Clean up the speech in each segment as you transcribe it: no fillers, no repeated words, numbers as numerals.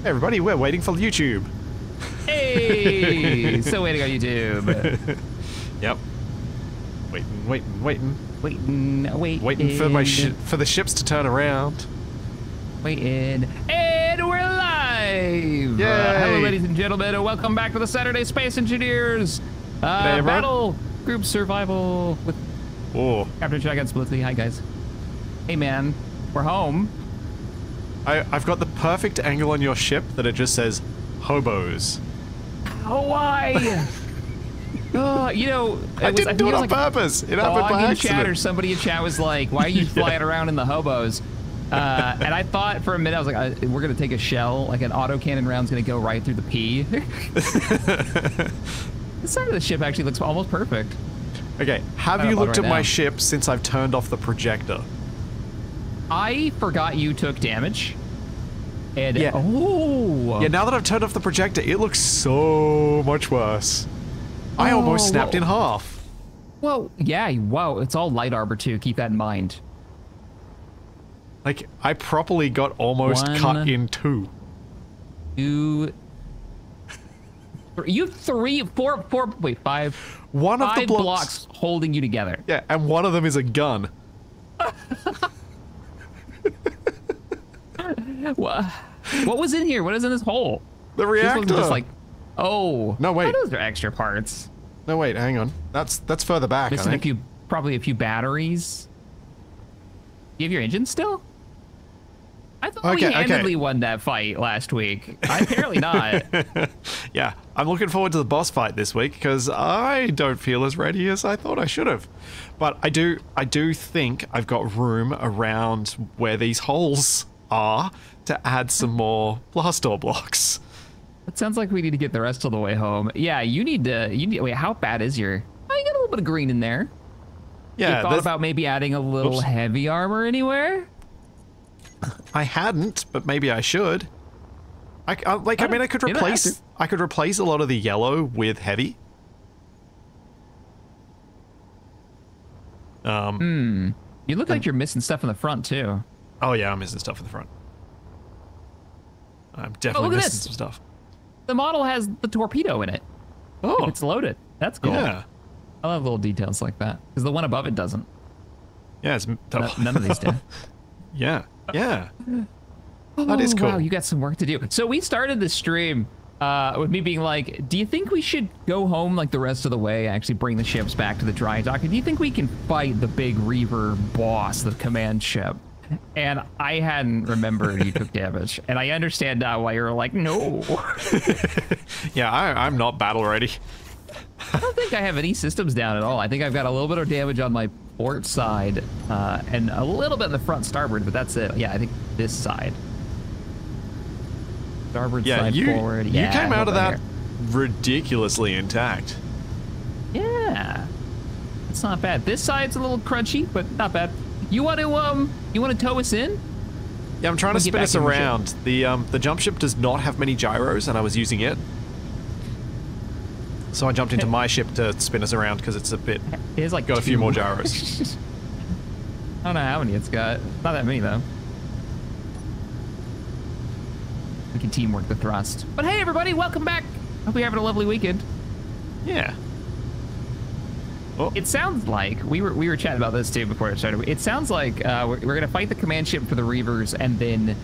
Hey everybody, we're waiting for YouTube. Hey, still waiting on YouTube. Yep. Waiting for the ships to turn around. Waiting, and we're live. Yay. Hello, ladies and gentlemen, and welcome back to the Saturday Space Engineers Battle Group Survival with Captain Shotgun Splitsy. Hi guys. Hey man, we're home. I've got the perfect angle on your ship that it just says hobos. Oh, why? You know, I didn't do it on purpose. It happened by accident. Chat or somebody in chat was like, "Why are you flying around in the hobos?" And I thought for a minute, I was like, "We're gonna take a shell, like an autocannon round's gonna go right through the P." This side of the ship actually looks almost perfect. Okay, have you looked at my ship since I've turned off the projector? I forgot you took damage. And yeah. Yeah, now that I've turned off the projector, it looks so much worse. I almost snapped in half. Well, yeah, wow, it's all light arbor too, keep that in mind. Like, I properly got almost cut in two. You have five. One of the blocks holding you together. Yeah, and one of them is a gun. What was in here? What is in this hole? The reactor. This was just like, oh. No, wait. Those are extra parts. No, wait, hang on. That's further back, Missing I think. Probably a few batteries. You have your engine still? I thought we handedly won that fight last week. Apparently not. Yeah, I'm looking forward to the boss fight this week because I don't feel as ready as I thought I should have. But I do think I've got room around where these holes are to add some more blast door blocks. It sounds like we need to get the rest of the way home. Yeah, you need wait, how bad is your... Oh, you got a little bit of green in there. Yeah. You thought about maybe adding a little heavy armor anywhere? I hadn't, but maybe I should. I could replace a lot of the yellow with heavy. You look like you're missing stuff in the front too. Oh yeah, I'm missing stuff in the front. I'm definitely missing some stuff. The model has the torpedo in it. Oh, it's loaded. That's cool. Yeah, I love little details like that because the one above it doesn't. Yeah, it's none of these do. Yeah. Yeah. That is cool. Wow, you got some work to do. So we started the stream with me being like, do you think we should go home like the rest of the way, actually bring the ships back to the dry dock? And do you think we can fight the big Reaver boss, the command ship? And I hadn't remembered you took damage. And I understand now why you're like, no. Yeah, I'm not battle ready. I don't think I have any systems down at all. I think I've got a little bit of damage on my port side and a little bit in the front starboard, but that's it. Yeah, I think this side. Starboard side forward. You came out of that ridiculously intact. Yeah. It's not bad. This side's a little crunchy, but not bad. You want to tow us in? Yeah, I'm trying to spin us around. The jump ship does not have many gyros, and I was using it. So I jumped into my ship to spin us around because it's a bit... It's like got a few more gyros. I don't know how many it's got. Not that many, though. We can teamwork the thrust. But hey, everybody, welcome back. Hope you're having a lovely weekend. Yeah. Oh. It sounds like, we were chatting about this, too, before it started. It sounds like we're going to fight the command ship for the Reavers and then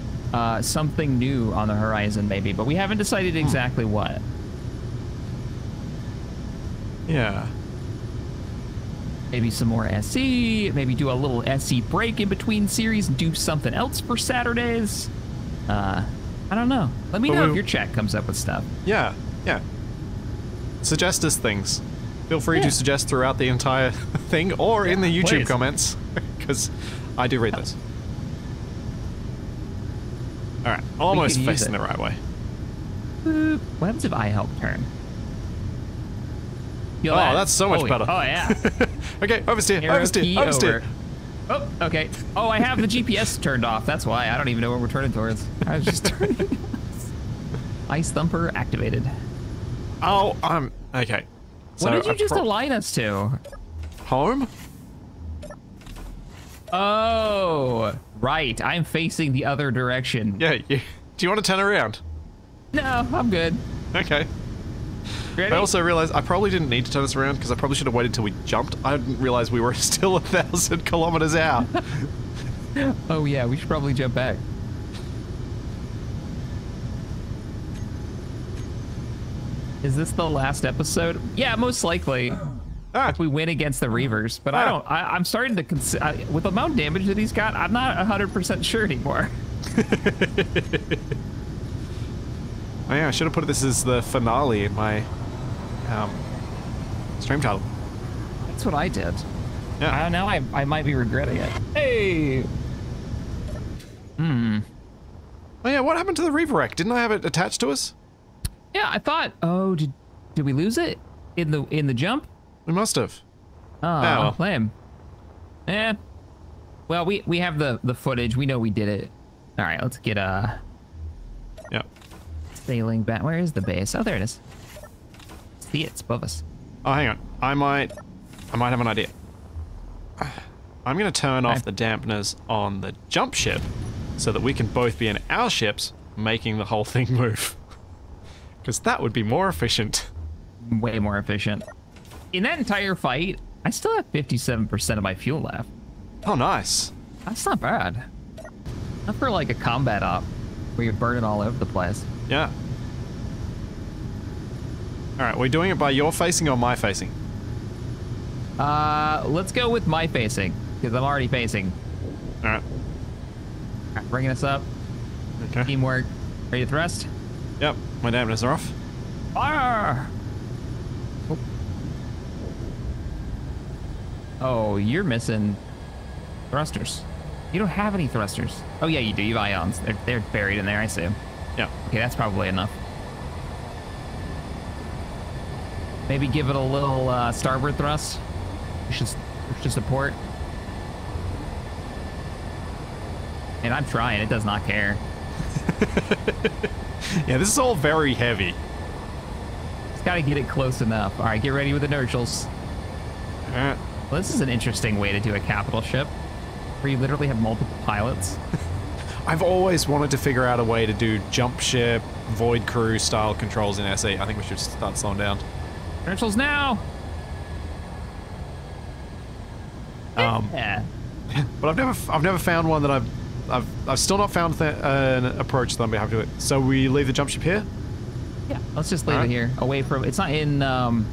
something new on the horizon, maybe. But we haven't decided exactly what. Yeah. Maybe some more SE, maybe do a little SE break in between series and do something else for Saturdays. I don't know. Let me know if your chat comes up with stuff. Yeah, yeah. Suggest us things. Feel free to suggest throughout the entire thing or in the YouTube comments, because I do read those. All right, almost facing the right way. Boop. What happens if I help turn? Oh, that's so much better. Oh, yeah. Okay, oversteer, oversteer. Oh, okay. Oh, I have the GPS turned off. That's why. I don't even know where we're turning towards. I was just turning. Ice Thumper activated. Oh, okay. What did you just align us to? Home? Oh, right. I'm facing the other direction. Yeah. Do you want to turn around? No, I'm good. Okay. Ready? I also realized I probably didn't need to turn us around because I probably should have waited till we jumped. I didn't realize we were still 1,000 kilometers out. Oh yeah, we should probably jump back. Is this the last episode? Yeah, most likely. Ah, If we win against the Reavers, but I'm starting to consider, with the amount of damage that he's got, I'm not 100% sure anymore. oh yeah, I should have put this as the finale in my stream title. That's what I did. Yeah. Now I might be regretting it. Hey! Oh yeah, what happened to the Reaver wreck? Didn't I have it attached to us? Yeah, I thought, oh, did we lose it in the jump? We must have. Oh, well. lame. Eh. Well, we have the footage. We know we did it. All right, let's get Yep. sailing back. Where is the base? Oh, there it is. See it, it's above us. Oh, hang on. I might have an idea. I'm going to turn off the dampeners on the jump ship so that we can both be in our ships making the whole thing move. Because that would be more efficient. Way more efficient. In that entire fight, I still have 57% of my fuel left. Oh, nice. That's not bad. Not for like a combat op where you burn it all over the place. Yeah. Alright, we're doing it by your facing or my facing? Let's go with my facing, because I'm already facing. Alright. Alright, bringing us up. Okay. Teamwork. Ready to thrust? Yep, my dampeners are off. Fire! Oh, you're missing thrusters. You don't have any thrusters. Oh yeah, you do. You have ions. They're buried in there, I see. Yeah. Okay, that's probably enough. Maybe give it a little starboard thrust. Push to support. And I'm trying. It does not care. Yeah, this is all very heavy. Just gotta get it close enough. All right, get ready with inertials. Alright. Well, this is an interesting way to do a capital ship, where you literally have multiple pilots. I've always wanted to figure out a way to do jump ship, void crew style controls in SE. I think we should start slowing down. Inertials now! Yeah. But I've never found one that I've still not found an approach that I'm happy with. So we leave the jump ship here? Yeah, let's just leave it here, away from, it's not in the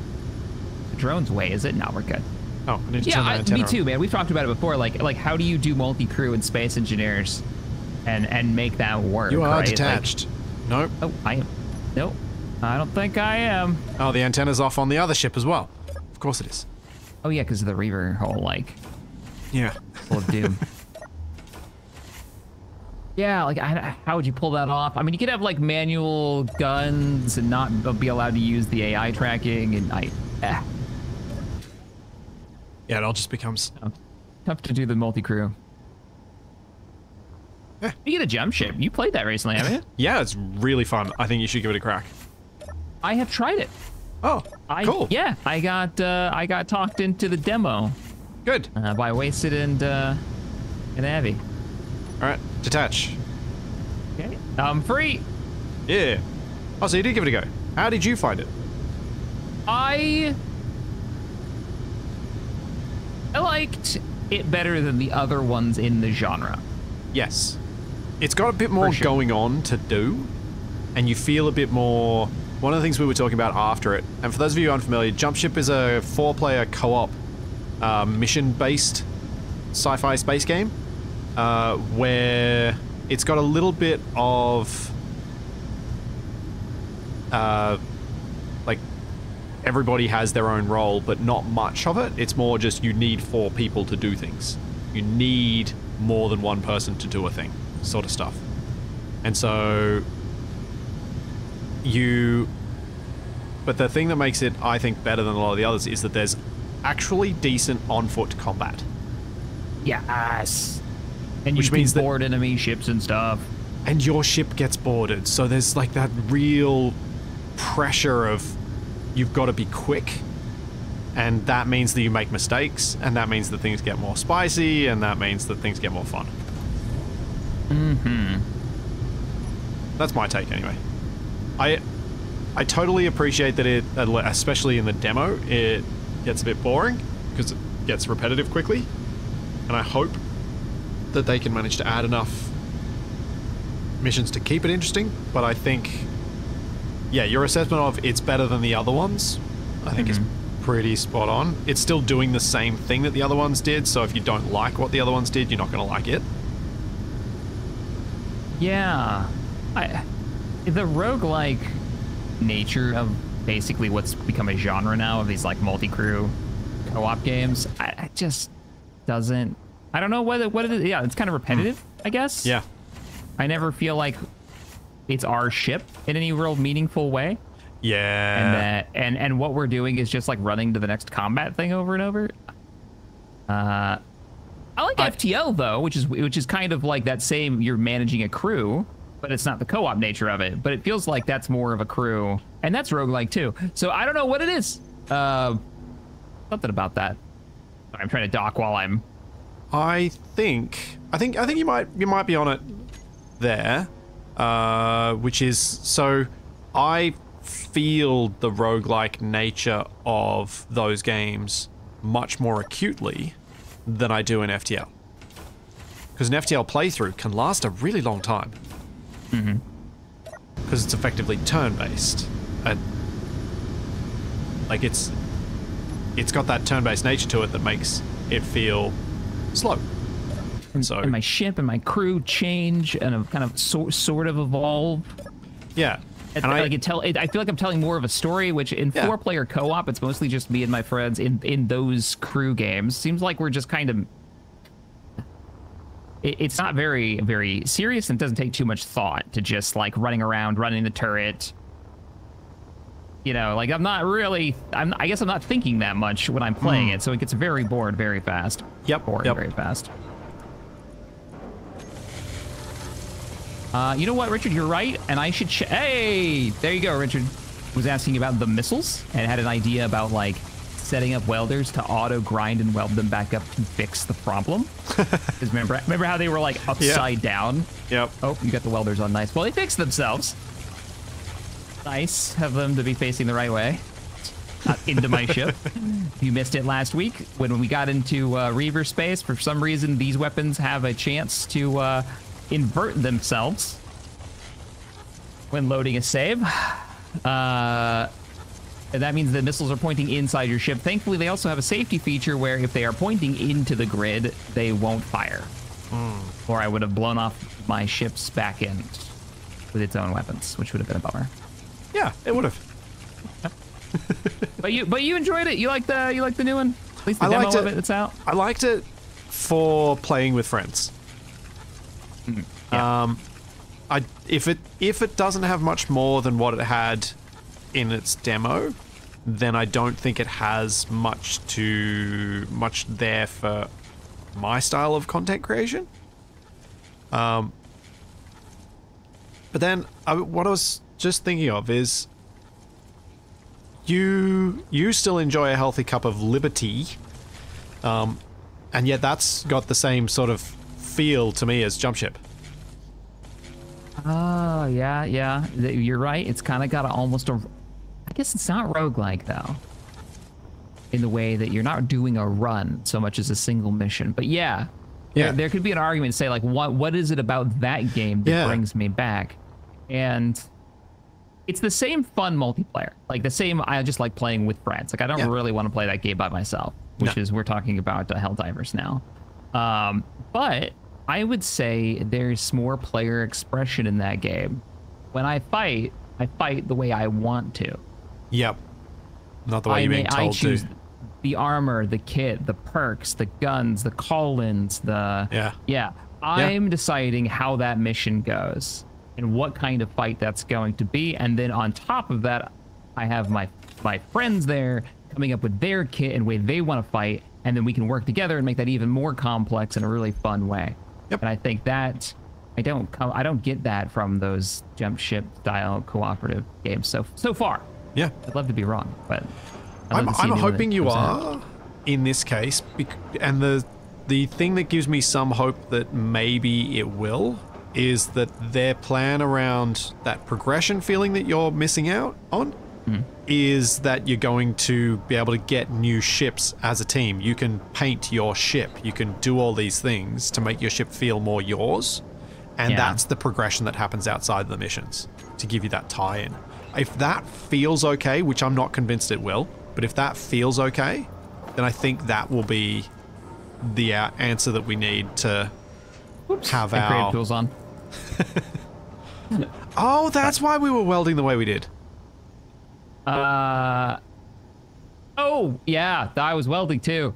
drone's way, is it? No, we're good. Oh, I need to turn the antenna me on. too, man. We've talked about it before. Like how do you do multi-crew and space engineers, and make that work? You are right? detached. Nope. Oh, I am. Nope. I don't think I am. Oh, the antenna's off on the other ship as well. Of course it is. Oh yeah, because of the Reaver whole like Yeah. full of doom. Yeah, like how would you pull that off? I mean, you could have like manual guns and not be allowed to use the AI tracking, and Yeah, it all just becomes... tough to do the multi-crew. Yeah. You get a jump ship. You played that recently, haven't you? Yeah, it's really fun. I think you should give it a crack. I have tried it. Oh, cool. Yeah, I got talked into the demo Good. by Wasted and Abby. All right, detach. Okay. I'm free. Yeah. Oh, so you did give it a go. How did you find it? I liked it better than the other ones in the genre. Yes. It's got a bit more sure. going on to do, and you feel a bit more... One of the things we were talking about after it, and for those of you unfamiliar, Jump Ship is a 4-player co-op mission-based sci-fi space game, where it's got a little bit of... like, everybody has their own role, but not much of it. It's more just you need 4 people to do things. You need more than one person to do a thing, sort of stuff. And so but the thing that makes it, I think, better than a lot of the others is that there's actually decent on-foot combat. Yes. And Which you can means that- board enemy ships and stuff. And your ship gets boarded, so there's like that real pressure of you've got to be quick, and that means that you make mistakes, and that means that things get more spicy, and that means that things get more fun. Mm-hmm. That's my take anyway. I totally appreciate that especially in the demo, it gets a bit boring because it gets repetitive quickly. And I hope that they can manage to add enough missions to keep it interesting. But I think, yeah, your assessment of it's better than the other ones, I think is pretty spot on. It's still doing the same thing that the other ones did, so if you don't like what the other ones did, you're not going to like it. Yeah. The roguelike nature of basically what's become a genre now of these like multi-crew co-op games, I just doesn't... I don't know what it is. Yeah, it's kind of repetitive, I guess. Yeah. I never feel like it's our ship in any real meaningful way. Yeah. And what we're doing is just like running to the next combat thing over and over. I like FTL though, which is kind of like that same, you're managing a crew, but it's not the co-op nature of it. But it feels like that's more of a crew, and that's roguelike too. So I don't know what it is. Something about that. I'm trying to dock while I'm... I think you might be on it there, which is, so I feel the roguelike nature of those games much more acutely than I do in FTL. Because an FTL playthrough can last a really long time. Because it's effectively turn-based. Like it's got that turn-based nature to it that makes it feel slow. And my ship and my crew change and kind of sort of evolve. Yeah. And I feel like I'm telling more of a story, which in 4-player co-op, it's mostly just me and my friends in those crew games. Seems like we're just kind of... It's not very, very serious, and it doesn't take too much thought to just like running around, running the turret. You know, like I'm not really... I guess I'm not thinking that much when I'm playing it, so it gets very bored very fast. Bored very fast. You know what, Richard, you're right, and I should... Hey, there you go, Richard. Was asking about the missiles and had an idea about, like, setting up welders to auto-grind and weld them back up to fix the problem. Because remember how they were, like, upside down? Yep. Oh, you got the welders on nice. Well, they fixed themselves. Nice of them to be facing the right way. Not into my ship. You missed it last week when we got into Reaver space. For some reason, these weapons have a chance to... invert themselves when loading a save. And that means the missiles are pointing inside your ship. Thankfully, they also have a safety feature where if they are pointing into the grid, they won't fire. Or I would have blown off my ship's back end with its own weapons, which would have been a bummer. Yeah, it would have. But you enjoyed it. You like the new one? At least the demo of it that's out. I liked it for playing with friends. Yeah. If it doesn't have much more than what it had in its demo, then I don't think it has much there for my style of content creation. But then what I was just thinking of is you still enjoy a healthy cup of liberty, and yet that's got the same sort of feel to me as Jump Ship. Oh, yeah. You're right. It's kind of got almost a... I guess it's not roguelike, though. In the way that you're not doing a run so much as a single mission. But yeah. There could be an argument to say, like, what is it about that game that brings me back? And it's the same fun multiplayer. Like, the same... I just like playing with friends. Like, I don't really want to play that game by myself. Which is... We're talking about Helldivers now. But... I would say there's more player expression in that game. When I fight the way I want to. Yep. Not the way you're being told to. I choose the armor, the kit, the perks, the guns, the call-ins, the... Yeah. I'm deciding how that mission goes and what kind of fight that's going to be. And then on top of that, I have my friends there coming up with their kit and way they want to fight. And then we can work together and make that even more complex in a really fun way. Yep. And I think that I don't get that from those Jump Ship style cooperative games so far. Yeah, I'd love to be wrong, but I'm hoping you are in this case. And the thing that gives me some hope that maybe it will is that their plan around that progression feeling that you're missing out on is that you're going to be able to get new ships as a team. You can paint your ship. You can do all these things to make your ship feel more yours. And that's the progression that happens outside the missions to give you that tie-in. If that feels okay, which I'm not convinced it will, but if that feels okay, then I think that will be the answer that we need to have our... Creative tools on. Oh, that's why we were welding the way we did. Oh, yeah, I was welding too.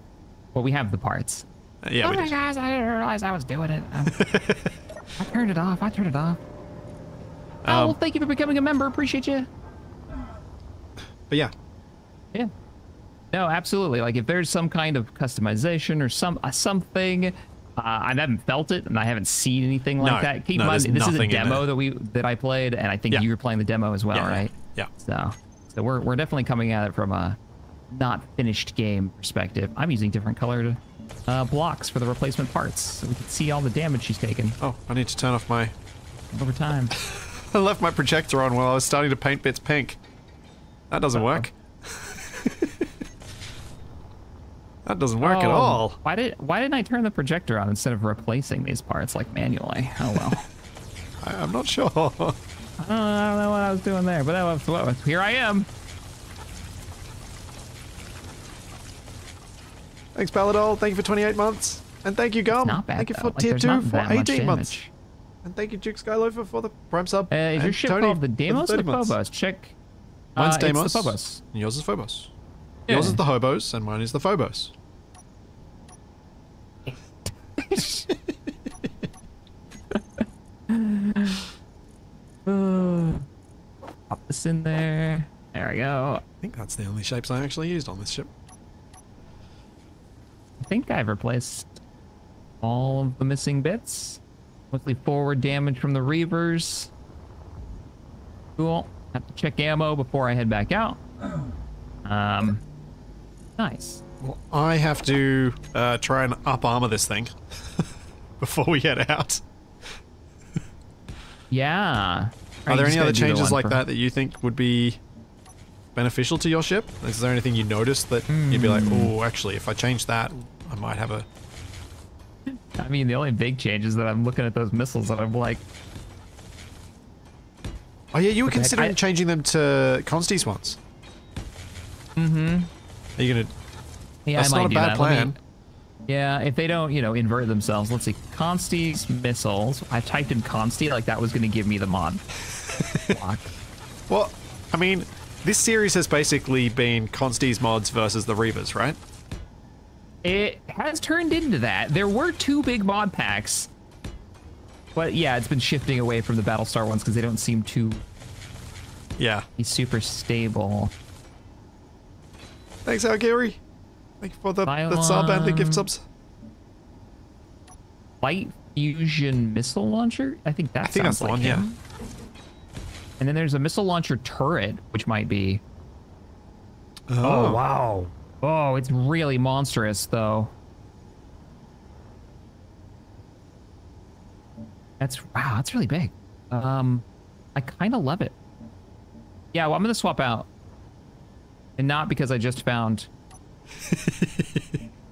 Well, we have the parts. Yeah, oh we my did. gosh, I didn't realize I was doing it. I turned it off. Oh, well, thank you for becoming a member. Appreciate you. But yeah. Yeah. No, absolutely. Like if there's some kind of customization or something, I haven't felt it and I haven't seen anything like that. Keep in mind, this is a demo that I played, and I think you were playing the demo as well, right? Yeah. So we're definitely coming at it from a not finished game perspective. I'm using different colored blocks for the replacement parts, so we can see all the damage she's taken. Oh, I need to turn off my... over time. I left my projector on while I was starting to paint bits pink. That doesn't work. That doesn't work at all. Why didn't I turn the projector on instead of replacing these parts like manually? Oh well. I'm not sure. I don't know what I was doing there, but here I am. Thanks, Paladol. Thank you for 28 months. And thank you, Gum. Not bad, thank you for though. Like, tier there's 2 not for that much 18 months. damage. And thank you, Duke Skyloafer, for the prime sub. Is and your ship Tony called the for Deimos or the 30 months. Phobos? Check. Mine's It's Deimos. the Phobos. And yours is Phobos. Yeah. Yours is the Hobos, and mine is the Phobos. Pop this in there. There we go. I think that's the only shapes I actually used on this ship. I think I've replaced all of the missing bits. Mostly forward damage from the Reavers. Cool. Have to check ammo before I head back out. Nice. Well, I have to try and up armor this thing before we head out. Yeah. Are there any other changes like that you think would be beneficial to your ship? Is there anything you noticed that you'd be like, oh, actually, if I change that, I might have a... I mean, the only big change is that I'm looking at those missiles and I'm like... Oh yeah, you were considering changing them to Consti's ones. Mm-hmm. Are you gonna... Yeah, That's I might not a do bad that. plan. Yeah, if they don't, invert themselves. Let's see. Consti's missiles. I typed in Consti like that was going to give me the mod block. Well, I mean, this series has basically been Consti's mods versus the Reavers, right? It has turned into that. There were 2 big mod packs. But yeah, it's been shifting away from the Battlestar ones because they don't seem to be super stable. Thanks, Algiri. Thank you for the sub and the gift subs. Light fusion missile launcher? I think that's the one, yeah. And then there's a missile launcher turret, which might be... Oh, wow. Oh, it's really monstrous, though. Wow, that's really big. I kind of love it. Yeah, well, I'm going to swap out. And not because I just found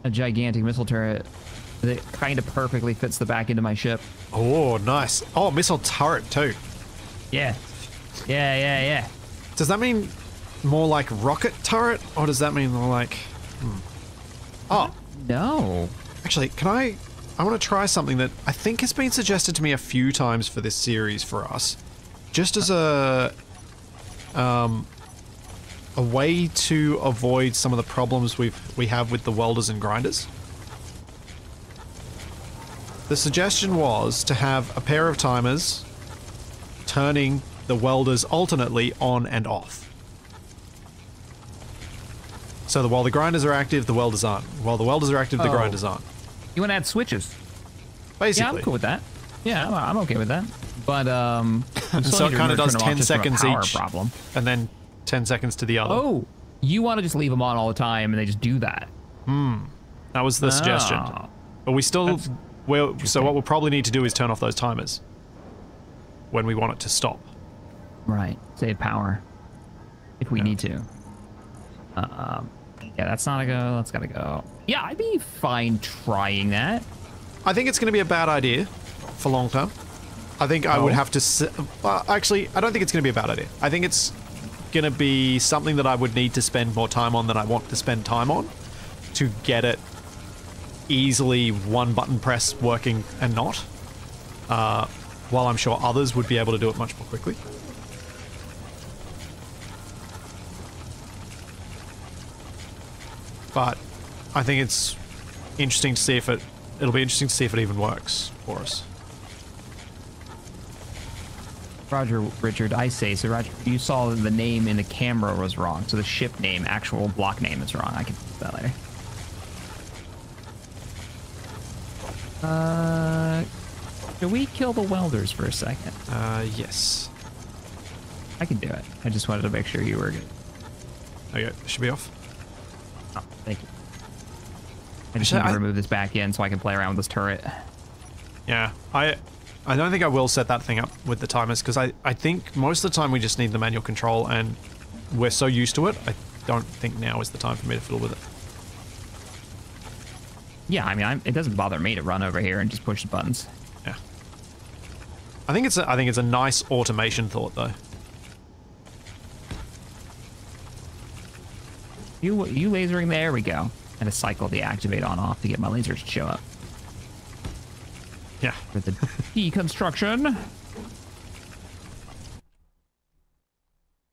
a gigantic missile turret that kind of perfectly fits the back end of my ship. Oh, nice. Oh, missile turret too. Yeah. Does that mean more like rocket turret, or does that mean more like... Oh. No. Actually, I want to try something that I think has been suggested to me a few times for this series for us. Just as a way to avoid some of the problems we have with the welders and grinders. The suggestion was to have a pair of timers turning the welders alternately on and off. So that while the grinders are active, the welders aren't. While the welders are active, the grinders aren't. You want to add switches? Basically. Yeah, I'm cool with that. Yeah, I'm okay with that. But and so it kind of does 10 seconds each, problem. and then 10 seconds to the other. Oh, you want to just leave them on all the time and they just do that? That was the suggestion. But we still... so what we'll probably need to do is turn off those timers. when we want it to stop. Right. Save power if we need to. Yeah, that's not a go. That's gotta go. Yeah, I'd be fine trying that. I think it's going to be a bad idea for long term. I think I would have to... actually, I don't think it's going to be a bad idea. I think it's going to be something that I would need to spend more time on than I want to spend time on to get it easily one button press working and not. While I'm sure others would be able to do it much more quickly. But I think it's interesting to see if it'll be interesting to see if it even works for us. Roger, Richard, I say, so Roger, you saw the name in the camera was wrong, so the ship name, actual block name is wrong. I can fix that later. Can we kill the welders for a second? Yes. I can do it. I just wanted to make sure you were good. Okay, should be off. Oh, thank you. I just need to remove this back in so I can play around with this turret. Yeah, I don't think I will set that thing up with the timers because I think most of the time we just need the manual control and we're so used to it, I don't think now is the time for me to fiddle with it. Yeah, I mean, it doesn't bother me to run over here and just push the buttons. Yeah. I think it's a nice automation thought though. You lasering, there we go. And a cycle deactivate on off to get my lasers to show up. Yeah. For the deconstruction.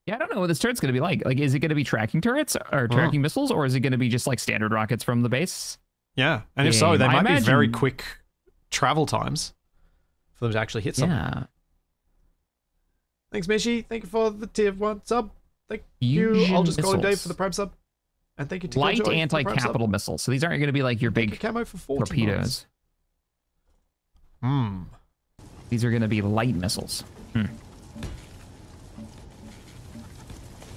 Yeah, I don't know what this turret's going to be like. Like, is it going to be tracking turrets or tracking missiles, or is it going to be just like standard rockets from the base? Yeah, and if so, they might be very quick travel times for them to actually hit something. Yeah. Thanks, Mishi. Thank you for the tier 1 sub. Thank you. I'll just call him Dave for the Prime sub. And thank you to light anti-capital missiles. So these aren't going to be like your big camo for 40 torpedoes. These are going to be light missiles.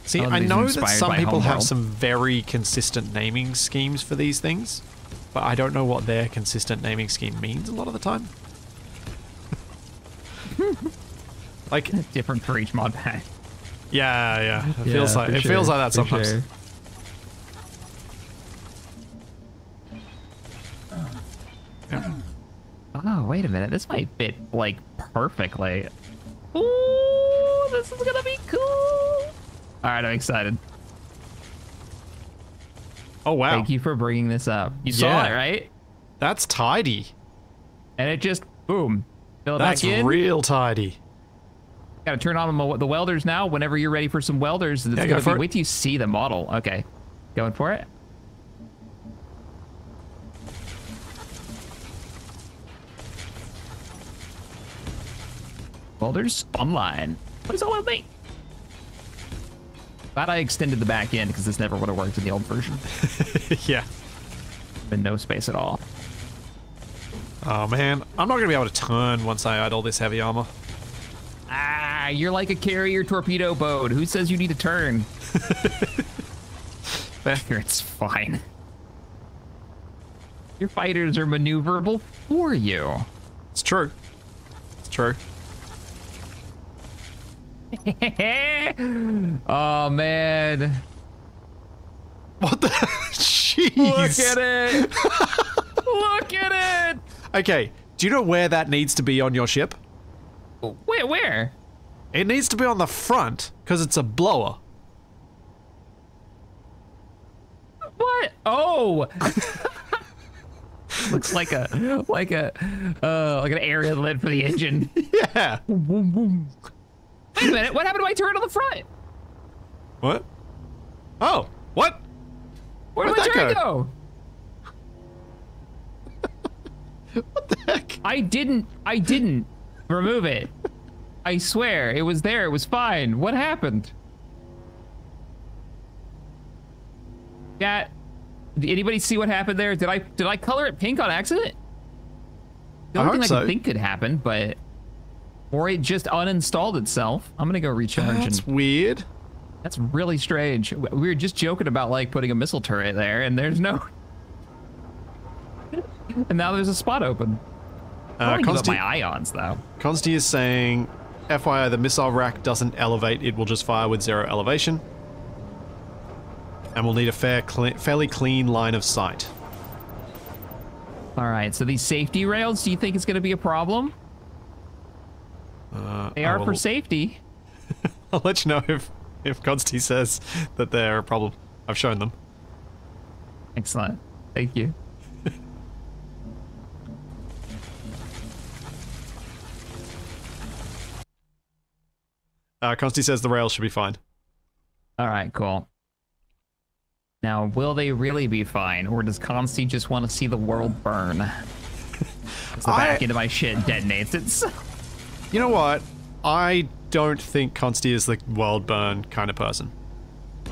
See, I know that some people have some very consistent naming schemes for these things, but I don't know what their consistent naming scheme means a lot of the time. Like different for each mod pack. Yeah. It feels like that sometimes. Sure. Yeah. Oh, wait a minute. This might fit, like, perfectly. Ooh, this is gonna be cool. All right, I'm excited. Oh, wow. Thank you for bringing this up. You saw it, right? That's tidy. And it just, boom, fill it back in. That's real tidy. Gotta turn on the welders now. Whenever you're ready for some welders, it's gonna be, wait till you see the model. Okay, going for it. Welders online. What is all about me? Glad I extended the back end because this never would have worked in the old version. Yeah. Been no space at all. Oh man, I'm not gonna be able to turn once I idle this heavy armor. Ah, you're like a carrier torpedo boat. Who says you need to turn? It's fine. Your fighters are maneuverable for you. It's true. It's true. Oh man. What the? Jeez. Look at it. Look at it. Okay, do you know where that needs to be on your ship? Where? It needs to be on the front, because it's a blower. What? Oh! Looks like an area lid for the engine. Yeah. Wait a minute, what happened to my turret on the front? What? Oh, what? Where did my turret go? What the heck? I didn't remove it. I swear, it was there, it was fine. What happened? Yeah, did anybody see what happened there? Did I color it pink on accident? The only thing I could think could happen, but... Or it just uninstalled itself. I'm gonna go recharge. That's weird. That's really strange. We were just joking about like putting a missile turret there, and there's no... And now there's a spot open. I want to give up my ions, though. Consti is saying, FYI, the missile rack doesn't elevate, it will just fire with 0 elevation. And we'll need a fairly clean line of sight. All right, so these safety rails, do you think it's going to be a problem? They are for safety. I'll let you know if Consti says that they're a problem. I've shown them. Excellent. Thank you. Consti says the rails should be fine. All right, cool. Now, will they really be fine, or does Consti just want to see the world burn? As the back end of my shit detonates it. You know what? I don't think Consti is the world burn kind of person.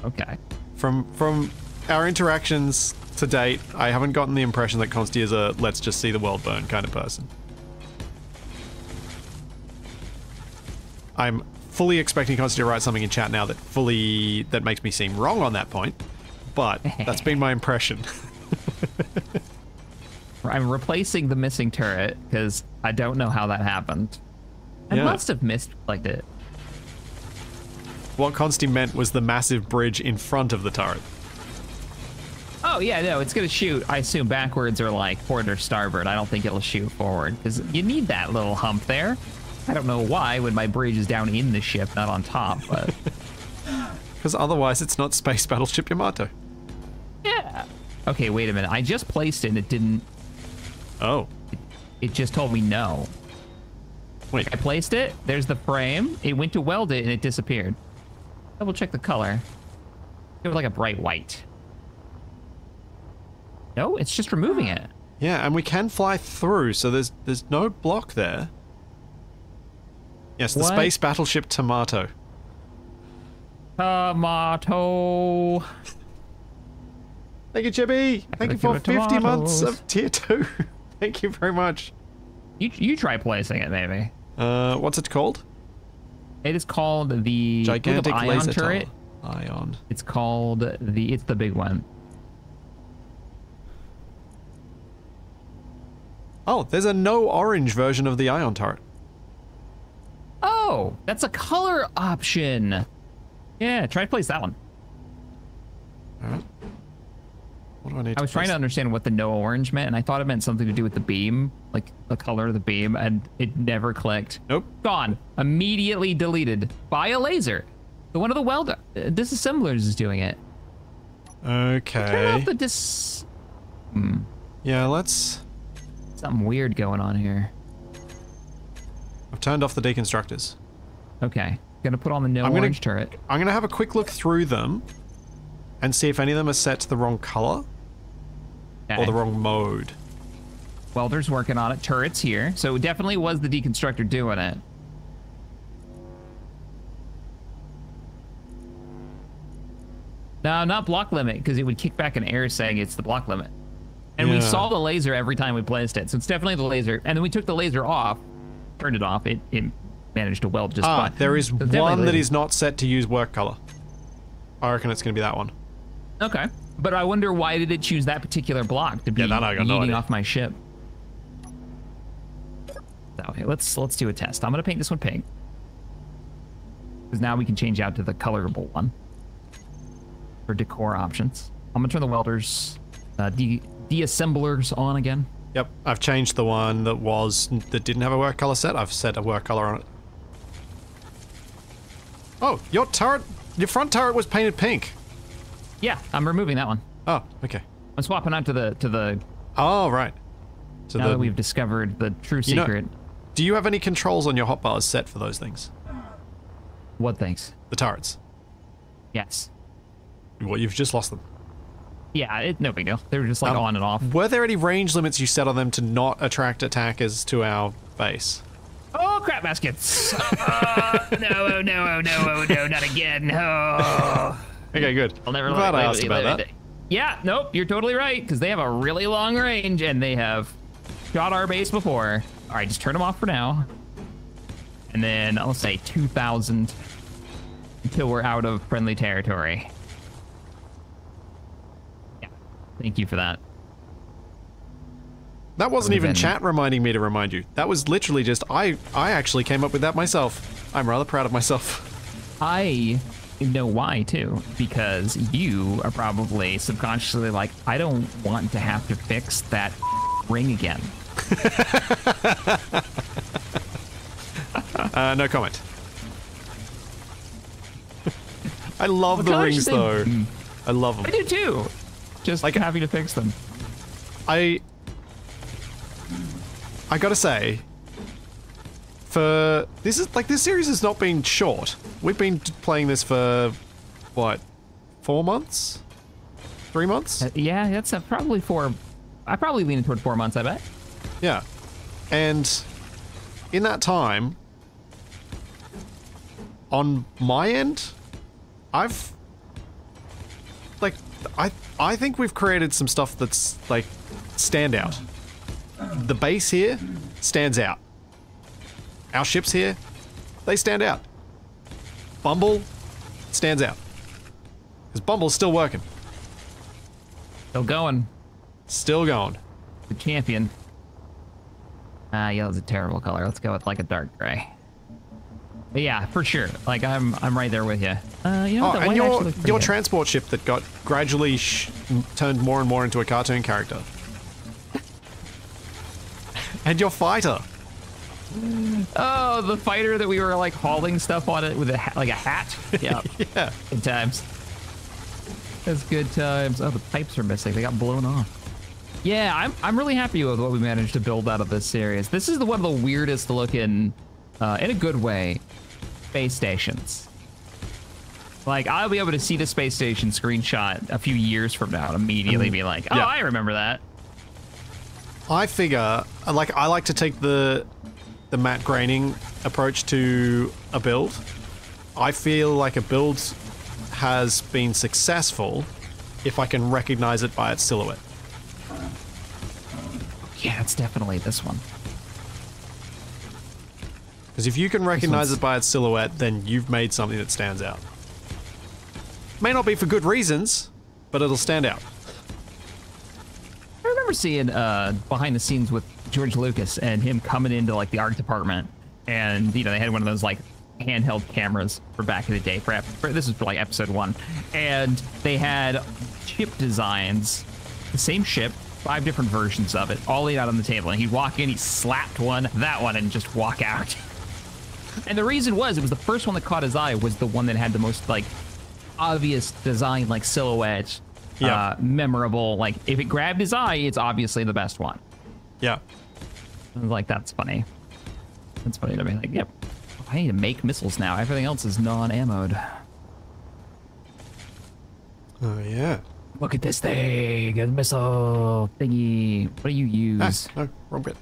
Okay. From our interactions to date, I haven't gotten the impression that Consti is a let's just see the world burn kind of person. I'm fully expecting Consti to write something in chat now that makes me seem wrong on that point, but that's been my impression. I'm replacing the missing turret because I don't know how that happened. I must have misclicked it. What Consti meant was the massive bridge in front of the turret. Oh, yeah, no, it's going to shoot, I assume, backwards or like forward or starboard. I don't think it'll shoot forward because you need that little hump there. I don't know why when my bridge is down in the ship, not on top, but... Because otherwise it's not Space Battleship Yamato. Yeah. Okay, wait a minute. I just placed it and it didn't... Oh. It just told me no. Wait. I placed it, there's the frame, it went to weld it and it disappeared. Double check the color. It was like a bright white. No, it's just removing it. Yeah, and we can fly through, so there's no block there. Yes, the Space Battleship Tomato. Tomato. Thank you, Chibi. Thank you for 50 months of tier 2. Thank you very much. You try placing it, maybe. What's it called? It is called the gigantic ion laser turret. Ion. It's called it's the big one. Oh, there's a no orange version of the ion turret. Oh, that's a color option. Yeah, try to place that one. All right. What do I need? I was trying to understand what the no orange meant, and I thought it meant something to do with the beam, like the color of the beam, and it never clicked. Nope. Gone. Immediately deleted by a laser. The one of the disassemblers is doing it. Okay. Turn off the Yeah, let's... Something weird going on here. I've turned off the deconstructors. Okay. Gonna put on the no orange turret. I'm gonna have a quick look through them and see if any of them are set to the wrong color or the wrong mode. Welder's working on it. Turret's here. So it definitely was the deconstructor doing it. No, not block limit, because it would kick back an error saying it's the block limit. And we saw the laser every time we placed it, so it's definitely the laser. And then we took the laser off, turned it off, it managed to weld just fine. There is one that is not set to use work color. I reckon it's going to be that one. Okay. But I wonder why did it choose that particular block to be eating off my ship? Okay, let's do a test. I'm going to paint this one pink. Because now we can change out to the colorable one for decor options. I'm going to turn the welders, deassemblers on again. Yep, I've changed the one that didn't have a work color set. I've set a work color on it. Oh, your front turret was painted pink. Yeah, I'm removing that one. Oh, okay. I'm swapping out to the. Oh, right. So now that we've discovered the true secret. Do you have any controls on your hotbars set for those things? What things? The turrets. Yes. Well, you've just lost them. Yeah, no big deal. They were just like on and off. Were there any range limits you set on them to not attract attackers to our base? Oh, crap baskets. No, not again. Oh. Okay, good. I'll never I'm glad I asked about that. Yeah, nope, you're totally right, because they have a really long range, and they have shot our base before. All right, just turn them off for now. And then I'll say 2,000 until we're out of friendly territory. Yeah, thank you for that. That wasn't even chat reminding me to remind you. That was literally just, I actually came up with that myself. I'm rather proud of myself. I know why, too. Because you are probably subconsciously like, I don't want to have to fix that ring again. No comment. I love the rings, though. I love them. I do, too. Just like having to fix them. I gotta say, for this series has not been short. We've been playing this for what, 4 months, 3 months? Yeah, that's probably 4. I probably lean toward 4 months, I bet. Yeah, and in that time, on my end, I've like I think we've created some stuff that's like stand out. The base here stands out. Our ships here, they stand out. Bumble stands out. Because Bumble's still working. Still going. Still going. The champion. Yellow's a terrible color. Let's go with like a dark gray. But yeah, for sure. Like I'm right there with you. You know, and your transport ship that got gradually turned more and more into a cartoon character. And your fighter. Oh, the fighter that we were like hauling stuff on it with like a hat. Yeah. Yeah. Good times. That's good times. Oh, the pipes are missing. They got blown off. Yeah, I'm really happy with what we managed to build out of this series. This is one of the weirdest looking, in a good way, space stations. Like, I'll be able to see the space station screenshot a few years from now and immediately be like, oh, yeah. I remember that. I figure, like, I like to take the matte graining approach to a build. I feel like a build has been successful if I can recognize it by its silhouette. Yeah, it's definitely this one. Because if you can recognize it by its silhouette, then you've made something that stands out. May not be for good reasons, but it'll stand out. I remember seeing behind the scenes with George Lucas and him coming into like the art department, and you know they had one of those like handheld cameras for back in the day. This is for like episode 1, and they had ship designs, the same ship, 5 different versions of it, all laid out on the table. And he'd walk in, he slapped one, that one, and just walk out. And the reason was, it was the first one that caught his eye was the one that had the most like obvious design, like silhouette, memorable. Like if it grabbed his eye, it's obviously the best one. Yeah. I was like, that's funny. That's funny to me. Like, yep. I need to make missiles now. Everything else is non-ammoed. Oh yeah. Look at this thing, a missile thingy. What do you use? No, wrong bit.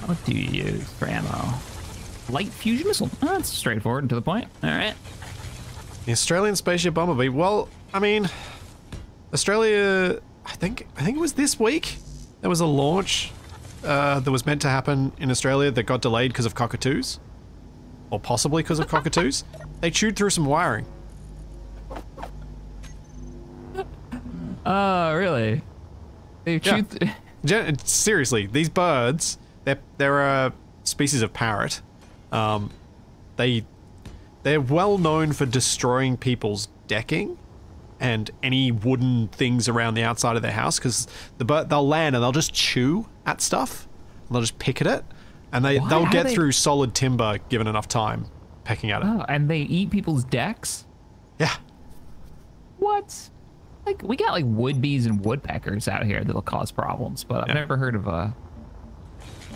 What do you use for ammo? Light fusion missile. Oh, that's straightforward and to the point. All right. The Australian spaceship Bumblebee. Well, I mean, Australia. I think it was this week. There was a launch that was meant to happen in Australia that got delayed because of cockatoos, or possibly because of cockatoos. They chewed through some wiring. Oh, really? They chewed. Seriously, these birds. They're a species of parrot. They're well known for destroying people's decking and any wooden things around the outside of their house, because they'll land and they'll just chew at stuff. And they'll just pick at it, and they'll get through solid timber given enough time, pecking at it. Oh, and they eat people's decks? Yeah. What? Like, we got like wood bees and woodpeckers out here that'll cause problems, but I've never heard of a.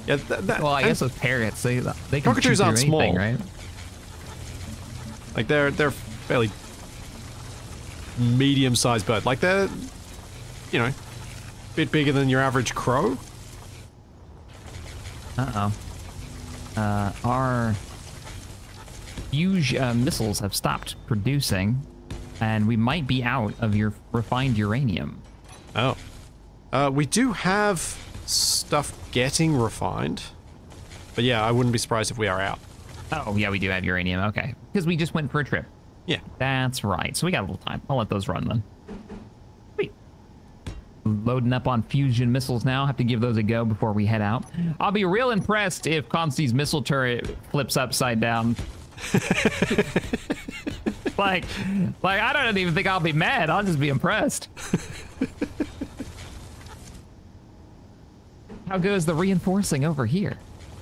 Yeah, well, I guess those parrots, they can cockatoos aren't anything, small, right? Like they're fairly medium-sized bird. Like they're, you know, a bit bigger than your average crow. Our huge missiles have stopped producing, and we might be out of your refined uranium. Oh. We do have stuff getting refined, but yeah, I wouldn't be surprised if we are out. Oh, yeah, we do have uranium. Okay. Because we just went for a trip. Yeah. That's right. So we got a little time. I'll let those run then. Sweet. loading up on fusion missiles now. Have to give those a go before we head out. I'll be real impressed if Consti's missile turret flips upside down. like I don't even think I'll be mad. I'll just be impressed. How good is the reinforcing over here?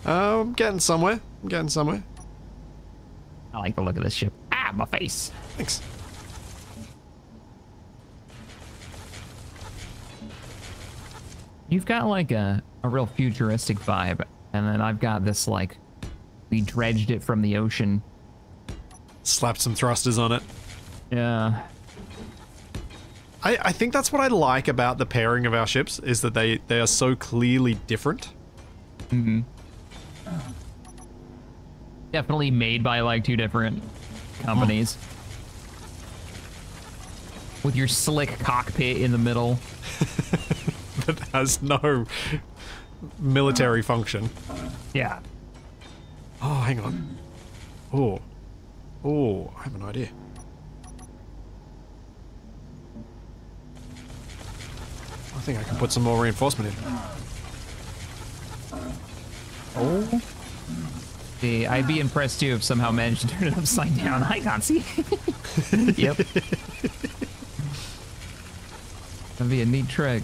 I'm getting somewhere. I like the look of this ship. Ah, my face. Thanks. You've got like a real futuristic vibe, and then I've got this like, we dredged it from the ocean. Slapped some thrusters on it. Yeah. I think that's what I like about the pairing of our ships, is that they are so clearly different. Mm-hmm. Definitely made by like two different companies. With your slick cockpit in the middle. That has no military function. Yeah. Oh, hang on. Oh, I have an idea. I think I can put some more reinforcement in. Oh. See, I'd be impressed too if somehow managed to turn it upside down. I can't see. Yep. That'd be a neat trick.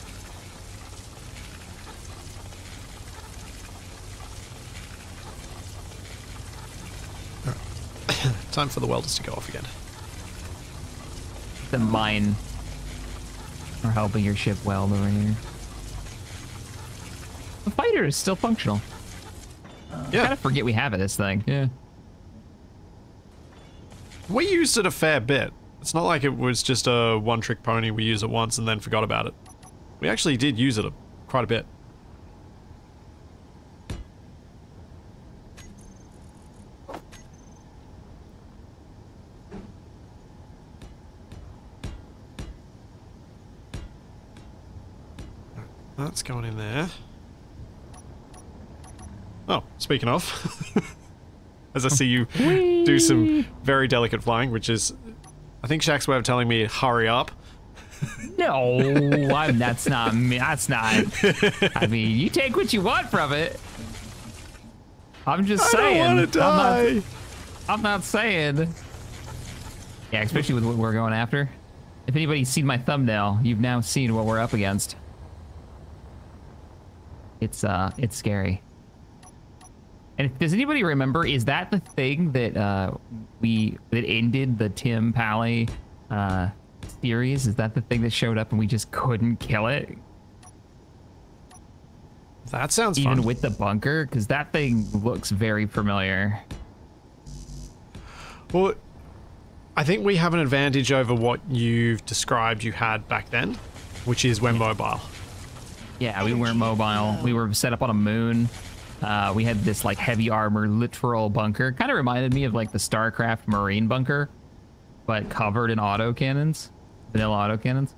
Time for the welders to go off again. The mine are helping your ship weld over here. The fighter is still functional. Yeah. I kind of forget we have this thing. Yeah. We used it a fair bit. It's not like it was just a one-trick pony. We used it once and then forgot about it. We actually did use it quite a bit. That's going in there. Oh, speaking of, as I see you do some very delicate flying, which is, I think Shaq's way of telling me hurry up. No, that's not me. That's not. I mean, you take what you want from it. I'm just saying. I don't want to die. I'm not saying. Yeah, especially with what we're going after. If anybody's seen my thumbnail, you've now seen what we're up against. It's scary. And does anybody remember, is that the thing that that ended the Tim Pally series? Is that the thing that showed up and we just couldn't kill it? That sounds fun. Even with the bunker? Because that thing looks very familiar. Well, I think we have an advantage over what you've described you had back then, which is we're mobile. Yeah, we weren't mobile. We were set up on a moon. We had this like heavy armor literal bunker. Kind of reminded me of like the StarCraft Marine bunker, but covered in autocannons, vanilla autocannons.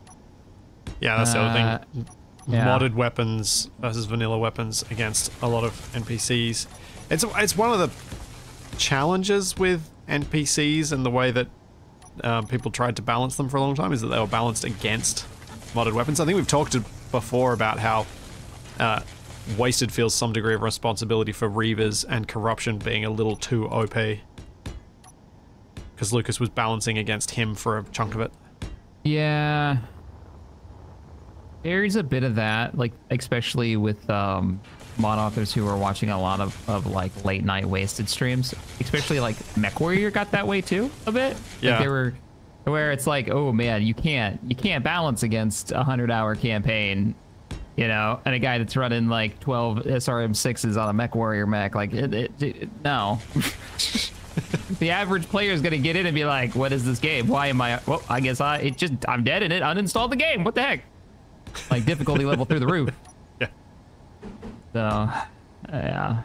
Yeah, that's the other thing. Yeah. Modded weapons versus vanilla weapons against a lot of NPCs. It's one of the challenges with NPCs and the way that people tried to balance them for a long time is that they were balanced against modded weapons. I think we've talked before about how Wasted feels some degree of responsibility for Reavers and Corruption being a little too OP. Because Lucas was balancing against him for a chunk of it. Yeah. There's a bit of that, like, especially with mod authors who are watching a lot of like late night Wasted streams. Especially like MechWarrior got that way too, a bit. Yeah. Like they were, where it's like, oh man, you can't balance against a 100-hour campaign, you know, and a guy that's running like 12 SRM6s on a MechWarrior mech, like no. The average player is gonna get in and be like, what is this game? Why am I, well, I guess I'm dead in it, uninstall the game, what the heck? Like difficulty level through the roof. Yeah. So, yeah.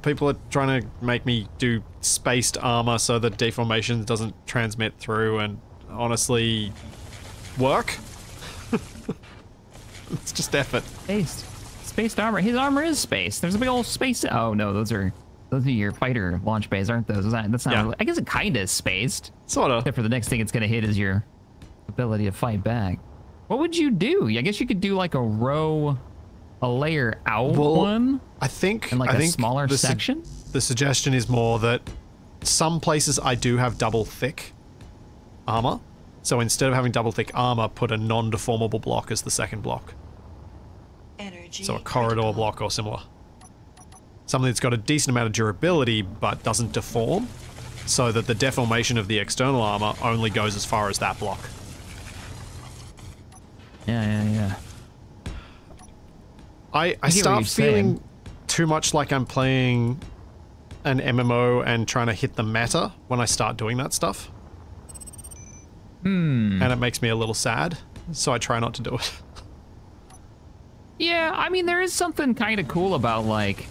People are trying to make me do spaced armor so that deformation doesn't transmit through, and honestly, work? It's just effort. Spaced armor. His armor is spaced. There's a big old space. Oh no, those are Those are your fighter launch bays, aren't those? That's not Yeah. really, I guess it kind of is spaced. Sort of. Except for the next thing it's going to hit is your ability to fight back. What would you do? I guess you could do like a layer out one. I think in like I a think smaller section. The suggestion is more that some places I do have double thick armor. So instead of having double thick armor, put a non-deformable block as the second block. Energy So a corridor block or similar. Something that's got a decent amount of durability but doesn't deform, so that the deformation of the external armor only goes as far as that block. Yeah. I start feeling too much like I'm playing an MMO and trying to hit the meta when I start doing that stuff. And it makes me a little sad, so I try not to do it. Yeah, I mean, there is something kind of cool about, like,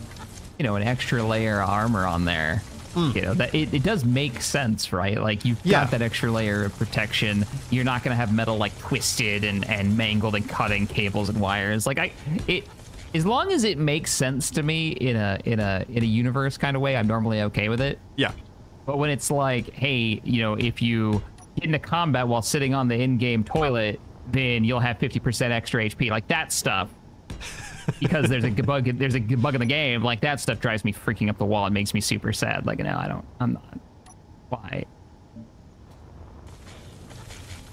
you know, an extra layer of armor on there. You know, that it does make sense, right? Like, you've got that extra layer of protection. You're not going to have metal, like, twisted and mangled and cutting cables and wires. Like, as long as it makes sense to me in a universe kind of way, I'm normally okay with it. Yeah. But when it's like, hey, you know, if you get into combat while sitting on the in-game toilet, then you'll have 50% extra HP. Like, that stuff. Because there's a bug in the game, like that stuff drives me freaking up the wall. It makes me super sad. Like, no, I'm not. Why?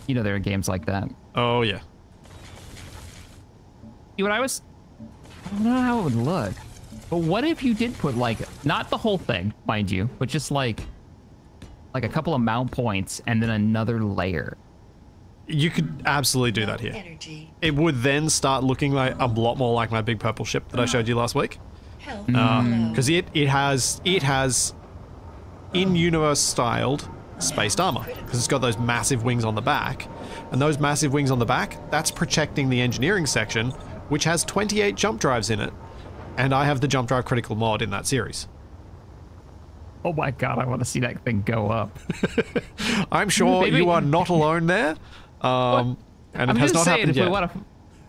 You know, there are games like that. Oh, yeah. See, I don't know how it would look. But what if you did put, like, not the whole thing, mind you, but just like a couple of mount points and then another layer? You could absolutely do that here. energy. It would then start looking like a lot more like my big purple ship that I showed you last week. Health Because it has in-universe styled spaced armor. Because it's got those massive wings on the back. And those massive wings on the back, that's protecting the engineering section, which has 28 jump drives in it. And I have the jump drive critical mod in that series. Oh my god, I want to see that thing go up. I'm sure Maybe- you are not alone there. And I'm it has just not saying, happened if yet.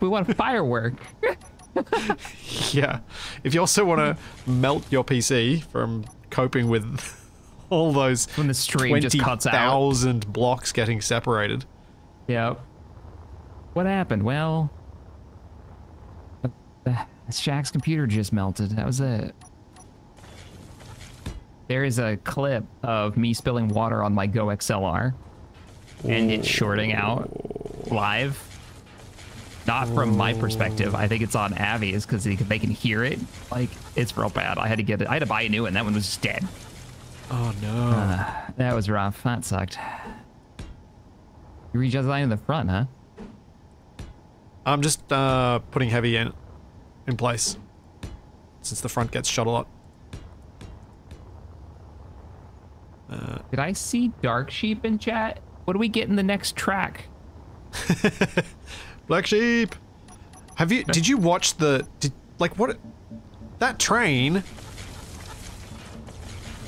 we want a firework. Yeah. If you also want to melt your PC from coping with all those When the stream just cuts out. 20,000 blocks getting separated. Yep. What happened? Well, Shaq's computer just melted. That was it. There is a clip of me spilling water on my Go XLR and it shorting out live. Not from my perspective. I think it's on Avi's because they can hear it. Like, it's real bad. I had to buy a new one. That one was just dead. Oh no. That was rough. That sucked. You redesigned the front, huh? I'm just putting heavy in place. Since the front gets shot a lot. Did I see Dark Sheep in chat? What do we get in the next track? Black Sheep! Did you watch that train?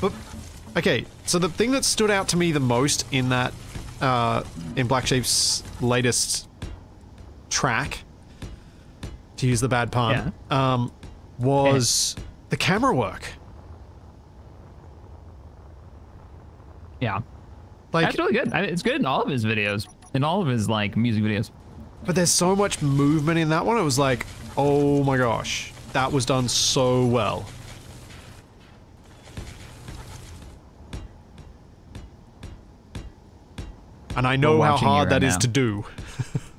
But, okay, so the thing that stood out to me the most in that, in Black Sheep's latest track, to use the bad pun, was the camera work. Yeah. Like, That's really good. I mean, it's good in all of his videos. In all of his, like, music videos. but there's so much movement in that one, it was like, oh my gosh, that was done so well. And I know how watching you hard right that is now. to do.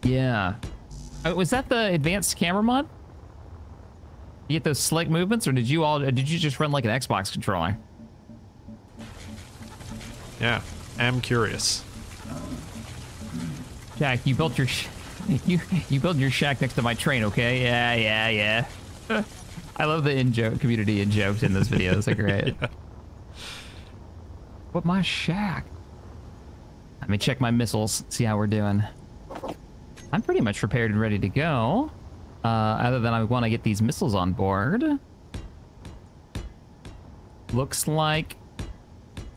Yeah. Was that the advanced camera mod? You get those slick movements, or did you just run like an Xbox controller? Yeah, am curious. Jack, you built your you built your shack next to my train, okay? Yeah. I love the community in jokes in those videos. They're great. Yeah. What my shack? Let me check my missiles, see how we're doing. I'm pretty much prepared and ready to go. Other than I want to get these missiles on board. Looks like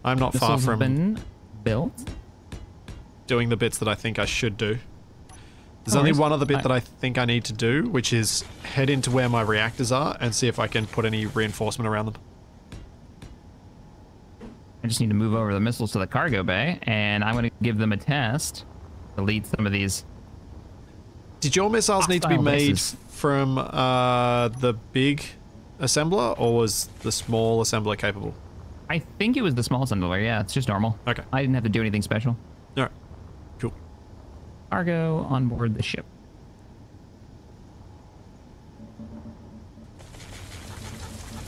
I'm not far missiles have from been built. doing the bits that I think I should do. There's No only worries. one other bit that I think I need to do, which is head into where my reactors are and see if I can put any reinforcement around them. I just need to move over the missiles to the cargo bay, and I'm going to give them a test. Delete some of these. Did your missiles need to be hostile made bases. from the big assembler, or was the small assembler capable? I think it was the small assembler. Yeah, it's just normal. Okay. I didn't have to do anything special. All right. Cool. Cargo on board the ship.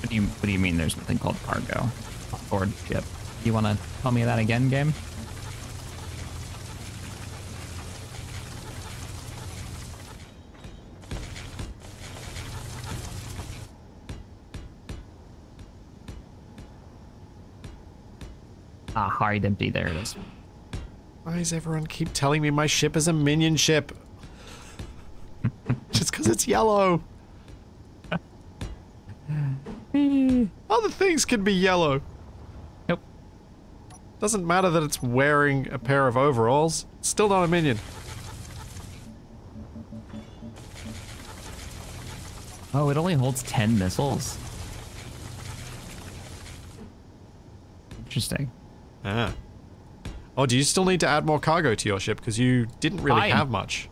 What do you mean there's nothing called cargo on board the ship? You want to tell me that again, game? Ah, hard empty. There it is. Why does everyone keep telling me my ship is a minion ship? Just because it's yellow. Other things can be yellow. Nope. Doesn't matter that it's wearing a pair of overalls. It's still not a minion. Oh, it only holds 10 missiles. Interesting. Ah. Oh, do you still need to add more cargo to your ship? Because you didn't really I'm have much.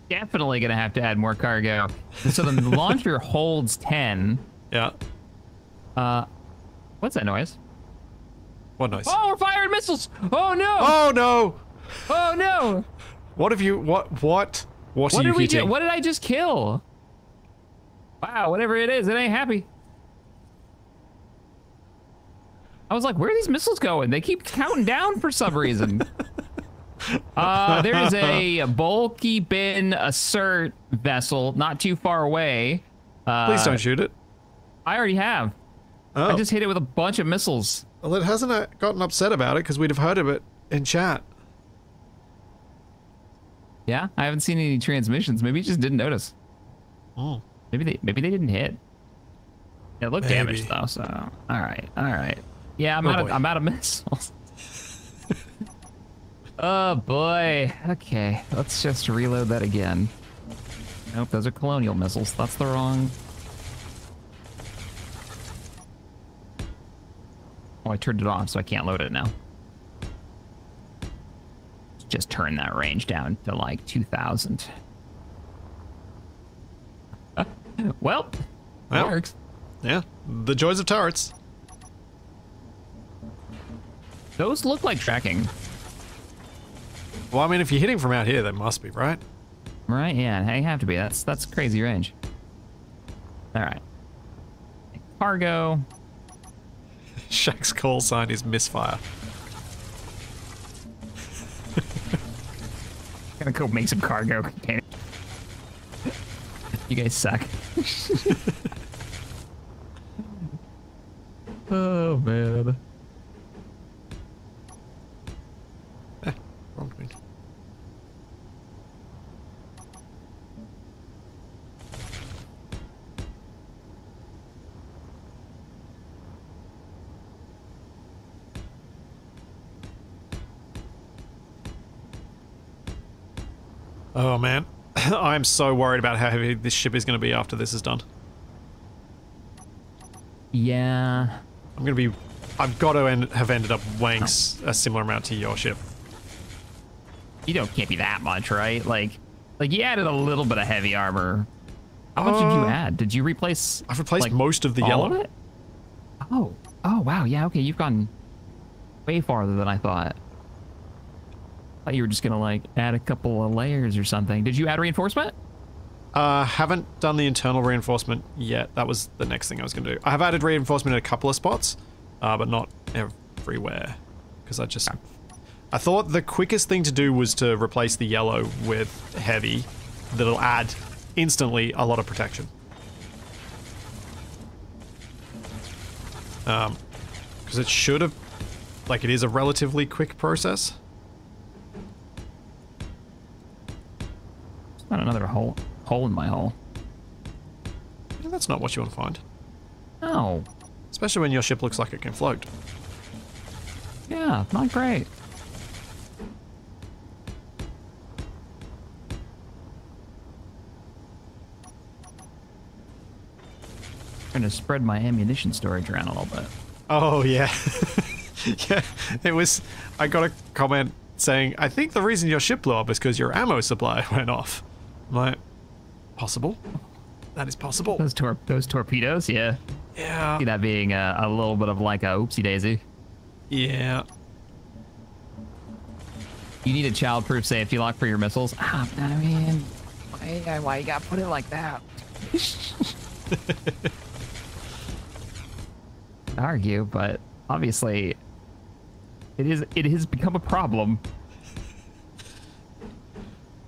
Definitely gonna have to add more cargo. So the launcher holds 10. Yeah. What's that noise? What noise? Oh, we're firing missiles! Oh no! Oh no! Oh no! What have you? What are What you did we hitting? what did I just kill? Wow, whatever it is, it ain't happy. I was like, where are these missiles going? They keep counting down for some reason. There is a bulky bin assert vessel not too far away. Please don't shoot it. I already have. Oh. I just hit it with a bunch of missiles. Well, it hasn't gotten upset about it because we'd have heard of it in chat. Yeah, I haven't seen any transmissions. Maybe it just didn't notice. Oh. Maybe they didn't hit. It looked Maybe. damaged though. So all right. Yeah, Oh, boy. I'm out of missiles. Oh boy. Okay, let's just reload that again. Nope, those are colonial missiles. That's the wrong. Oh, I turned it off, so I can't load it now. Just turn that range down to like 2,000. Well, works. Yeah, the joys of turrets. Those look like tracking. Well, I mean, if you're hitting from out here, they must be, right? Right, yeah, they have to be. That's crazy range. All right. Cargo. Shaq's call sign is misfire. Gonna go make some cargo containers. You guys suck. Oh, man. Wrong thing. Oh man, I'm so worried about how heavy this ship is going to be after this is done. Yeah. I've got to have ended up weighing a similar amount to your ship. Can't be that much, right? Like you added a little bit of heavy armor. How much did you add? Did you replace? I've replaced like, most of the all yellow. of it? Oh wow, yeah, okay, you've gone way farther than I thought. I thought you were just gonna like add a couple of layers or something. Did you add reinforcement? Haven't done the internal reinforcement yet. That was the next thing I was going to do. I have added reinforcement in a couple of spots, but not everywhere. Because I thought the quickest thing to do was to replace the yellow with heavy. That'll add instantly a lot of protection. Because it should have... Like, it is a relatively quick process. Not another hole in my hull. Yeah, that's not what you want to find. No. Especially when your ship looks like it can float. Yeah, not great. Trying to spread my ammunition storage around a little bit. Oh, yeah. Yeah, it was. I got a comment saying, I think the reason your ship blew up is because your ammo supply went off. I'm like, possible? That is possible. Those torpedoes, yeah. Yeah. See that being a little bit of like a oopsie daisy. Yeah. You need a childproof safety lock for your missiles. I mean, why you gotta put it like that? I'd argue, but obviously, it has become a problem.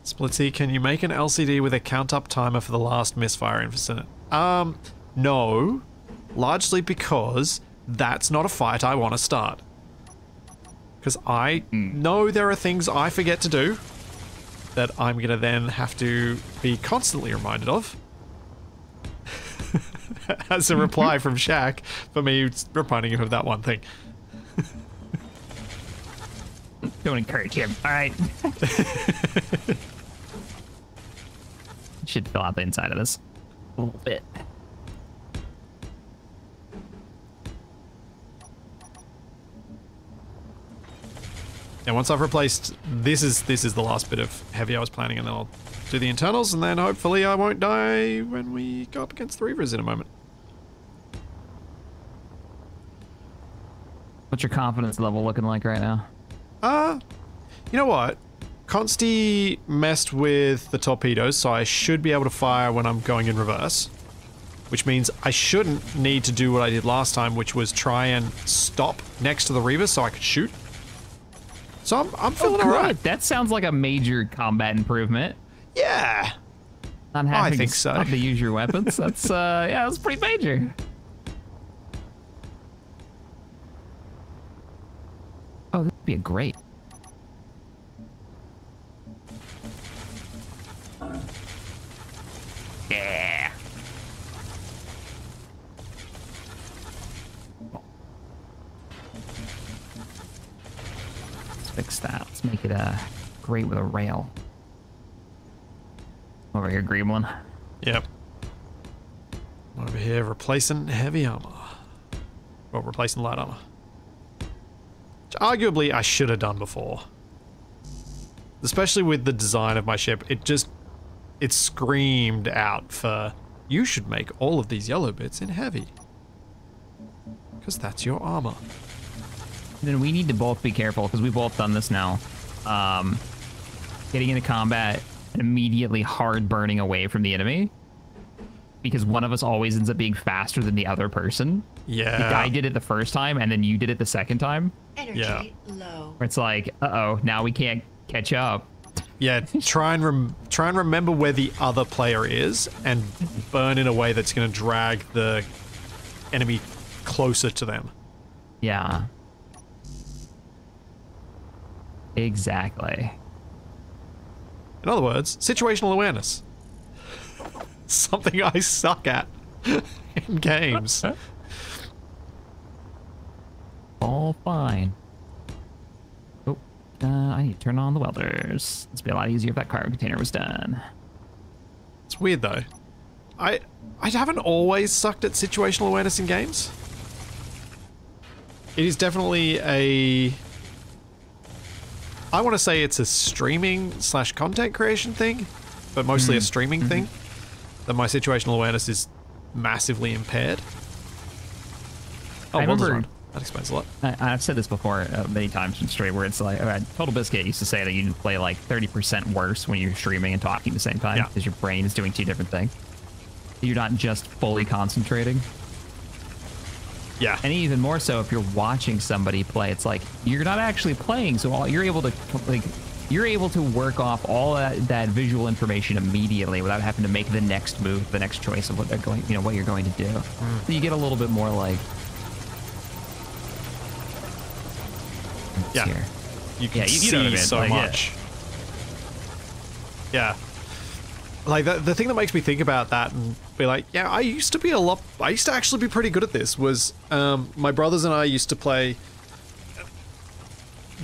Splitsy, can you make an LCD with a count-up timer for the last misfire incident? No. Largely because that's not a fight I want to start. Because I know there are things I forget to do that I'm going to then have to be constantly reminded of. As a reply from Shaq for me reminding him of that one thing. Don't encourage him. All right. Should fill out the inside of this a little bit. And once I've replaced, this is the last bit of heavy I was planning, and then I'll do the internals, and then hopefully I won't die when we go up against the Reavers in a moment. What's your confidence level looking like right now? You know what? Consti messed with the torpedoes, so I should be able to fire when I'm going in reverse. Which means I shouldn't need to do what I did last time, which was try and stop next to the Reavers so I could shoot. So I'm feeling alright. That sounds like a major combat improvement. Yeah. Not having I think to so. stop to use your weapons. That's yeah, that's pretty major. Oh, that'd be a great. Yeah. Let's fix that. Let's make it great with a rail. Over here, Gremlin. Yep. Over here, replacing heavy armor. Well, replacing light armor. Which arguably I should have done before. Especially with the design of my ship. It screamed out for, you should make all of these yellow bits in heavy. Because that's your armor. Then we need to both be careful, because we've both done this now. Getting into combat and immediately hard burning away from the enemy. Because one of us always ends up being faster than the other person. Yeah. Like I did it the first time, and then you did it the second time. Energy low. Where it's like, uh-oh, now we can't catch up. Yeah, try and remember where the other player is and burn in a way that's going to drag the enemy closer to them. Yeah. Exactly. In other words, situational awareness. Something I suck at in games. All fine. Oh, I need to turn on the welders. This would be a lot easier if that cargo container was done. It's weird though. I haven't always sucked at situational awareness in games. It is definitely I want to say it's a streaming / content creation thing, but mostly a streaming thing. That my situational awareness is massively impaired. Oh, I remember. That explains a lot. I've said this before many times in stream, where it's like, Total Biscuit used to say that you can play like 30% worse when you're streaming and talking at the same time, because your brain is doing two different things. You're not just fully concentrating. Yeah. And even more so if you're watching somebody play, it's like you're not actually playing, so you're able to work off all that visual information immediately without having to make the next move, the next choice of what they're going, what you're going to do. So you get a little bit more like, yeah, here. you can you know what I see mean. so like, much. Yeah. Like the thing that makes me think about that and be like, yeah, I used to actually be pretty good at this. Was my brothers and I used to play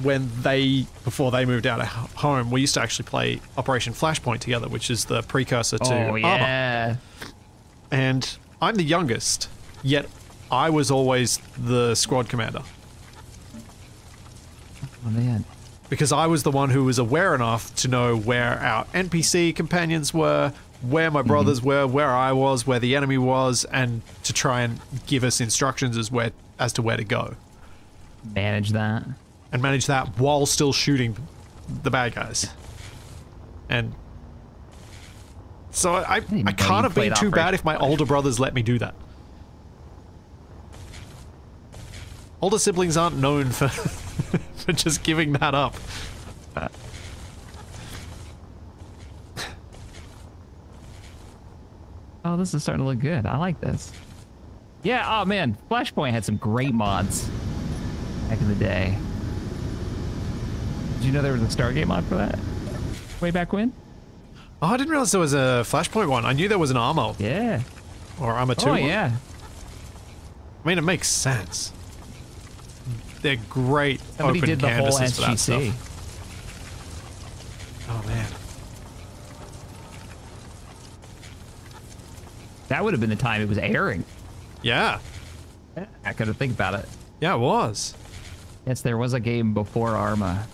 before they moved out of home. We used to actually play Operation Flashpoint together, which is the precursor to Armor. And I'm the youngest, yet I was always the squad commander. Oh, man. Because I was the one who was aware enough to know where our NPC companions were, where my brothers were, where I was, where the enemy was, and to try and give us instructions as to where to go. Manage that. And manage that while still shooting the bad guys. And so I can't have been too bad if my older brothers let me do that. Older siblings aren't known for for just giving that up. Oh, this is starting to look good. I like this. Yeah, oh man, Flashpoint had some great mods back in the day. Did you know there was a Stargate mod for that? Way back when? Oh, I didn't realize there was a Flashpoint one. I knew there was an Armor. Yeah. Or Armor 2 Oh, one. yeah. I mean, it makes sense. They're great Somebody open did the whole canvases for that SGC. stuff. Oh, man. That would have been the time it was airing. Yeah. I couldn't think about it. Yeah, it was. Yes, there was a game before Arma.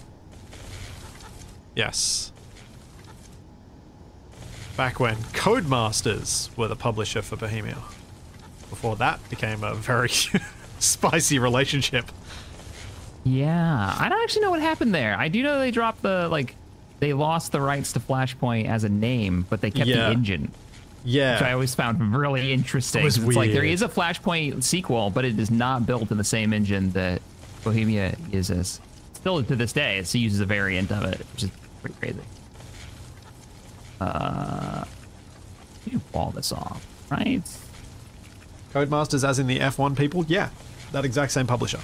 Yes. Back when Codemasters were the publisher for Bohemia. Before that became a very spicy relationship. Yeah, I don't actually know what happened there. I do know they dropped they lost the rights to Flashpoint as a name, but they kept the engine. Yeah. Which I always found really interesting. It was It's like there weird. is a Flashpoint sequel, but it is not built in the same engine that Bohemia uses. Still to this day, it uses a variant of it, which is pretty crazy. You wall this off, right? Codemasters as in the F1 people? Yeah. That exact same publisher.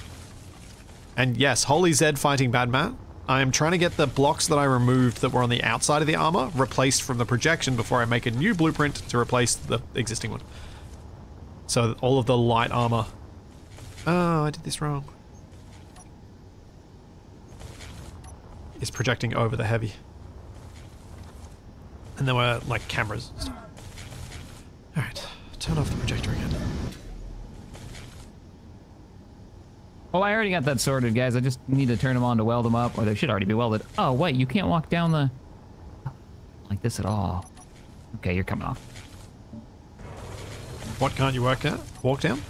And yes, Holy Zed fighting Badman. I am trying to get the blocks that I removed that were on the outside of the armor replaced from the projection before I make a new blueprint to replace the existing one. So all of the light armor. Oh, I did this wrong. Is projecting over the heavy. And there were like cameras and stuff. Alright, turn off the projector again. Oh, I already got that sorted, guys. I just need to turn them on to weld them up, or they should already be welded. Oh, wait, you can't walk down the... like this at all. Okay, you're coming off. What can't you work at? Walk down?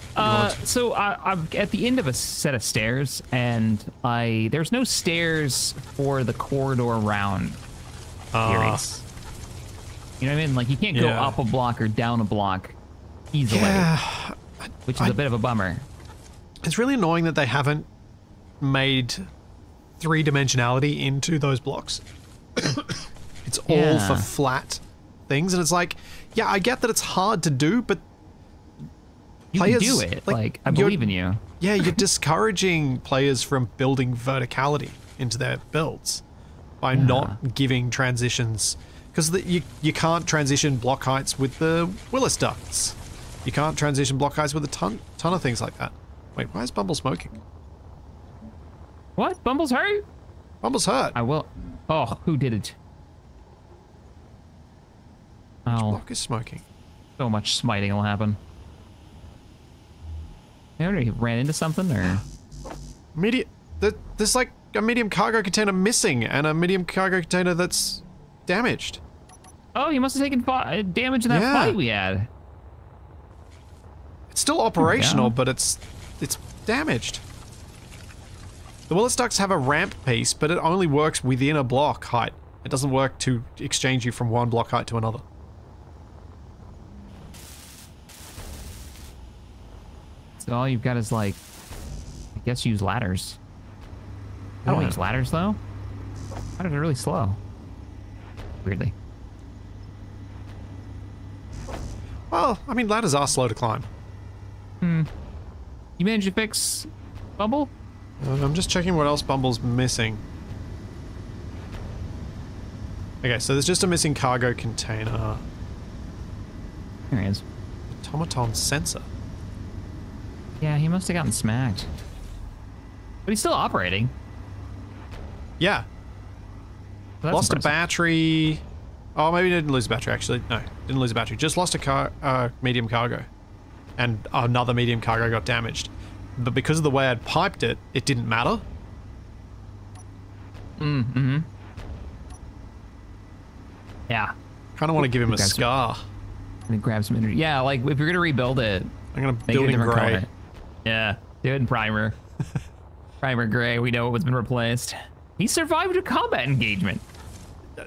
So I'm at the end of a set of stairs, and there's no stairs for the corridor round series. You know what I mean? Like, you can't go up a block or down a block easily, which is a bit of a bummer. It's really annoying that they haven't made three-dimensionality into those blocks. It's all for flat things, and it's like, yeah, I get that it's hard to do, but you players, can do it. Like I believe in you. Yeah, you're discouraging players from building verticality into their builds by not giving transitions, because you can't transition block heights with the Willis ducts. You can't transition block heights with a ton of things like that. Wait, why is Bumble smoking? What? Bumble's hurt? Bumble's hurt. I will. Oh, who did it? Oh, Block is smoking. so much smiting will happen. You already ran into something, or? There's like a medium cargo container missing and a medium cargo container that's damaged. Oh, he must have taken damage in that fight we had. It's still operational, but it's damaged. The Willis ducts have a ramp piece, but it only works within a block height. It doesn't work to exchange you from one block height to another. So all you've got is like, I guess use ladders. I don't use ladders though. Ladders are really slow. Weirdly. Well, I mean, ladders are slow to climb. You managed to fix Bumble? I'm just checking what else Bumble's missing. Okay, so there's just a missing cargo container. There he is. Automaton sensor. Yeah, he must have gotten smacked. But he's still operating. Yeah. So that's Lost impressive. a battery. Oh, maybe didn't lose a battery, actually. No, didn't lose a battery. Just lost a medium cargo. And another medium cargo got damaged. But because of the way I'd piped it, it didn't matter. Mm-hmm. Yeah. Kind of want to give him a scar. And grab some energy. Yeah, like if you're gonna rebuild it, I'm gonna make build it a in different gray. color. Yeah, do it in primer. Primer gray. We know what's been replaced. He survived a combat engagement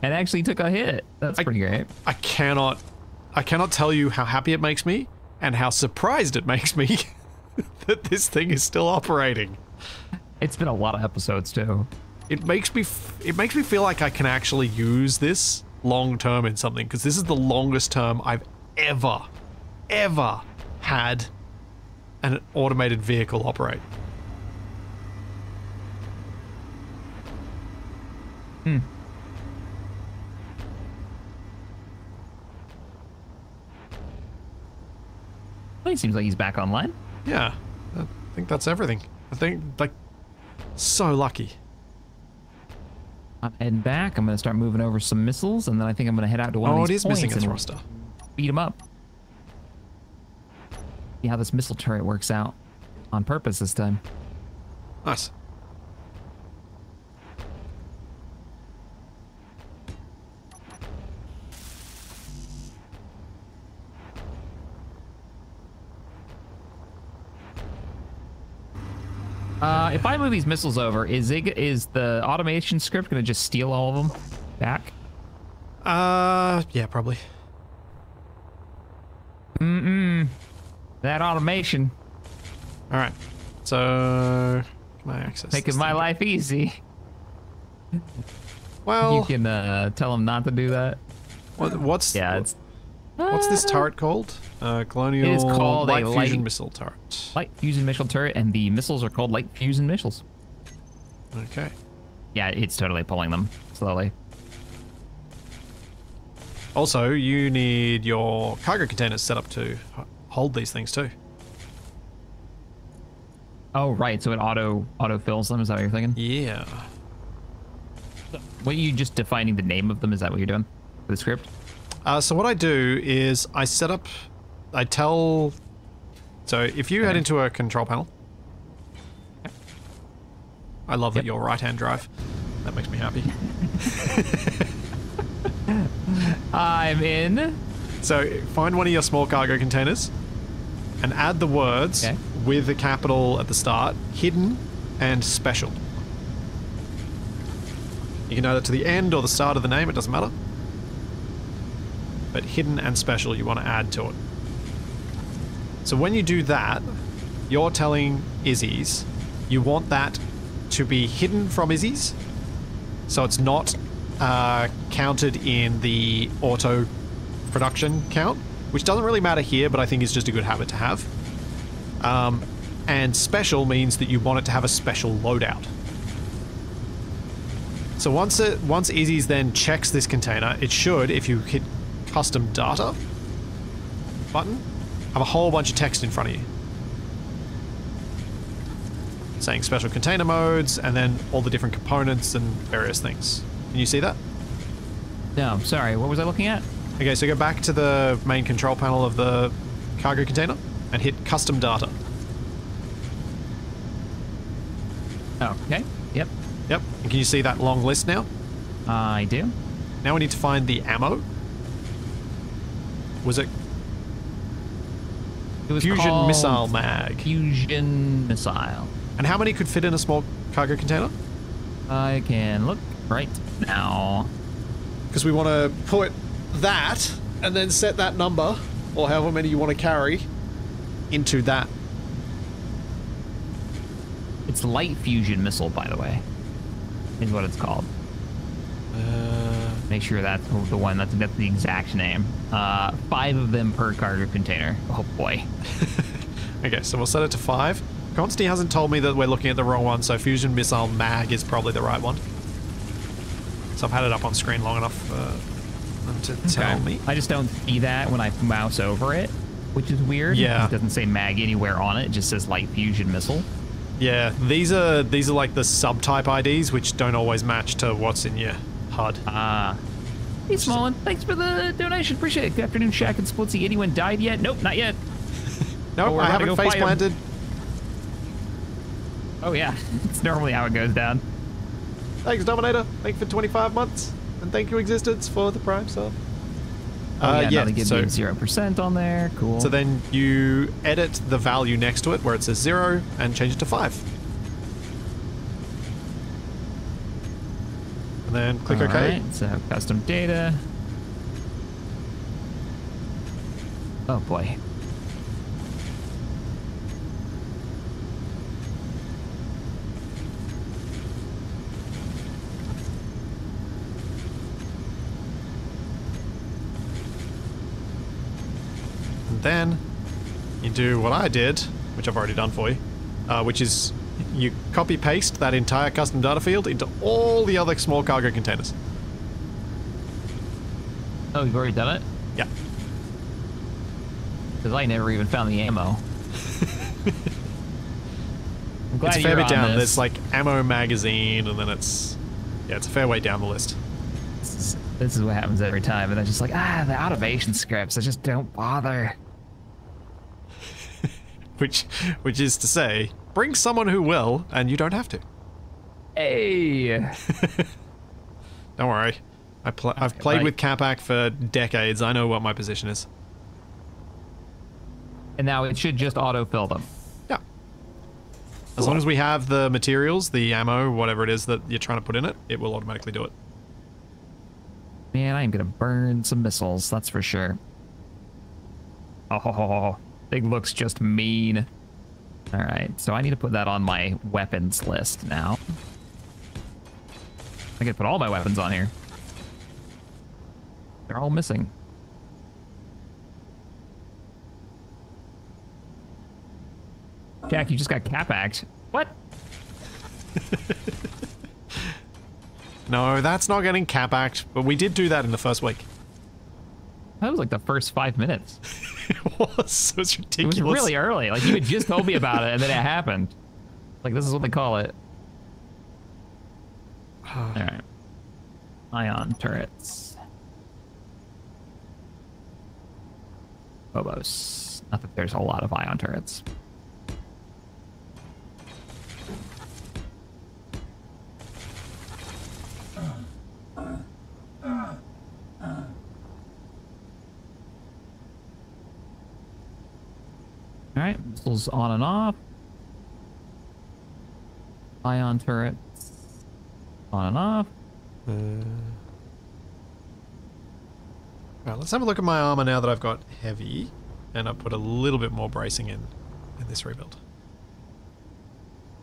and actually took a hit. That's pretty great. I cannot tell you how happy it makes me and how surprised it makes me that this thing is still operating. It's been a lot of episodes too. It makes me feel like I can actually use this long term in something, because this is the longest term I've ever had an automated vehicle operate. Well, he seems like he's back online. Yeah, I think that's everything. I think, like, so lucky. I'm heading back. I'm gonna start moving over some missiles, and then I think I'm gonna head out to one of Oh, it these is missing a points and thruster. beat him up. See how this missile turret works out on purpose this time. Nice. If I move these missiles over, is the automation script gonna just steal all of them back? Yeah, probably. That automation All right. So, can I access making this my thing? life easy. Well, You can tell them not to do that. what's It's what's this turret called? Colonial It is called a light fusion light- missile turret. light fusion missile turret, and the missiles are called light fusion missiles. Okay. Yeah, it's totally pulling them slowly. Also, you need your cargo containers set up to hold these things too. Oh, right. So it auto fills them. Is that what you're thinking? Yeah. What, you just defining the name of them? Is that what you're doing for the script? So what I do is I set up, I tell, so if you head into a control panel, I love that you're right-hand drive. That makes me happy. I'm in. So find one of your small cargo containers and add the words Okay. with a capital at the start, hidden and special. You can add it to the end or the start of the name, it doesn't matter. But hidden and special you want to add to it. So when you do that, you're telling Izzy's you want that to be hidden from Izzy's, so it's not counted in the auto production count, which doesn't really matter here, but I think is just a good habit to have. And special means that you want it to have a special loadout. So once Izzy's then checks this container, it should, if you hit custom data button, have a whole bunch of text in front of you saying special container modes and then all the different components and various things. Can you see that? No, sorry. What was I looking at? Okay, so go back to the main control panel of the cargo container and hit custom data. Oh, okay. Yep. Yep. And can you see that long list now? I do. Now we need to find the ammo. Was it It was Fusion called Missile Mag? Fusion Missile. And how many could fit in a small cargo container? I can look right now. Because we want to put that and then set that number, or however many you want to carry, into that. It's light fusion missile, by the way, is what it's called. Make sure that's the one. That's the exact name. 5 of them per cargo container. Oh boy. Okay, so we'll set it to 5. Consti hasn't told me that we're looking at the wrong one, so Fusion Missile Mag is probably the right one. So I've had it up on screen long enough for them to tell me. I just don't see that when I mouse over it, which is weird. Yeah. It doesn't say mag anywhere on it. It just says light fusion missile. Yeah, these are like the subtype IDs, which don't always match to what's in your HUD. Hey, Smallin, thanks for the donation. Appreciate it. Good afternoon, Shaq and Splitsy. Anyone died yet? Nope, not yet. Nope, we're I about to haven't go face fight 'em. planted. Oh, yeah. It's normally how it goes down. Thanks, Dominator. Thank you for 25 months. And thank you, Existence, for the Prime sub. Now they give you 0% on there. Cool. So then you edit the value next to it where it says 0 and change it to 5. And then click OK. Right, so custom data. Oh boy. And then you do what I did, which I've already done for you, which is you copy paste that entire custom data field into all the other small cargo containers. Oh, you've already done it? Yeah. Because I never even found the ammo. I'm glad It's a fair you're bit on down. this. There's like ammo magazine, and then it's a fair way down the list. This is what happens every time, and I'm just like, the automation scripts, I just don't bother. Which is to say, bring someone who will, and you don't have to. Hey! Don't worry. I've played with Capac for decades. I know what my position is. And now it should just autofill them. Yeah. As long as we have the materials, the ammo, whatever it is that you're trying to put in it, it will automatically do it. Man, I am gonna burn some missiles, that's for sure. Oh, thing looks just mean. All right, so I need to put that on my weapons list now. I could put all my weapons on here. They're all missing. Jack, you just got Capacked. What? No, that's not getting Capacked, but we did do that in the first week. That was like the first 5 minutes. It was. So it's It ridiculous. was really early. Like, you had just told me about it, and then it happened. Like, this is what they call it. All right. Ion turrets. Phobos. Not that there's a lot of ion turrets. All right, missiles on and off. Ion turrets on and off. Right, let's have a look at my armor now that I've got heavy, and I put a little bit more bracing in this rebuild.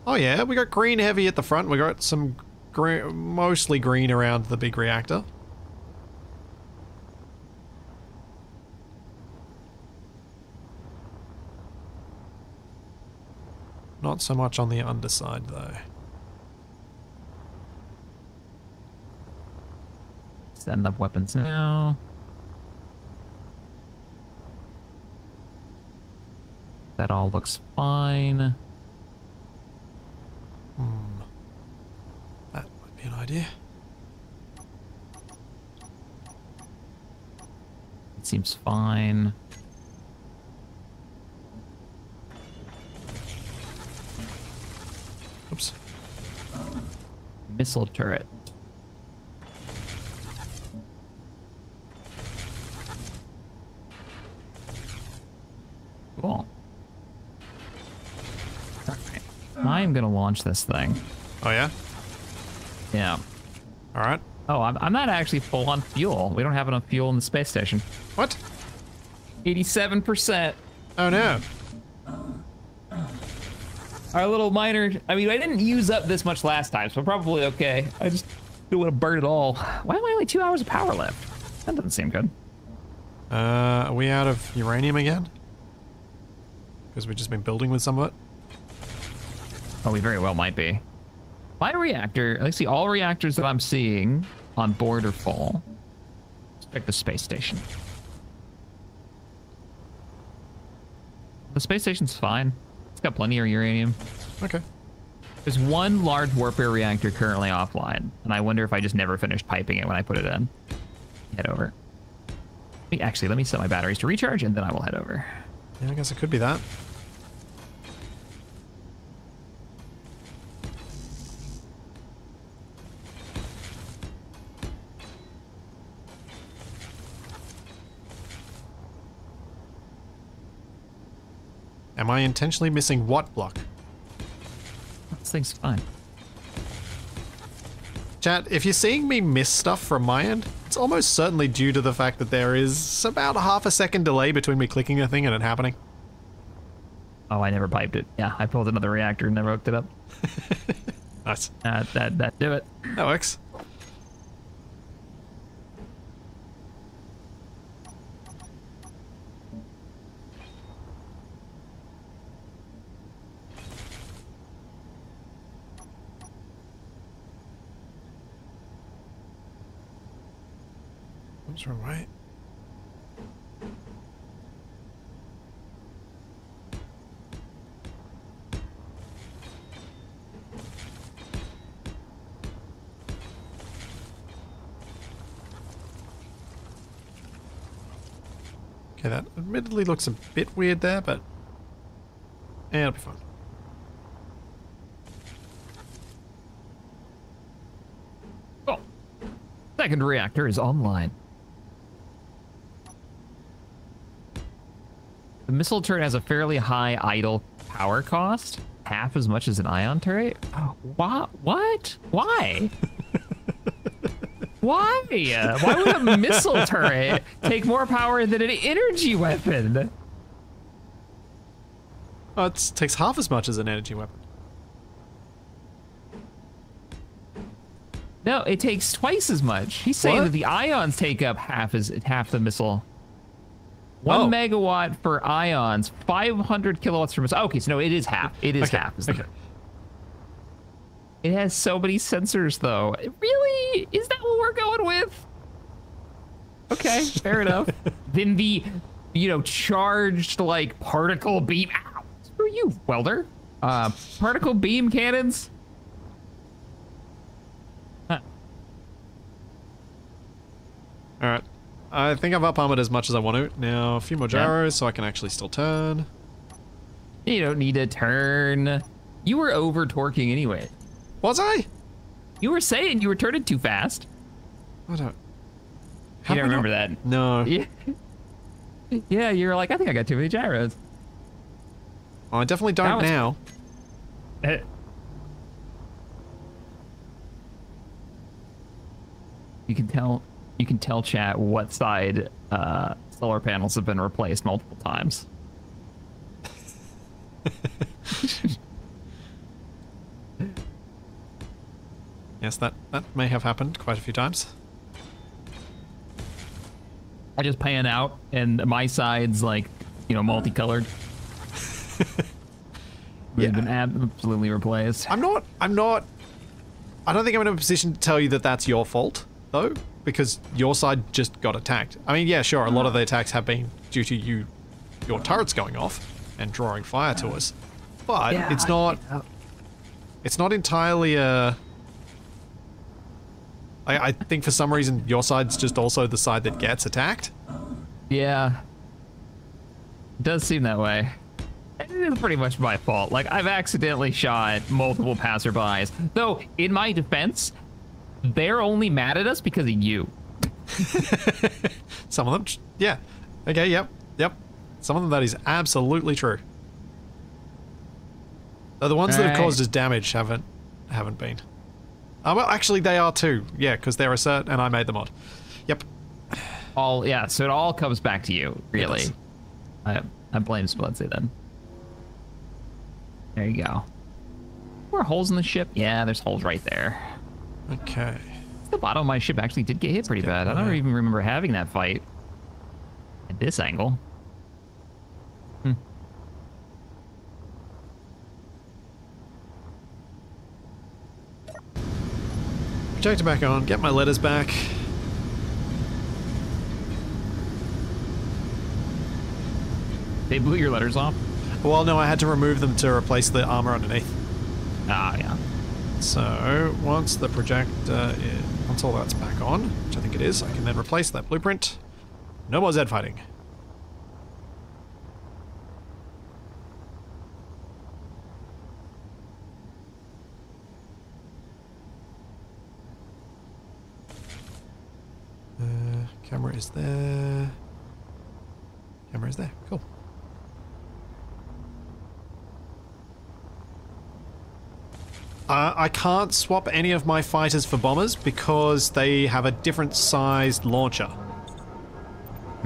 Oh yeah, we got green heavy at the front. We got some green, mostly green around the big reactor. Not so much on the underside, though. Setting up weapons now. That all looks fine. That might be an idea. It seems fine. Oops. Missile turret. Cool. Alright. I'm gonna launch this thing. Oh yeah? Yeah. Alright. Oh, I'm not actually full on fuel. We don't have enough fuel in the space station. What? 87%. Oh no. Our little miner, I mean, I didn't use up this much last time, so I'm probably okay. I just don't want to burn it all. Why am I only 2 hours of power left? That doesn't seem good. Are we out of uranium again? Because we've just been building with some of it? Oh, we very well might be. My reactor, I see all reactors that I'm seeing on board are full. Let's check the space station. The space station's fine. It's got plenty of uranium. Okay. There's one large warfare reactor currently offline, and I wonder if I just never finished piping it when I put it in. Head over. Actually, let me set my batteries to recharge, and then I will head over. Yeah, I guess it could be that. Am I intentionally missing what block? This thing's fine. Chat, if you're seeing me miss stuff from my end, it's almost certainly due to the fact that there is about a half a second delay between me clicking a thing and it happening. Oh, I never piped it. Yeah, I pulled another reactor and never hooked it up. Nice. That do it. That works. What's wrong, right? Okay, that admittedly looks a bit weird there, but yeah, it'll be fine. Oh, second reactor is online. The missile turret has a fairly high idle power cost, half as much as an ion turret. What? What? Why? Why? Why would a missile turret take more power than an energy weapon? Oh, it takes half as much as an energy weapon. No, it takes twice as much. He's saying What? that the ions take up half the missile. 1 megawatt for ions, 500 kilowatts for missile. Okay, so no, it is half. It is half. Okay. It has so many sensors, though. Really? Is that what we're going with? Okay, fair enough. Then the, charged, like, particle beam. Ow! Screw you, welder. Particle beam cannons. Huh. All right. I think I've up-armored as much as I want to. Now, a few more gyros so I can actually still turn. You don't need to turn. You were over-torquing anyway. Was I? You were saying you were turning too fast. I don't... You don't remember that? No. Yeah. Yeah, you're like, I think I got too many gyros. I definitely don't now. You can tell chat what side solar panels have been replaced multiple times. Yes, that may have happened quite a few times. I just pan out and my side's like, multicolored. They've been absolutely replaced. I don't think I'm in a position to tell you that that's your fault, though, because your side just got attacked. I mean, yeah, sure, a lot of the attacks have been due to your turrets going off and drawing fire to us, but Yeah, it's not entirely a... I think for some reason your side's just also the side that gets attacked. Yeah. It does seem that way. It is pretty much my fault. Like, I've accidentally shot multiple passerbys. Though, in my defense, they're only mad at us because of you. Some of them, yeah. Okay, yep. Some of them, that is absolutely true. Though the ones that have caused us damage haven't been. Well, actually, they are too. Yeah, because they're a cert, and I made the mod. Yep. So it all comes back to you, really. I blame Splency then. There you go. There are holes in the ship? Yeah, there's holes right there. Okay. The bottom of my ship actually did get hit pretty bad. I don't even remember having that fight at this angle. Projector back on. Get my letters back. They blew your letters off? Well, no, I had to remove them to replace the armor underneath. Ah, yeah. So, once the projector once all that's back on, which I think it is, I can then replace that blueprint. No more Zed fighting. Camera is there. Camera is there. Cool. I can't swap any of my fighters for bombers because they have a different sized launcher.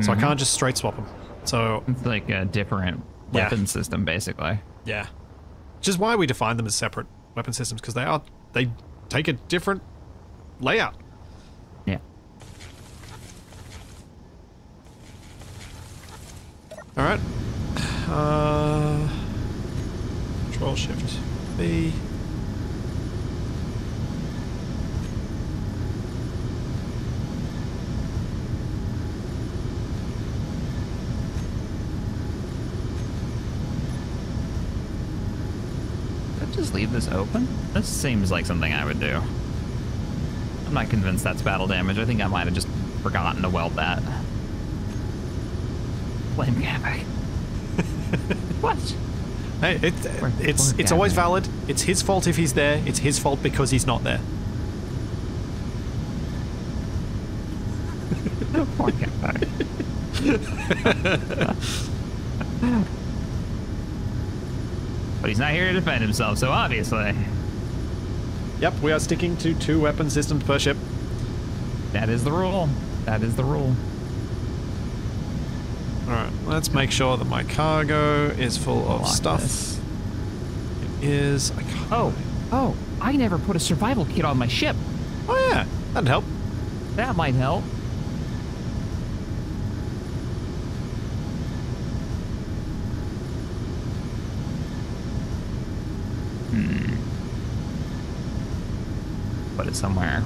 So I can't just straight swap them. So It's like a different weapon system, basically. yeah, which is why we define them as separate weapon systems, because they take a different layout. Yeah. All right. Control Shift B. Just leave this open? This seems like something I would do. I'm not convinced that's battle damage. I think I might have just forgotten to weld that. Blame Gavik. What? Hey, it's always valid. It's his fault if he's there. It's his fault because he's not there. Poor Gavik. But he's not here to defend himself, so obviously. Yep, we are sticking to 2 weapon systems per ship. That is the rule. That is the rule. Alright, let's make sure that my cargo is full of stuff. This. It is. I can't. Oh, I never put a survival kit on my ship. Oh yeah, that'd help. That might help. Put it somewhere.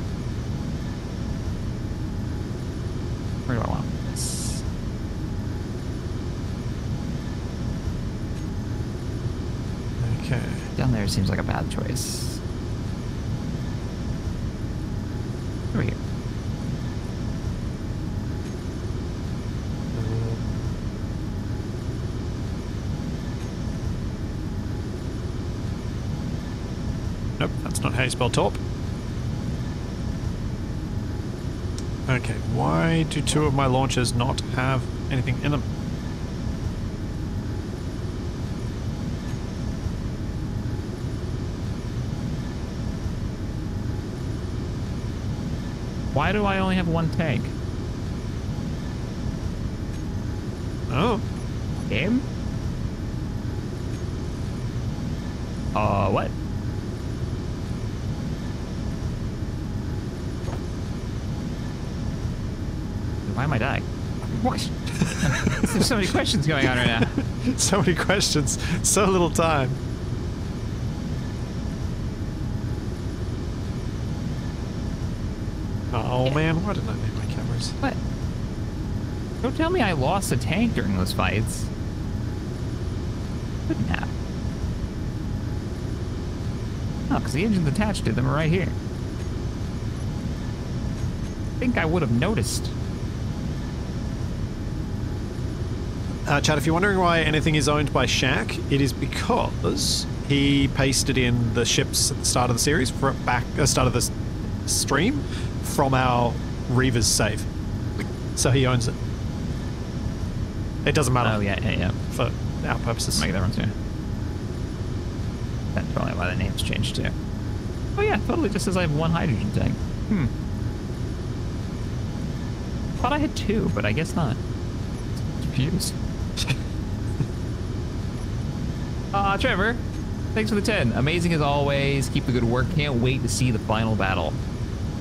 Where do I want this? Okay. Down there seems like a bad choice. Over here. Nope, that's not how you spell torp. Okay, why do 2 of my launchers not have anything in them? Why do I only have 1 tank? Oh. Game? What? Why am I dying? What? There's so many questions going on right now. So many questions, so little time. Oh man, why didn't I name my cameras? What? Don't tell me I lost a tank during those fights. Couldn't have. No, because the engine's attached to them right here. I think I would have noticed. Chad, if you're wondering why anything is owned by Shaq, it is because he pasted in the ships at the start of the series, start of the stream, from our Reaver's save. So he owns it. It doesn't matter. Oh, yeah. For our purposes. Make that one too. That's probably why the name's changed too. Oh yeah, totally just says I have 1 hydrogen tank. Thought I had 2, but I guess not. Confused. Trevor, thanks for the 10. Amazing as always. Keep the good work. Can't wait to see the final battle.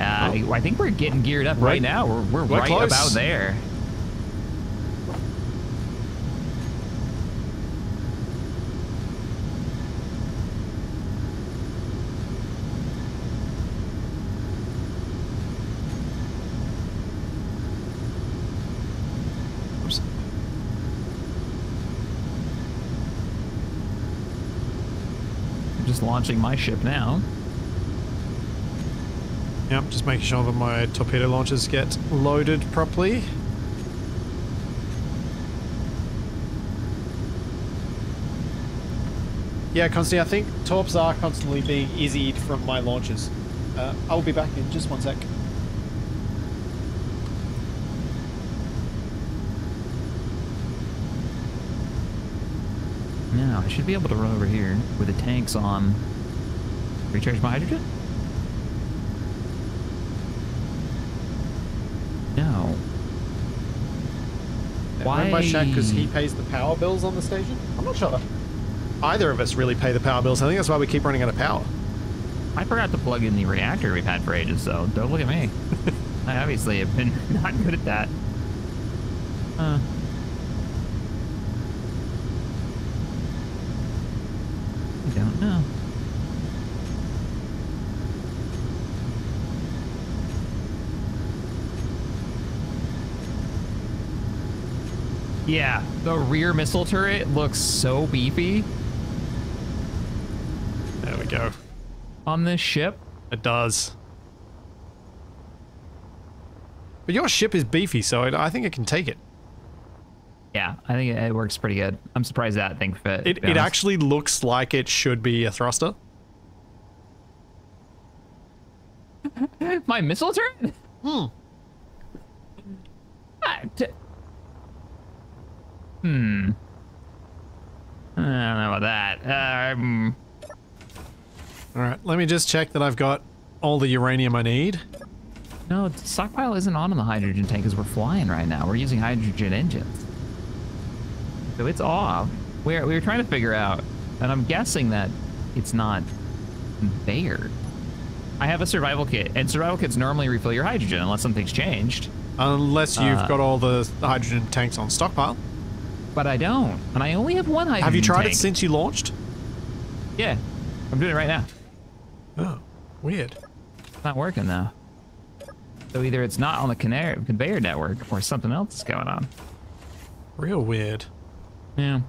I think we're getting geared up right now. We're right close. about there. Oops. I'm just launching my ship now. Yep, just making sure that my torpedo launchers get loaded properly. Yeah, Constantine, I think torps are constantly being izzied from my launchers. I'll be back in just 1 sec. Now, I should be able to run over here with the tanks on Recharge my hydrogen? No. Why? Run by Shaq because he pays the power bills on the station? I'm not sure either of us really pay the power bills. I think that's why we keep running out of power. I forgot to plug in the reactor we've had for ages, so don't look at me. I obviously have been not good at that. I don't know. Yeah, the rear missile turret looks so beefy. There we go. On this ship. It does. But your ship is beefy, so I think it can take it. Yeah, I think it works pretty good. I'm surprised that thing fit. It actually looks like it should be a thruster. My missile turret? Hmm. I don't know about that. Alright, let me just check that I've got all the uranium I need. No, the stockpile isn't on the hydrogen tank because we're flying right now. We're using hydrogen engines. So it's off. We were trying to figure out, and I'm guessing that it's not conveyor. I have a survival kit, and survival kits normally refill your hydrogen unless something's changed. Unless you've got all the hydrogen tanks on stockpile. But I don't, and I only have one hydrogen Have you tried tank. it since you launched? Yeah, I'm doing it right now. Oh, weird. It's not working though. So either it's not on the conveyor network or something else is going on. Real weird. Yeah.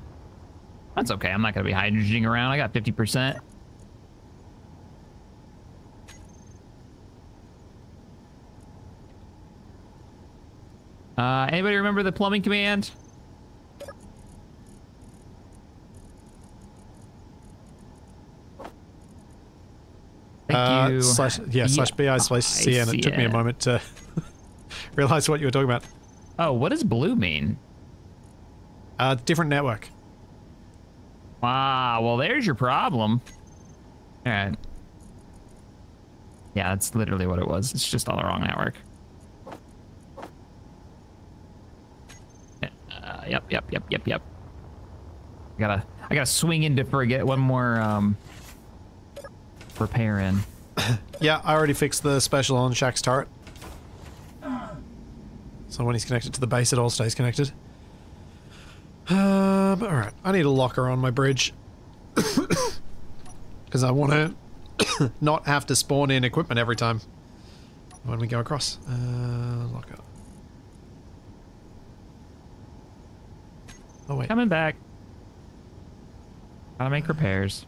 That's okay. I'm not going to be hydrogening around. I got 50%. Anybody remember the plumbing command? Thank you. Slash BI/CN. It took me a moment to realize what you were talking about. Oh, what does blue mean? Different network. Ah, well, there's your problem. All right. Yeah, that's literally what it was. It's just on the wrong network. Yep. I gotta swing in to forget one more repair in. Yeah, I already fixed the special on Shaq's turret. So when he's connected to the base, it all stays connected. Alright. I need a locker on my bridge. Because I want to not have to spawn in equipment every time when we go across. Locker. Oh, wait. Coming back. Gotta make repairs.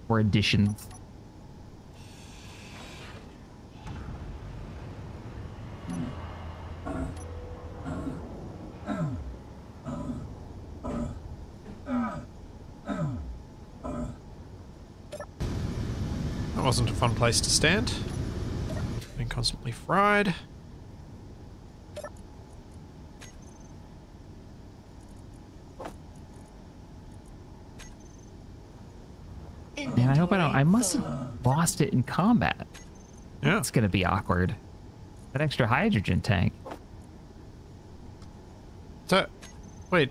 Or additions. That wasn't a fun place to stand. Being constantly fried. Man, I hope I don't. I must have lost it in combat. Yeah. It's gonna be awkward. That extra hydrogen tank. So, wait.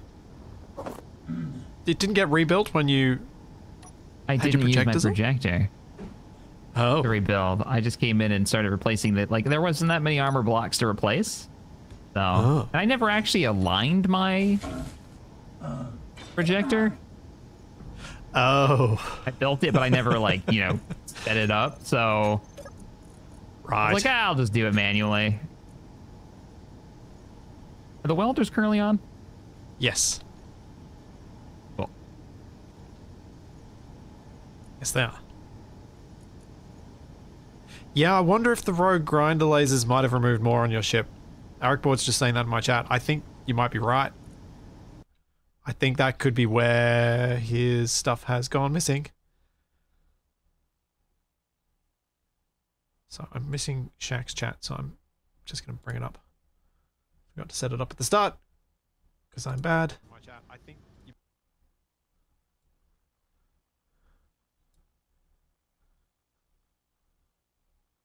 It didn't get rebuilt when you I had your didn't use my projectors on? projector Oh. to rebuild. I just came in and started replacing the, like, there wasn't that many armor blocks to replace. So, Oh. and I never actually aligned my projector. Oh. I built it, but I never, like, you know, set it up. So, I Right. was like, I'll just do it manually. Are the welders currently on? Yes. Cool. Yes, they are. Yeah, I wonder if the rogue grinder lasers might have removed more on your ship. Aricboard's just saying that in my chat. I think you might be right. I think that could be where his stuff has gone missing. So I'm missing Shaq's chat, so I'm just going to bring it up. Forgot to set it up at the start, because I'm bad. My chat, I think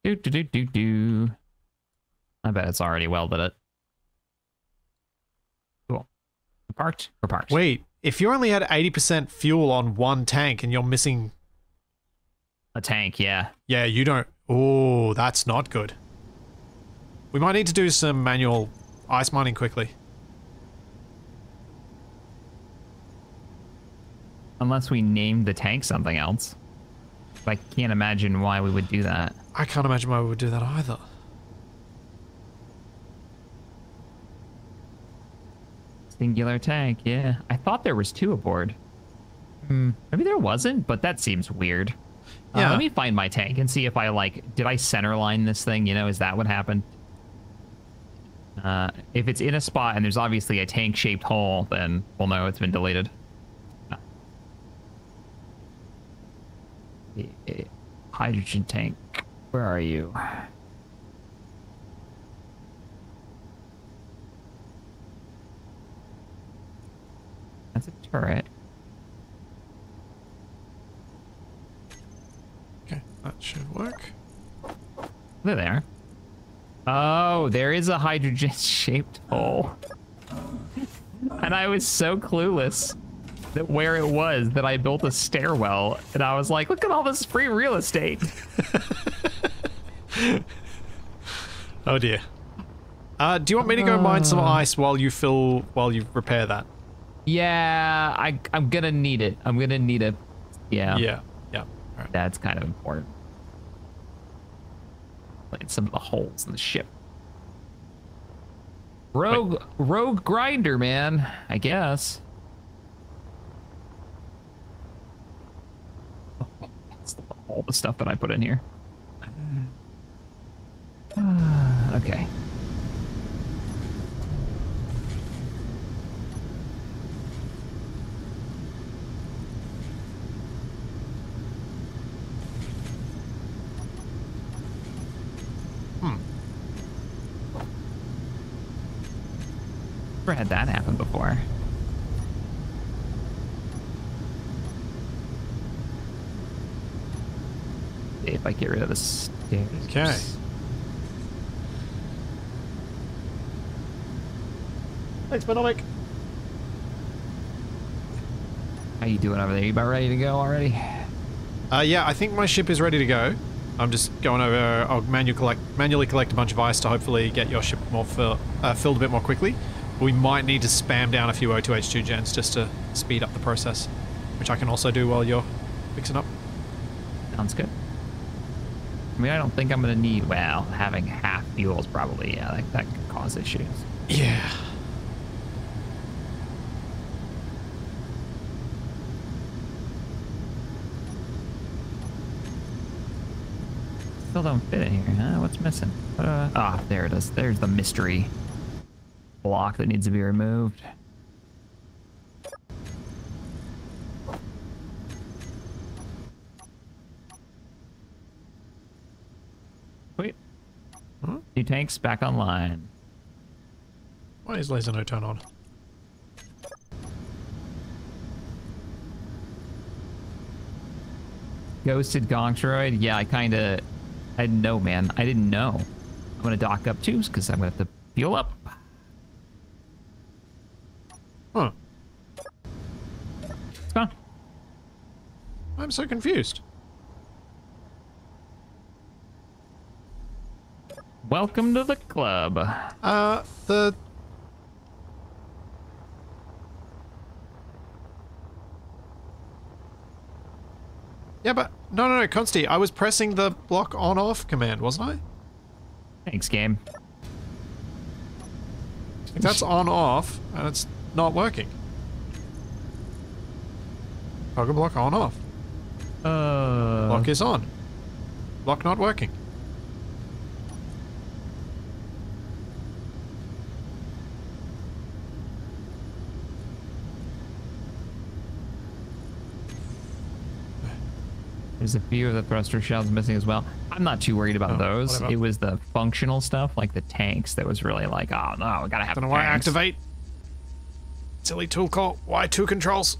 Do do do do do. I bet it's already welded it. Cool. We're parked. We're parked. Wait, if you only had 80% fuel on one tank and you're missing... A tank, yeah. Yeah, you don't... Oh, that's not good. We might need to do some manual ice mining quickly. Unless we named the tank something else. I can't imagine why we would do that. I can't imagine why we would do that either. Singular tank, yeah. I thought there was 2 aboard. Maybe there wasn't, but that seems weird. Yeah. Let me find my tank and see if I, like, did I centerline this thing? You know, is that what happened? If it's in a spot and there's obviously a tank-shaped hole, then we'll know it's been deleted. Hydrogen tank. Where are you? That's a turret. Okay, that should work. They're there. Oh, there is a hydrogen-shaped hole. And I was so clueless that where it was that I built a stairwell, and I was like, look at all this free real estate. Oh dear. Do you want me to go mine some ice while you repair that? Yeah, I'm gonna need it. I'm gonna need it. Yeah. Yeah. Yeah. All right. That's kind of important. Like some of the holes in the ship. Rogue grinder, man. I guess. That's all the stuff that I put in here. Okay. Never had that happen before. See if I get rid of the stairs. Okay. Thanks, Benomic. How you doing over there? You about ready to go already? Yeah, I think my ship is ready to go. I'm just going over. I'll manually collect a bunch of ice to hopefully get your ship more filled a bit more quickly. We might need to spam down a few O2H2 gens just to speed up the process, which I can also do while you're fixing up. Sounds good. I mean, I don't think I'm gonna need. Well, having half fuel is probably that could cause issues. Yeah. Still don't fit in here, huh? What's missing? There it is. There's the mystery block that needs to be removed. Wait. Huh? New tanks back online. Why is laser no turn on? Ghosted Gonktroid? Yeah, I didn't know, man. I didn't know. I'm gonna dock up too, because I'm gonna have to fuel up. Huh. It's gone. I'm so confused. Welcome to the club. Yeah, but no, Consti, I was pressing the block on-off command, wasn't I? Thanks, game. That's on-off, and it's not working. Toggle block on-off. Block is on. Block not working. There's a few of the thruster shells missing as well. I'm not too worried about those. Whatever. It was the functional stuff, like the tanks, that was really like, oh no, we gotta have Don't know why I tanks. activate. Silly tool call. Why 2 controls?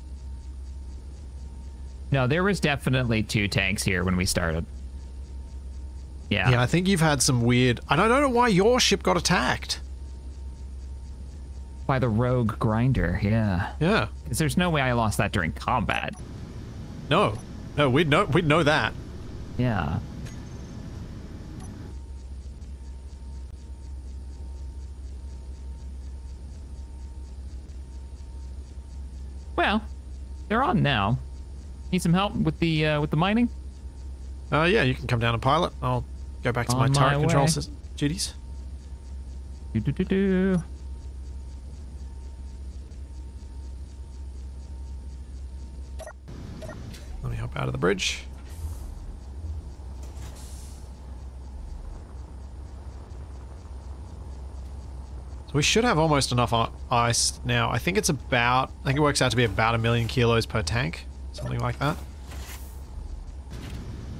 No, there was definitely 2 tanks here when we started. Yeah. Yeah, I think you've had some weird... I don't know why your ship got attacked. By the rogue grinder, yeah. Yeah. Because there's no way I lost that during combat. No. No, we'd know that. Yeah. Well, they're on now. Need some help with the mining? Yeah, you can come down and pilot. I'll go back to my On turret my control way. duties. Do. Let me hop out of the bridge. So we should have almost enough ice now. I think it works out to be about 1 million kilos per tank. Something like that.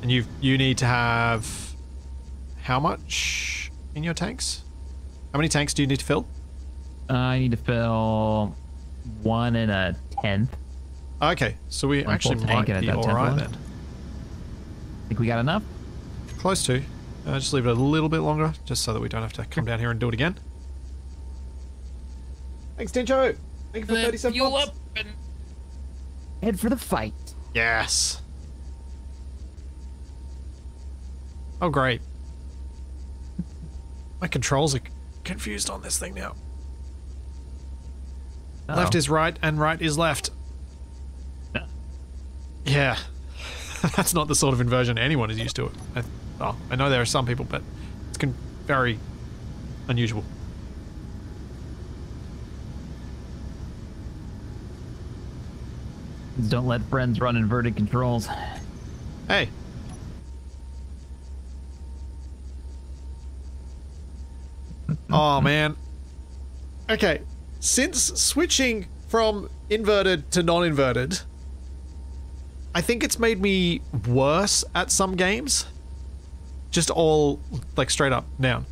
And you need to have how much in your tanks? How many tanks do you need to fill? I need to fill 1 1/10. Okay, so we One actually full might tank and be a 10th alright one. then. Think we got enough? Close to. Just leave it a little bit longer, just so that we don't have to come down here and do it again. Thanks, Tincho! Thank you for 37 fuel months. up and head for the fight. Yes! Oh, great. My controls are confused on this thing now. Uh-oh. Left is right, and right is left. No. Yeah. That's not the sort of inversion anyone is used to it. I know there are some people, but it's very unusual. Don't let friends run inverted controls. Hey. Oh, man. Okay. Since switching from inverted to non-inverted, I think it's made me worse at some games. Just all, like, straight up down.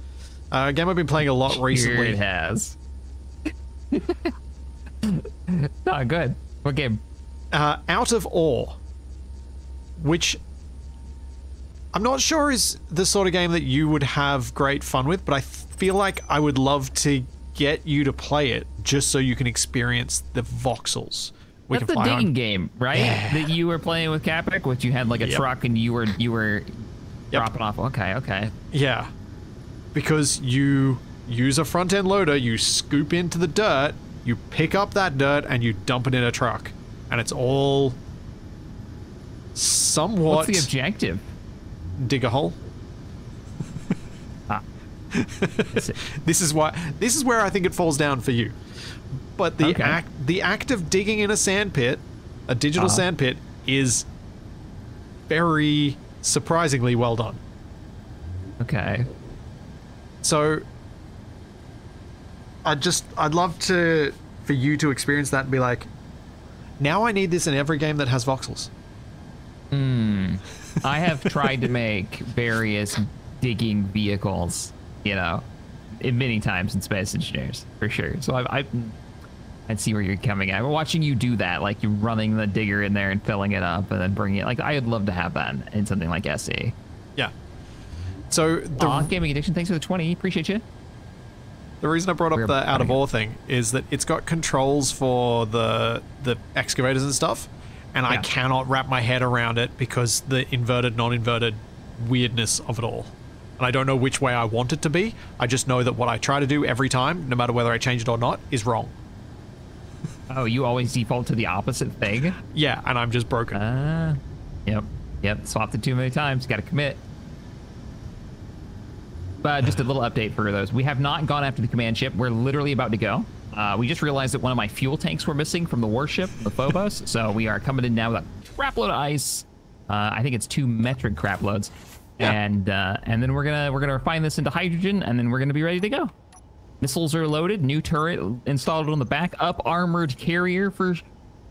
A game I've been playing a lot recently. Here it has. Not good. What game? Out of Ore, which I'm not sure is the sort of game that you would have great fun with, but I feel like I would love to get you to play it just so you can experience the voxels. That's the digging game, right? Yeah. That you were playing with Capic, which you had like a truck and you were dropping off. Okay. Yeah, because you use a front end loader, you scoop into the dirt, you pick up that dirt, and you dump it in a truck, and it's all somewhat. What's the objective? Dig a hole. This is where I think it falls down for you. But the act of digging in a sand pit, a digital sand pit, is very surprisingly well done. Okay. So I'd love for you to experience that and be like, now I need this in every game that has voxels. I have tried to make various digging vehicles, many times in Space Engineers, for sure. So I'd see where you're coming at. We're watching you do that, like you're running the digger in there and filling it up and then bringing it. Like, I'd love to have that in something like SE. Yeah. So Gaming Addiction, thanks for the 20. Appreciate you. The reason I brought up the out of ore thing is that it's got controls for the excavators and stuff, and I cannot wrap my head around it because the inverted, non-inverted weirdness of it all. And I don't know which way I want it to be. I just know that what I try to do every time, no matter whether I change it or not, is wrong. Oh, you always default to the opposite thing? Yeah, and I'm just broken. Yep. Swapped it too many times. Got to commit. But just a little update for those. We have not gone after the command ship. We're literally about to go. We just realized that one of my fuel tanks were missing from the warship, the Phobos. So we are coming in now with a crap load of ice. I think it's 2 metric crap loads. Yeah. And then we're gonna refine this into hydrogen, and then we're gonna be ready to go. Missiles are loaded. New turret installed on the back. Up armored carrier for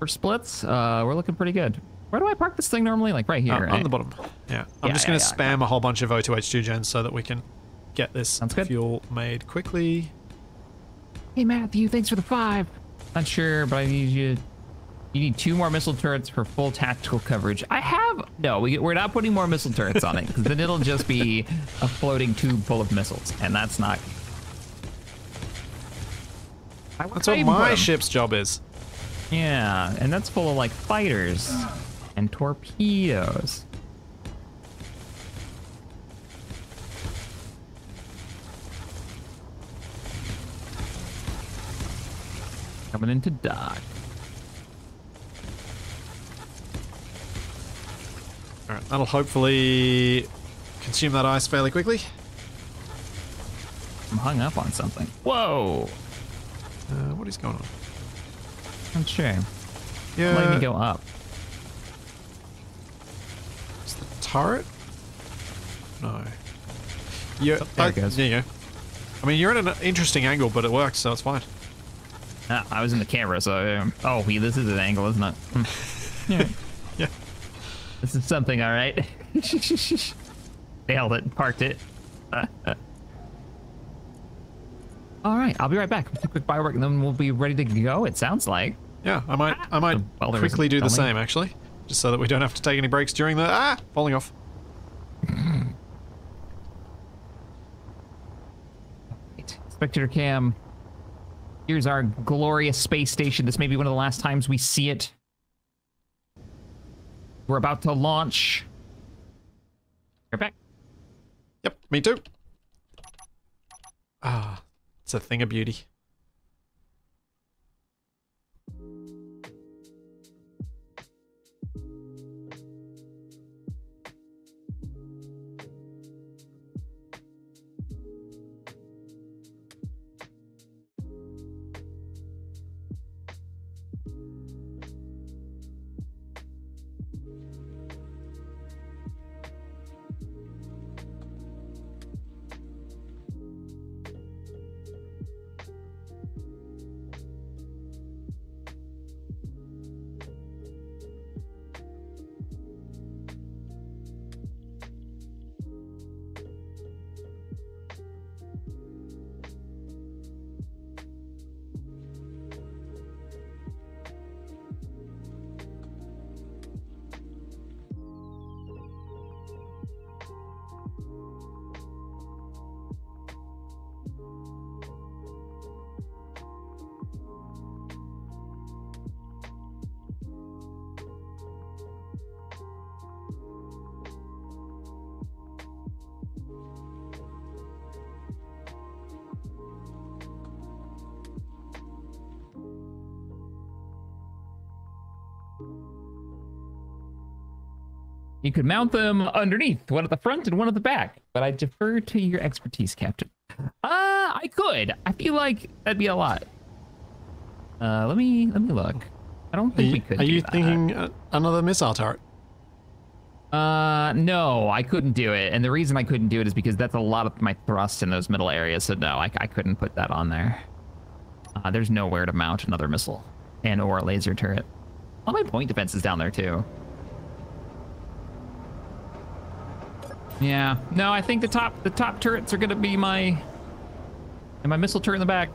splits. We're looking pretty good. Where do I park this thing normally? Like right here, right? On the bottom. Yeah. I'm just going to spam a whole bunch of O2H2 gens so that we can get this fuel made quickly. Hey, Matthew, thanks for the 5. Not sure, but I need you You need 2 more missile turrets for full tactical coverage. No, we're not putting more missile turrets on it, because then it'll just be a floating tube full of missiles, and that's not... That's what my ship's job is. Yeah, and that's full of, like, fighters and torpedoes. Coming into dock. All right, that'll hopefully consume that ice fairly quickly. I'm hung up on something. Whoa! What is going on? I'm sure. Yeah. Let me go up. Is the turret? No. Yeah, There it goes. There you go. I mean, you're at an interesting angle, but it works, so it's fine. Ah, I was in the camera, so... oh, this is an angle, isn't it? Yeah. Yeah. This is something, all right. Nailed it. Parked it. All right, I'll be right back. A quick biowork, and then we'll be ready to go, it sounds like. Yeah, I might Well, there quickly isn't do the filming. same, actually. Just so that we don't have to take any breaks during the... falling off. Right. Spectator cam. Here's our glorious space station. This may be one of the last times we see it. We're about to launch. Right back. Yep, me too. It's a thing of beauty. You could mount them underneath, one at the front and one at the back, but I defer to your expertise, Captain. I could. I feel like that'd be a lot. Let me look. I don't think we could. Are do you that. thinking another missile turret? No, I couldn't do it, and the reason I couldn't do it is because that's a lot of my thrust in those middle areas. So no, I couldn't put that on there. There's nowhere to mount another missile and or a laser turret. All my point defense is down there too. Yeah, no, I think the top turrets are gonna be my missile turret in the back.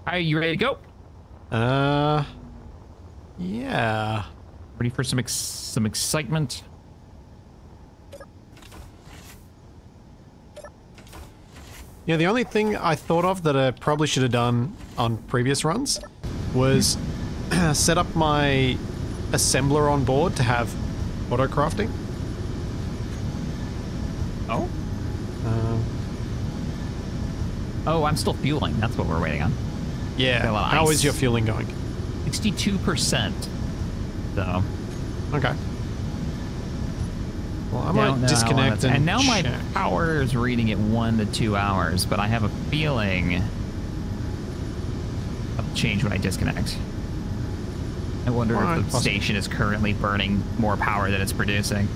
Are you ready to go? Yeah. Ready for some excitement? Yeah, the only thing I thought of that I probably should have done on previous runs was set up my assembler on board to have auto crafting. Oh? Oh, I'm still fueling. That's what we're waiting on. Yeah. Got a lot of How ice. is your fueling going? 62%. So. Okay. Well, I don't might know how long disconnect that's- and now my check. power is reading at 1 to 2 hours, but I have a feeling it'll change when I disconnect. I wonder Alright, if the possible. station is currently burning more power than it's producing.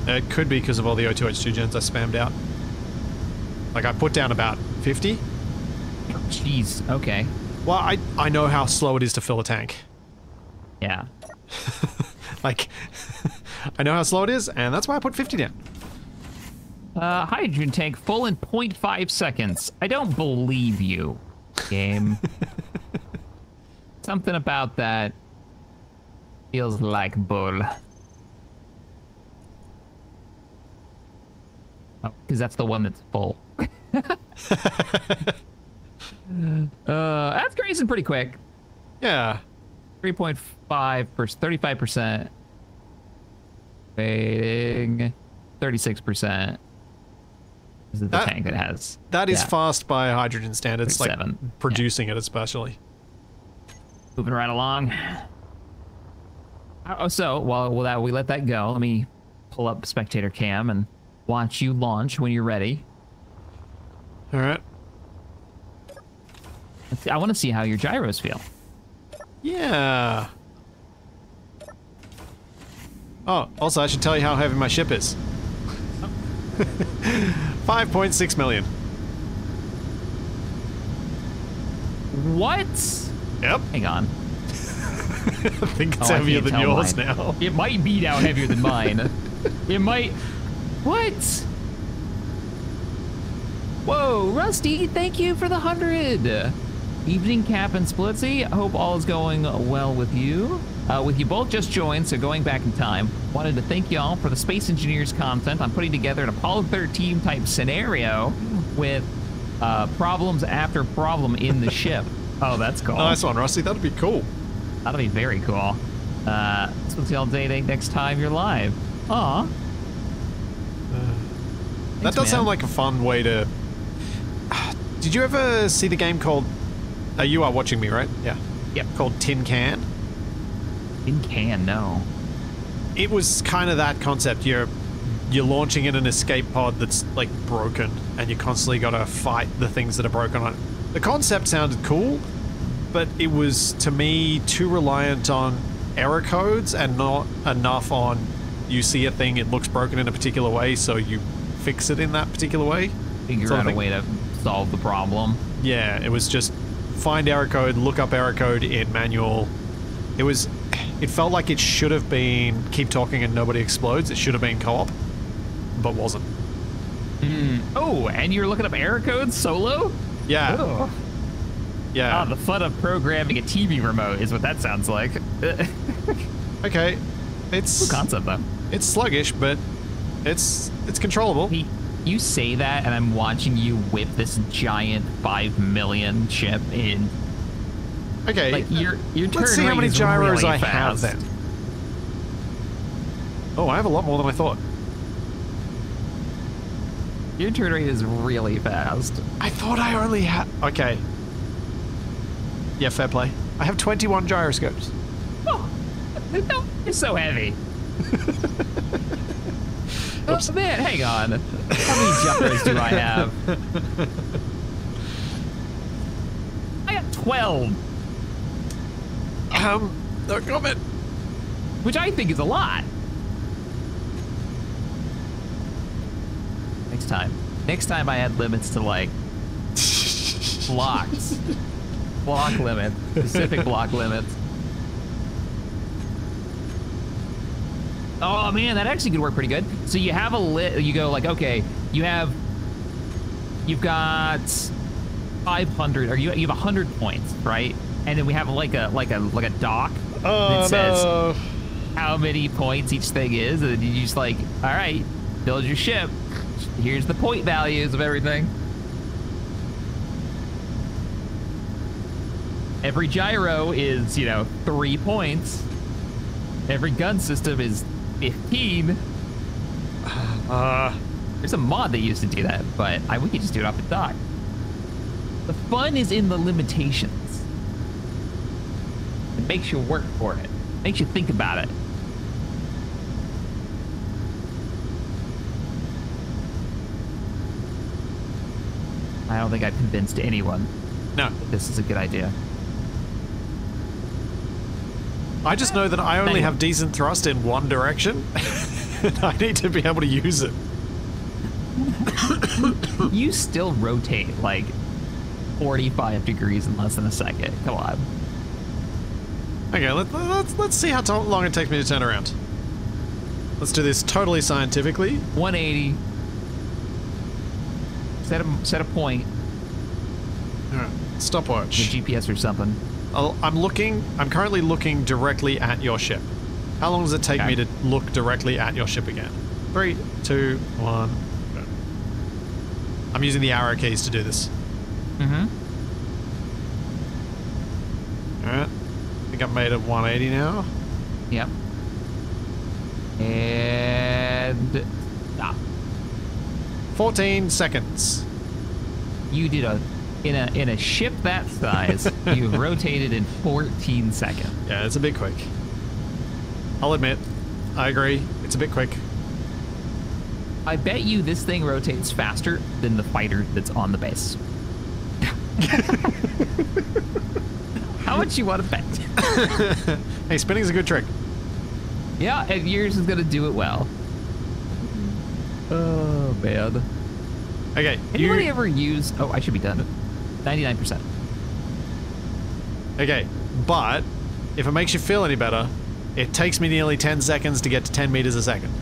It could be because of all the O2H2 gens I spammed out. Like, I put down about 50. Jeez, okay. Well, I know how slow it is to fill a tank. Yeah. Like, I know how slow it is, and that's why I put 50 down. Hydrogen tank full in 0.5 seconds. I don't believe you, game. Something about that feels like bull. Oh, because that's the one that's full. That's grazing pretty quick. Yeah. 3.5 for 35%. Waiting. 36%. This is the tank that has. That is fast by hydrogen standards, like 37. producing it especially. Moving right along. Oh, so while we let that go, let me pull up spectator cam and watch you launch when you're ready. All right. I want to see how your gyros feel. Yeah. Oh, also I should tell you how heavy my ship is. 5.6 million. What? Yep. Hang on. I think it's I heavier can't than tell yours mine. now. It might be now heavier than mine. It might. What? Whoa, Rusty, thank you for the 100. Evening, Cap and Splitsy. I hope all is going well with you. With you both just joined, so going back in time, wanted to thank y'all for the Space Engineers content. I'm putting together an Apollo 13 type scenario with problems after problem in the ship. Oh, that's cool. Nice one, Rusty. That'd be cool. That'll be very cool. Splitsy all day next time you're live. Aw. That does sound like a fun way to... Did you ever see the game called... you are watching me, right? Yeah. Yep. Called Tin Can? In can, no. It was kind of that concept. You're launching in an escape pod that's like broken, and you constantly got to fight the things that are broken on it. The concept sounded cool, but it was, to me, too reliant on error codes and not enough on you see a thing, it looks broken in a particular way, so you fix it in that particular way. Figure out a way to solve the problem. Yeah, it was just find error code, look up error code in manual. It felt like it should have been keep talking and nobody explodes. It should have been co-op, but wasn't. Oh, and you're looking up error codes solo? Yeah. Oh. Yeah. Ah, the fun of programming a TV remote is what that sounds like. Okay. It's Cool concept though. It's sluggish, but it's controllable. You say that, and I'm watching you whip this giant 5 million ship in. Okay. Like your turn let's see how many gyros really I have fast. then. Oh, I have a lot more than I thought. Your turn rate is really fast. I thought I only had... Okay. Yeah, fair play. I have 21 gyroscopes. Oh, no, it's so heavy. Oh man, hang on. How many gyros do I have? I got 12. No comment. Which I think is a lot. Next time I add limits to like blocks. Block limit. Specific block limits. Oh man, that actually could work pretty good. So you have you go like, okay, you've got 500, or you have 100 points, right? And then we have like a dock that says how many points each thing is, and then you just like, all right, build your ship. Here's the point values of everything. Every gyro is, 3 points. Every gun system is 15. There's a mod that used to do that, but we could just do it off the dock. The fun is in the limitations. It makes you work for it. Makes you think about it. I don't think I've convinced anyone. No. That this is a good idea. I just know that I only have decent thrust in one direction. And I need to be able to use it. You still rotate like 45 degrees in less than a second. Come on. Okay, let's see how long it takes me to turn around. Let's do this totally scientifically. 180. Set a point. All right, stopwatch. The GPS or something. I'm currently looking directly at your ship. How long does it take me to look directly at your ship again? 3, 2, 1. Go. I'm using the arrow keys to do this. Mm-hmm. Alright. I think I've made it 180 now. Yep. And stop. 14 seconds. You did in a ship that size, you rotated in 14 seconds. Yeah, it's a bit quick. I'll admit. I agree. It's a bit quick. I bet you this thing rotates faster than the fighter that's on the base. How much you want to bet? Hey, spinning's a good trick. Yeah, and yours is gonna do it well. Oh man. Okay. Anybody ever use? Oh, I should be done. 99%. Okay, but if it makes you feel any better, it takes me nearly 10 seconds to get to 10 meters a second.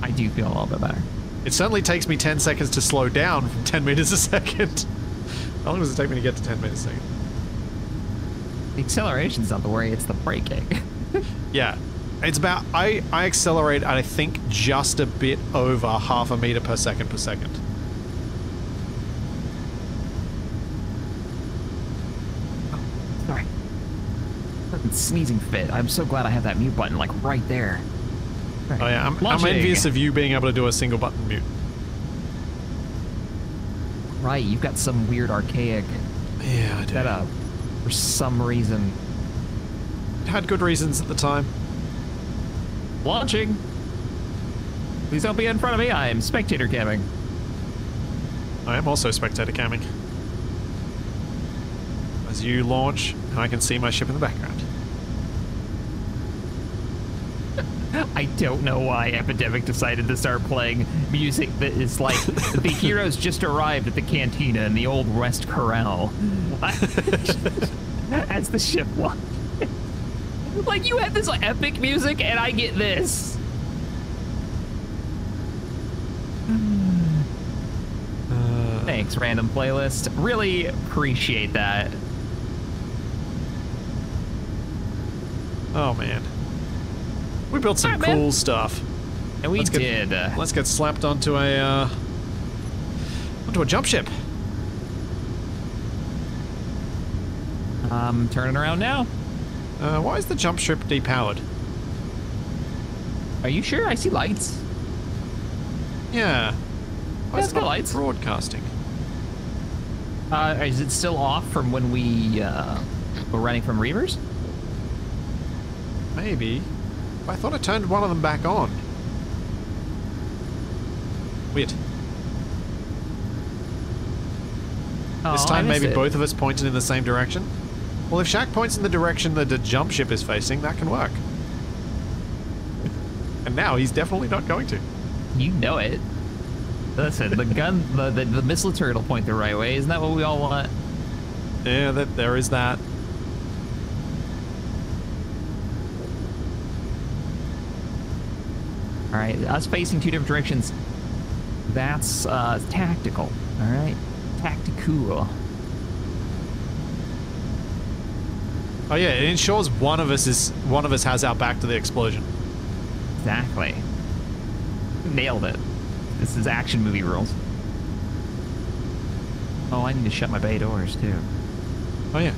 I do feel a little bit better. It certainly takes me 10 seconds to slow down from 10 meters a second. How long does it take me to get to 10 meters a second? The acceleration's not the worry, it's the braking. Yeah. It's about, I accelerate at, I think, just a bit over half a meter per second per second. Sorry. Fucking sneezing fit. I'm so glad I have that mute button, like, right there. Right. Oh yeah, I'm envious of you being able to do a single button mute. Right, you've got some weird archaic Yeah, I do. setup for some reason. It had good reasons at the time. Launching. Please don't be in front of me. I am spectator camming. I am also spectator camming. As you launch, and I can see my ship in the background. I don't know why Epidemic decided to start playing music that is like the heroes just arrived at the cantina in the old West Corral. As the ship launched. Like, you had this epic music and I get this. Thanks, random playlist. Really appreciate that. Oh man. We built some Alright, cool man. stuff. And we did. Let's get slapped onto a jump ship. Turning around now. Why is the jump ship depowered? Are you sure? I see lights. Yeah. Why Yeah, is it's it got not lights. broadcasting? Is it still off from when we were running from Reavers? Maybe. I thought I turned one of them back on. Weird. This time maybe both of us pointed in the same direction? Well, if Shaq points in the direction that the jump ship is facing, that can work. And now he's definitely not going to. You know it. Listen, the gun, the missile turret will point the right way. Isn't that what we all want? Yeah, there is that. All right, us facing two different directions. That's tactical. All right, tactical. Oh yeah, it ensures one of us has our back to the explosion. Exactly. Nailed it. This is action movie rules. Oh, I need to shut my bay doors too. Oh yeah.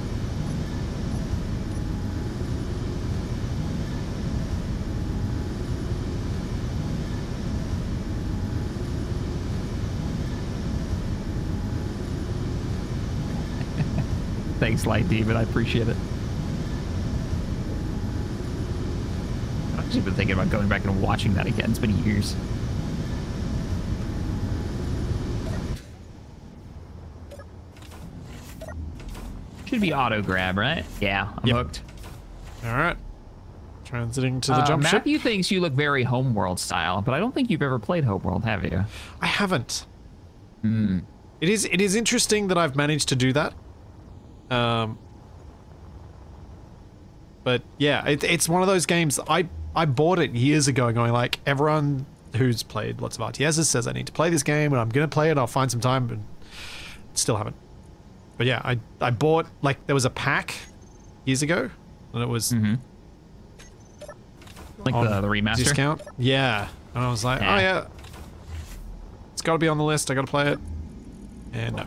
Thanks, Light Demon. I appreciate it. I've actually been thinking about going back and watching that again. It's been years. Should be auto grab, right? Yeah, I'm hooked. All right. Transiting to the jump ship. Matthew thinks you look very Homeworld style, but I don't think you've ever played Homeworld, have you? I haven't. It is interesting that I've managed to do that. But yeah, it's one of those games. I bought it years ago, going like, everyone who's played lots of RTSs says I need to play this game, and I'm gonna play it. I'll find some time, but still haven't. But yeah, I bought, like, there was a pack years ago, and it was like the remaster discount. Yeah, and I was like, oh yeah, it's got to be on the list. I got to play it. And no.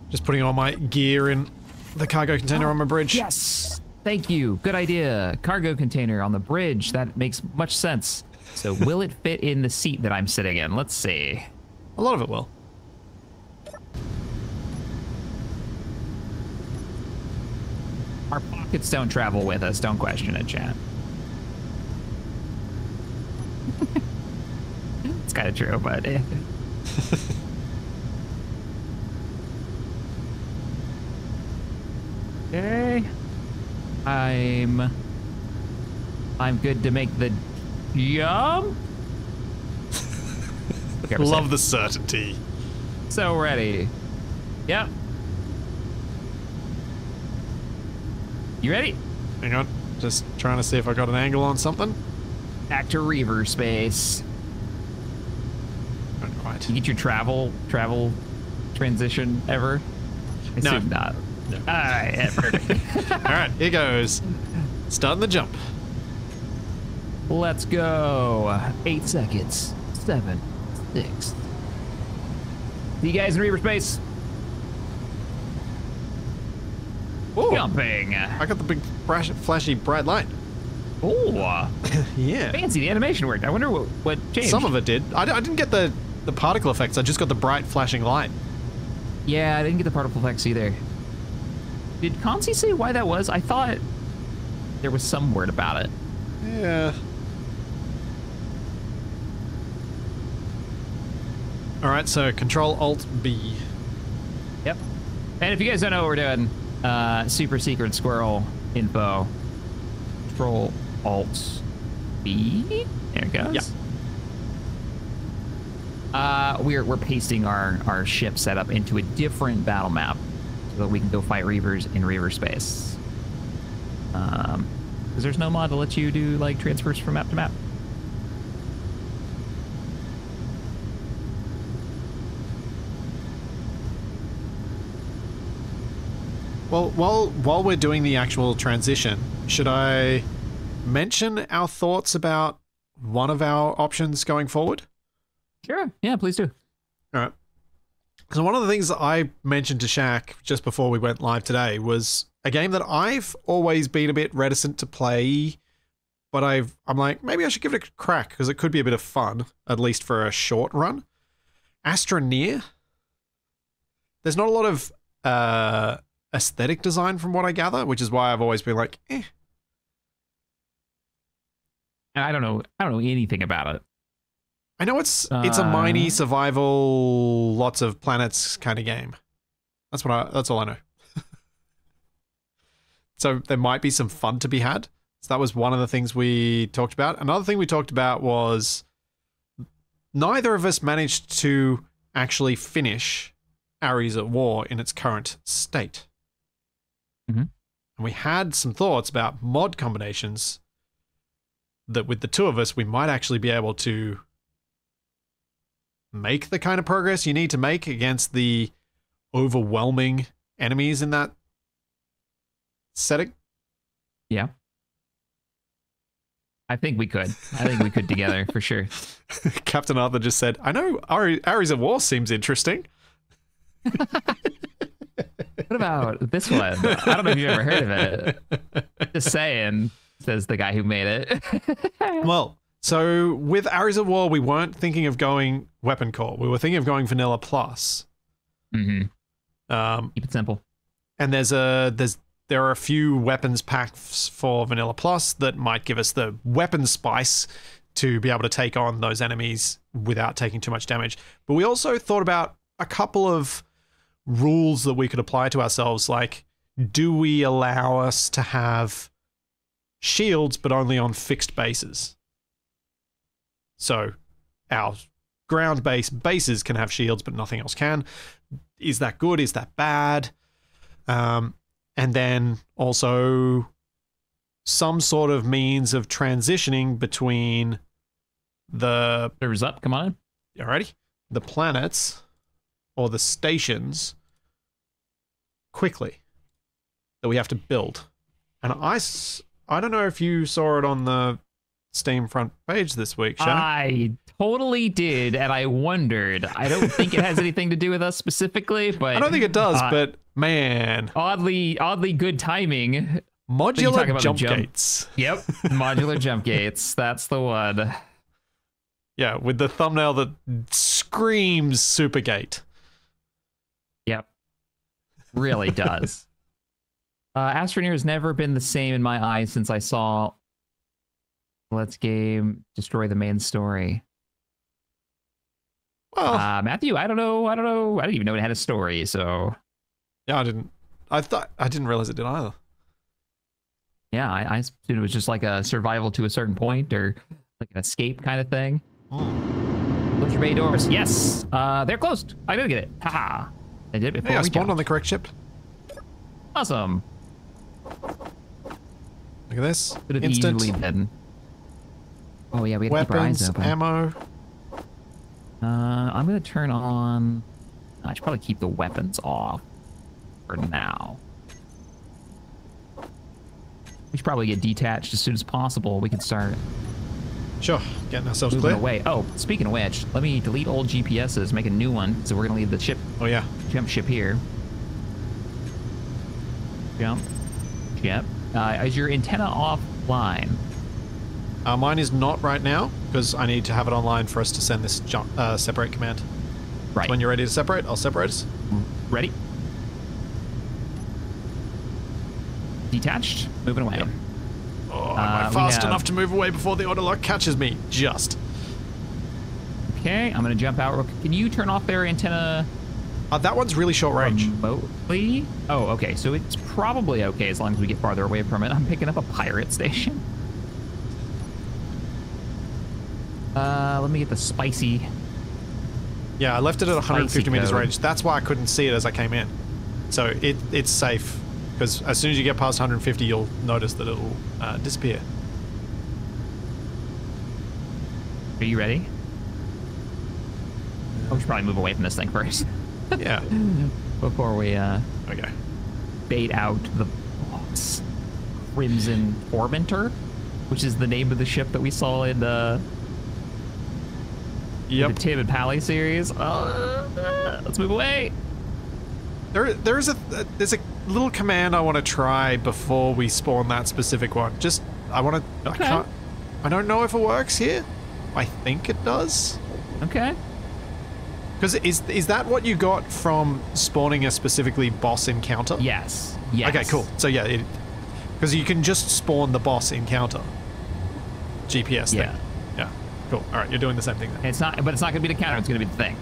Just putting all my gear in the cargo container on my bridge. Yes, thank you. Good idea. Cargo container on the bridge. That makes much sense. So will it fit in the seat that I'm sitting in? Let's see. A lot of it will. Our pockets don't travel with us. Don't question it, chat. It's kind of true, but okay. I'm good to make the jump. Love the certainty. So ready. Yep. You ready? Hang on. Just trying to see if I got an angle on something. Back to Reaver space. Not quite. You get your travel transition ever? I No. assume not. No. All right, yeah, perfect. All right, here goes. Starting the jump. Let's go. 8 seconds. 7, 6. See you guys in Reaver space. Ooh, Jumping. I got the big flashy bright light. Oh, Yeah. fancy. The animation worked. I wonder what changed. Some of it did. I didn't get the particle effects. I just got the bright flashing light. Yeah, I didn't get the particle effects either. Did Consi say why that was? I thought there was some word about it. Yeah. All right, so Control Alt B. Yep. And if you guys don't know what we're doing, super secret squirrel info. Control Alt B. There it goes. Yeah. We're pasting our ship setup into a different battle map so that we can go fight Reavers in Reaver space. Because there's no mod to let you do like transfers from map to map. Well, while we're doing the actual transition, should I mention our thoughts about one of our options going forward? Sure. Yeah, please do. All right. So one of the things that I mentioned to Shaq just before we went live today was a game that I've always been a bit reticent to play, but I'm like, maybe I should give it a crack because it could be a bit of fun, at least for a short run. Astroneer. There's not a lot of aesthetic design from what I gather, which is why I've always been like, eh. I don't know anything about it. I know it's a miney survival, lots of planets kind of game. That's all I know. So there might be some fun to be had. So that was one of the things we talked about. Another thing we talked about was neither of us managed to actually finish Ares at War in its current state. Mm-hmm. And we had some thoughts about mod combinations that with the two of us, we might actually be able to make the kind of progress you need to make against the overwhelming enemies in that setting. Yeah. I think we could. I think we could together for sure. Captain Arthur just said, I know Ares at War seems interesting. What about this one? I don't know if you've ever heard of it. Just saying, says the guy who made it. Well, so with Ares at War, we weren't thinking of going Weapon Core. We were thinking of going Vanilla Plus. Mm-hmm. Keep it simple. And there are a few weapons packs for Vanilla Plus that might give us the weapon spice to be able to take on those enemies without taking too much damage. But we also thought about a couple of rules that we could apply to ourselves, like, do we allow us to have shields but only on fixed bases? So our ground-based bases can have shields but nothing else can. Is that good? Is that bad? And then also some sort of means of transitioning between the... Servers up, come on. Alrighty. the planets or the stations quickly that we have to build. And I don't know if you saw it on the Steam front page this week, Shaq. I totally did, and I wondered. I don't think it has anything to do with us specifically, but I don't think it does, but man. Oddly good timing. Modular jump gates. Yep, modular jump gates. That's the one. Yeah, with the thumbnail that screams Supergate. Yep. Really does. Astroneer has never been the same in my eyes since I saw Let's Game destroy the main story. Well, Matthew, I don't know. I didn't even know it had a story, so. Yeah, I didn't realize it did either. Yeah, I assumed it was just like a survival to a certain point or like an escape kind of thing. Close your bay doors. Yes, they're closed. I did get it. Haha. I did it before I we spawned jumped. on the correct ship. Awesome. Look at this. Could have Instant easily been. Oh yeah, we had to keep our eyes weapons, open. ammo. I'm gonna turn on. I should probably keep the weapons off for now. We should probably get detached as soon as possible. We can start Sure, getting ourselves moving clear. away. Oh, speaking of which, let me delete old GPSs, make a new one. So we're gonna leave the ship. Oh yeah. Jump ship here. Jump. Yep. Is your antenna offline? Mine is not right now because I need to have it online for us to send this separate command. Right. So when you're ready to separate, I'll separate us. Ready? Detached. Moving away. Yep. Oh, am I fast enough to move away before the autolock catches me? Just. Okay, I'm gonna jump out. Can you turn off their antenna That one's really short range. remotely? Oh, okay. So it's probably okay as long as we get farther away from it. I'm picking up a pirate station. Let me get the spicy. Yeah, I left it at 150 Spicy meters code. range. That's why I couldn't see it as I came in. So it's safe because as soon as you get past 150, you'll notice that it'll disappear. Are you ready? Oh, we should probably move away from this thing first Yeah. before we Okay. bait out the boss. Crimson Tormentor, which is the name of the ship that we saw in the Tim and Pally series. Let's move away. There's a little command I want to try before we spawn that specific one. Just Okay. I don't know if it works here. I think it does. Okay. Because is that what you got from spawning a specifically boss encounter? Yes. Yes. Okay, cool. So yeah, because you can just spawn the boss encounter. GPS Yeah. thing. Yeah. Cool. All right, you're doing the same thing then. It's not, but it's not gonna be the counter. It's gonna be the thing.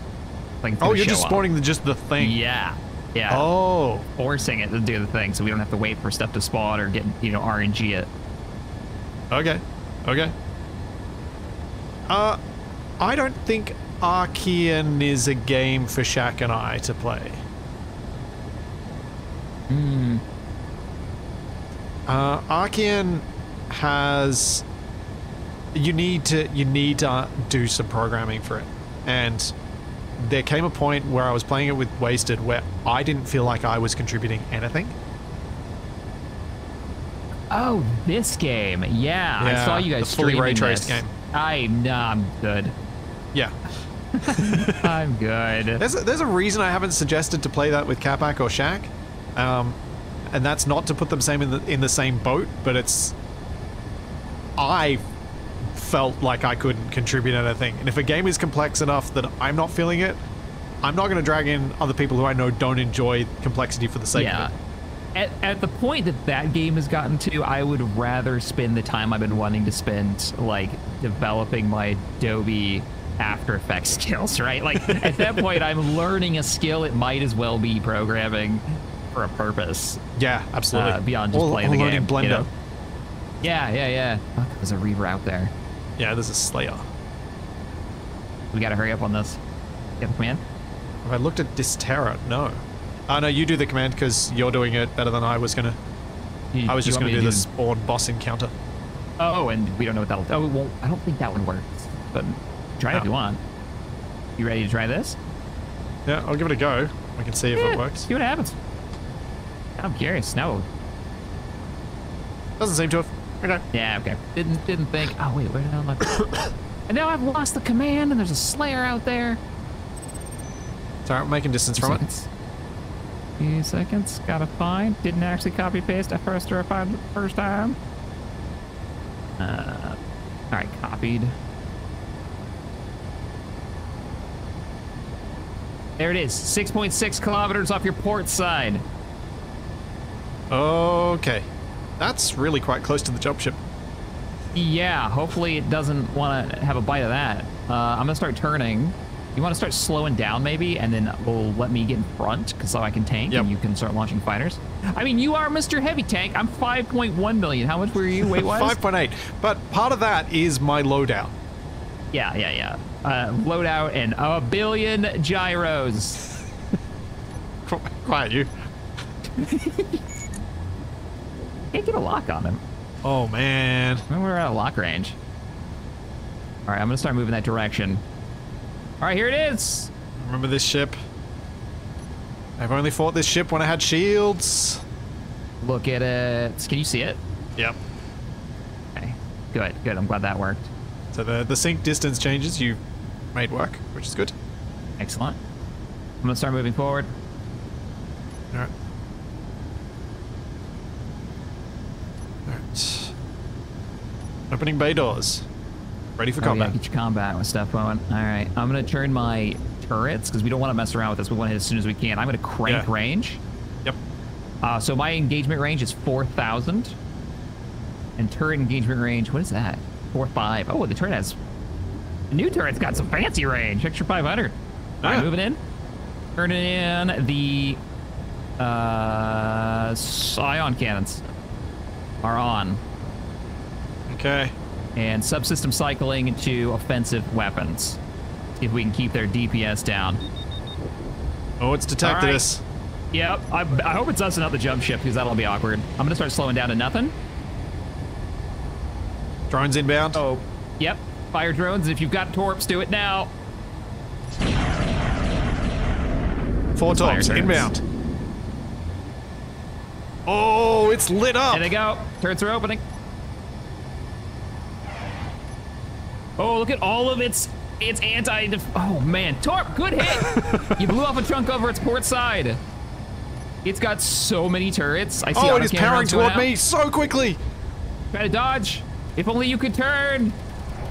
Like it's Oh, gonna you're show just up. spawning just the thing. Yeah. Yeah. Oh. Forcing it to do the thing, so we don't have to wait for stuff to spawn or get RNG it. Okay. Okay. I don't think Archean is a game for Shaq and I to play. Archean has you need to do some programming for it, and there came a point where I was playing it with Wasted where I didn't feel like I was contributing anything. Oh, this game. Yeah, I saw you guys the fully streaming ray traced this. game. I'm good. Yeah. I'm good. There's a reason I haven't suggested to play that with Capac or Shaq, and that's not to put them in the same boat, but it's I felt like I couldn't contribute anything, and if a game is complex enough that I'm not feeling it, I'm not going to drag in other people who I know don't enjoy complexity for the sake of it. At the point that game has gotten to, I would rather spend the time I've been wanting to spend, like, developing my Adobe After Effects skills, right? Like, at that point, I'm learning a skill. It might as well be programming for a purpose. Yeah, absolutely. Beyond just playing the learning game. Blender. You know? Yeah. Oh, there's a Reaver out there. Yeah, there's a Slayer. We gotta hurry up on this. Get the command? Have I looked at Dysterra? No. No, you do the command because you're doing it better than I was gonna. I was just gonna do the spawn boss encounter. Oh, and we don't know what that'll do. Oh, well, I don't think that one works, but try it if you want. You ready to try this? Yeah, I'll give it a go. I can see if it works. See what happens. I'm curious. No. Doesn't seem to have. Okay. Yeah, okay. Didn't think. Oh, wait, where did I look? And now I've lost the command, and there's a Slayer out there. Sorry, I'm making distance from it. Few seconds. Gotta find. Didn't actually copy paste at first or find the first time. All right, copied. There it is. 6.6 kilometers off your port side. Okay. That's really quite close to the jump ship. Yeah, hopefully it doesn't want to have a bite of that. I'm gonna start turning. You want to start slowing down maybe, and then will let me get in front, because so I can tank and you can start launching fighters. I mean, you are Mr. Heavy Tank. I'm 5.1 million. How much were you weight-wise? 5.8. But part of that is my loadout. Yeah. Loadout and a billion gyros. Quiet, you. Can't get a lock on him. Oh, man. We're out of lock range. All right, I'm gonna start moving that direction. All right, here it is. Remember this ship? I've only fought this ship when I had shields. Look at it. Can you see it? Yep. Okay, good. I'm glad that worked. So the sync distance changes you made work, which is good. Excellent. I'm gonna start moving forward. All right. Alright. Opening bay doors. Ready for combat. Yeah, get your combat with stuff going. Alright, I'm gonna turn my turrets, because we don't want to mess around with this. We want to hit as soon as we can. I'm gonna crank range. Yep. So my engagement range is 4,000. And turret engagement range, what is that? 4.5. Oh, the turret has... The new turret's got some fancy range. Extra 500. Alright, moving in. Turning in the... ion cannons are on. Okay. And subsystem cycling to offensive weapons. See if we can keep their DPS down. Oh, it's detected us. Yep, I hope it's us and not the jump ship, because that'll be awkward. I'm gonna start slowing down to nothing. Drones inbound. Oh, yep. Fire drones. If you've got torps, do it now. 4 torps inbound. Oh, it's lit up. There they go. Turrets are opening. Oh, look at all of its anti... Oh, man. Torp, good hit. You blew off a trunk over its port side. It's got so many turrets. I see it is powering toward me so quickly. Try to dodge. If only you could turn.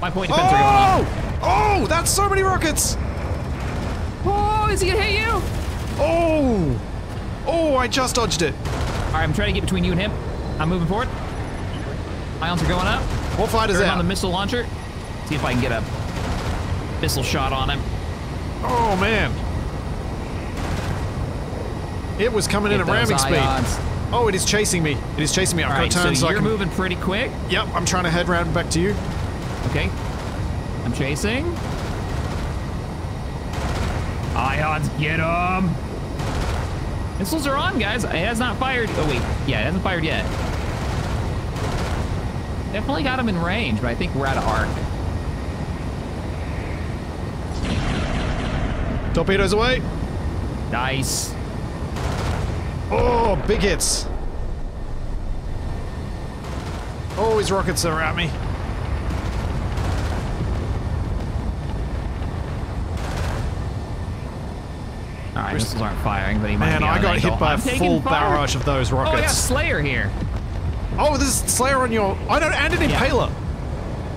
My point defense are going off. Oh, that's so many rockets. Oh, is he gonna hit you? Oh, I just dodged it. All right, I'm trying to get between you and him. I'm moving forward. Ions are going up. What fighters Turn out? on the missile launcher. See if I can get a missile shot on him. Oh, man. It was coming in at ramming speed. Oh, it is chasing me. It is chasing me. I've got to turn so you're moving pretty quick. Yep, I'm trying to head round back to you. Okay. I'm chasing. Ions, get him! Missiles are on, guys. It has not fired. Oh, wait. Yeah, it hasn't fired yet. Definitely got him in range, but I think we're out of arc. Torpedoes away. Nice. Oh, big hits. Oh, his rockets are at me. All right, missiles aren't firing, but he might be on I got an hit angle. by I'm a taking full fire. barrage of those rockets. Oh, I got Slayer here. Oh, this is Slayer on your... I don't... And an Impaler.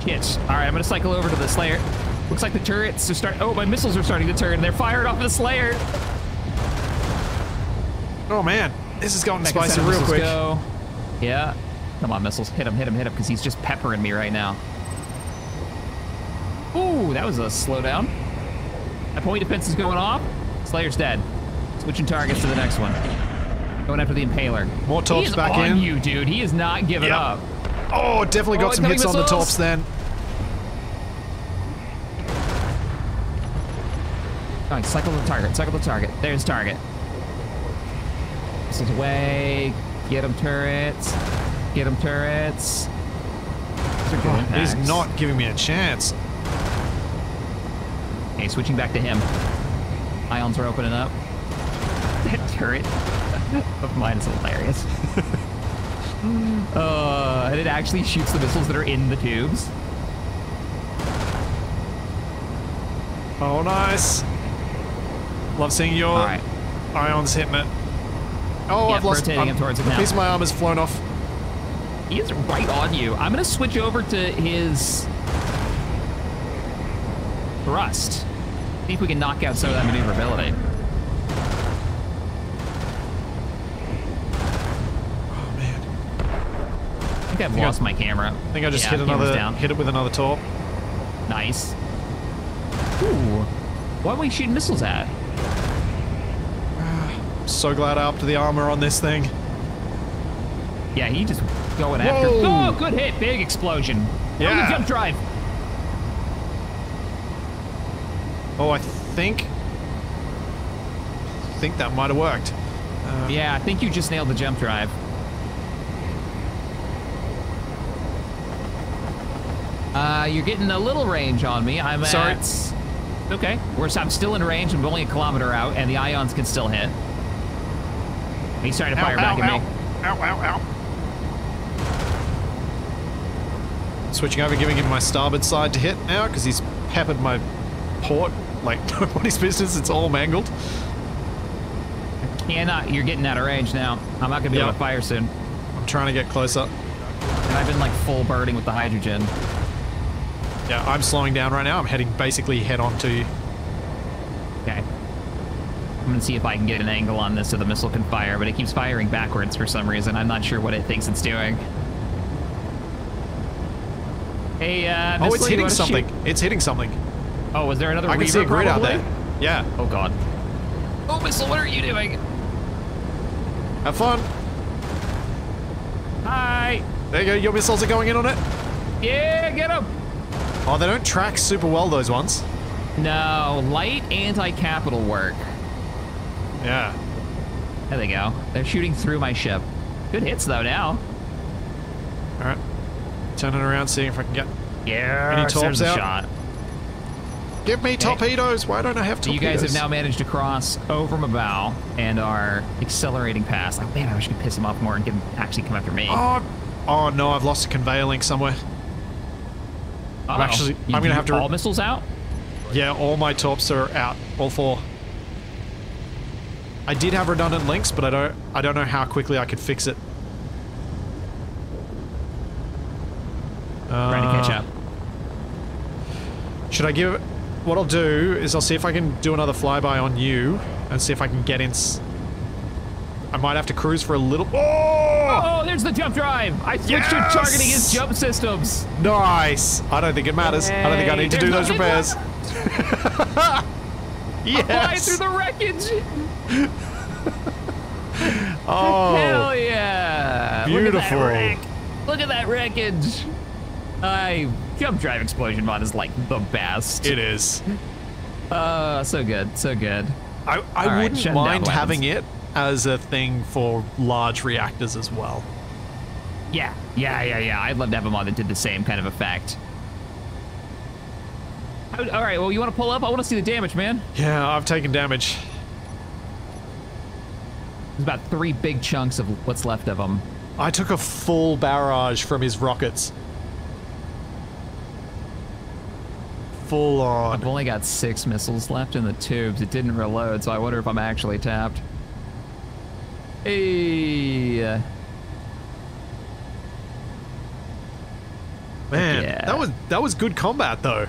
Shit. All right, I'm going to cycle over to the Slayer. Looks like the turrets are starting... Oh, my missiles are starting to turn. They're fired off of the Slayer. Oh, man. This is going spicy real quick. Go. Yeah. Come on, missiles. Hit him, because he's just peppering me right now. Ooh, that was a slowdown. My point defense is going off. Slayer's dead. Switching targets to the next one. Going after the Impaler. More torps back in. He is on you, dude. He is not giving up. Oh, definitely got some hits on the torps then. All right, cycle the target. Cycle the target. There's target. Missiles away. Get him, turrets. Get him, turrets. These are good impacts. He's not giving me a chance. Okay, switching back to him. Ions are opening up. That turret of mine is hilarious. And it actually shoots the missiles that are in the tubes. Oh, nice. Love seeing your ions hitting it. Oh, Yeah, I've lost rotating him towards it now. a piece of my arm has flown off. He is right on you. I'm going to switch over to his thrust. See if we can knock out some of that maneuverability. Oh, man. I think I've lost my camera. I think I just hit it with another torp. Nice. Ooh. What are we shooting missiles at? So glad I upped the armor on this thing. Yeah, he just going after. Oh, good hit. Big explosion. Yeah. Jump drive. Oh, I think that might have worked. Yeah, I think you just nailed the jump drive. You're getting a little range on me. I'm Sorry. at... Okay. I'm still in range. I'm only a kilometer out, and the ions can still hit. He's trying to fire back at me. Ow, ow, ow. Switching over, giving him my starboard side to hit now, because he's peppered my port like nobody's business. It's all mangled. You're getting out of range now. I'm not going to be able to fire soon. I'm trying to get closer. And I've been like full birding with the hydrogen. Yeah, I'm slowing down right now. I'm heading basically head on to you. Okay. I'm going to see if I can get an angle on this so the missile can fire, but it keeps firing backwards for some reason. I'm not sure what it thinks it's doing. Hey, oh, it's hitting something. It's hitting something. Oh, was there another I can see a grid out there. Yeah. Oh, God. Oh, missile, what are you doing? Have fun. Hi. There you go. Your missiles are going in on it. Yeah, get them. Oh, they don't track super well, those ones. No, light anti-capital work. Yeah. There they go. They're shooting through my ship. Good hits, though, now. All right. Turning around, seeing if I can get any torps out. Shot. Give me torpedoes. Why don't I have torpedoes? You guys have now managed to cross over my bow and are accelerating past. Like, man, I wish I could piss him off more and get him actually come after me. Oh no, I've lost a conveyor link somewhere. I'm gonna have to. All missiles out? Yeah, all my torps are out. All 4. I did have redundant links, but I don't know how quickly I could fix it. Trying to catch up. Should I give... What I'll do is I'll see if I can do another flyby on you and see if I can get in... I might have to cruise for a little... Oh, there's the jump drive! I switched to targeting his jump systems. Nice! I don't think it matters. I don't think I need to do those repairs. Yes! Fly through the wreckage! Oh! Hell yeah! Beautiful. Look at that wreckage! Jump drive explosion mod is like the best. It is. So good, so good. I wouldn't mind having it as a thing for large reactors as well. Yeah. I'd love to have a mod that did the same kind of effect. All right, well, you want to pull up? I want to see the damage, man. Yeah, I've taken damage. There's about 3 big chunks of what's left of them. I took a full barrage from his rockets. Full on. I've only got 6 missiles left in the tubes. It didn't reload, so I wonder if I'm actually tapped. Hey. Man, yeah. that was good combat though.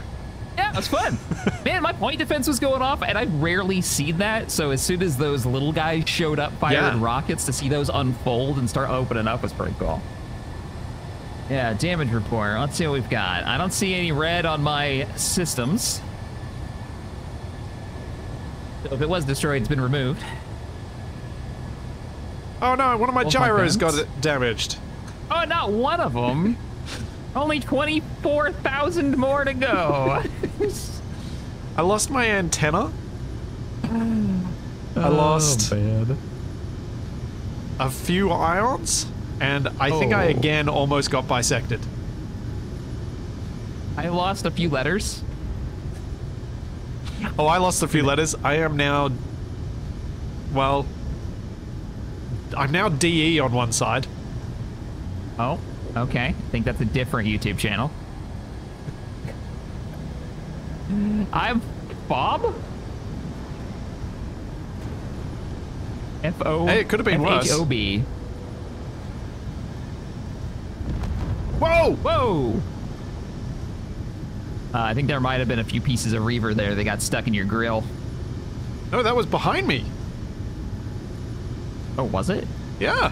Yeah, it was fun. Man, my point defense was going off, and I've rarely seen that. So as soon as those little guys showed up firing rockets, to see those unfold and start opening up was pretty cool. Yeah, damage report. Let's see what we've got. I don't see any red on my systems. So if it was destroyed, it's been removed. Oh no, one of my gyros got damaged. Oh, not one of them. Only 24,000 more to go. I lost my antenna. I lost a few ions, and I think I again almost got bisected. I lost a few letters. Oh, I lost a few letters. I am now... Well... I'm now DE on one side. Oh, okay. I think that's a different YouTube channel. I'm Bob? F-O... Hey, it could have been worse. F-H-O-B. Whoa! Whoa! I think there might have been a few pieces of reaver there that got stuck in your grill. No, that was behind me. Oh, was it? Yeah.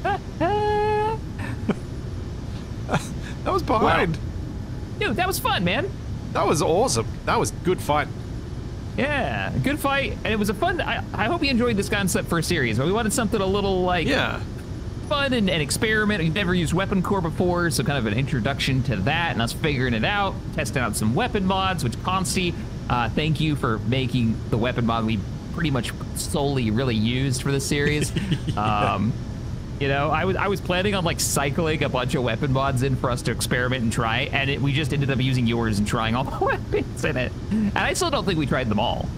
That was behind. Wow. Dude, that was fun, man. That was awesome. That was good fight. Yeah, good fight, and it was a fun... I hope you enjoyed this concept for a series, but we wanted something a little, like... Yeah. Fun and experiment. We've never used weapon core before, so kind of an introduction to that and us figuring it out, testing out some weapon mods, which Consti, thank you for making the weapon mod we pretty much solely really used for the series. Yeah. You know, I was planning on like cycling a bunch of weapon mods in for us to experiment and try, and we just ended up using yours and trying all the weapons in it. And I still don't think we tried them all.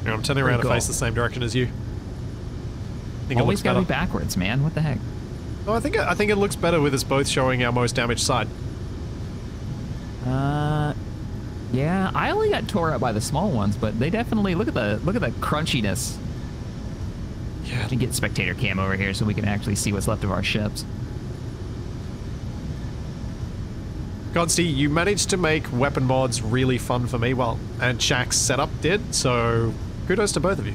Yeah, I'm turning around to face the same direction as you. I think Always it gotta looks be better. backwards, man. What the heck? Oh, I think it looks better with us both showing our most damaged side. Yeah, I only got tore up by the small ones, but they definitely look at the crunchiness. Yeah. To get spectator cam over here so we can actually see what's left of our ships. Godsty, you managed to make weapon mods really fun for me, well, and Shaq's setup did, so kudos to both of you.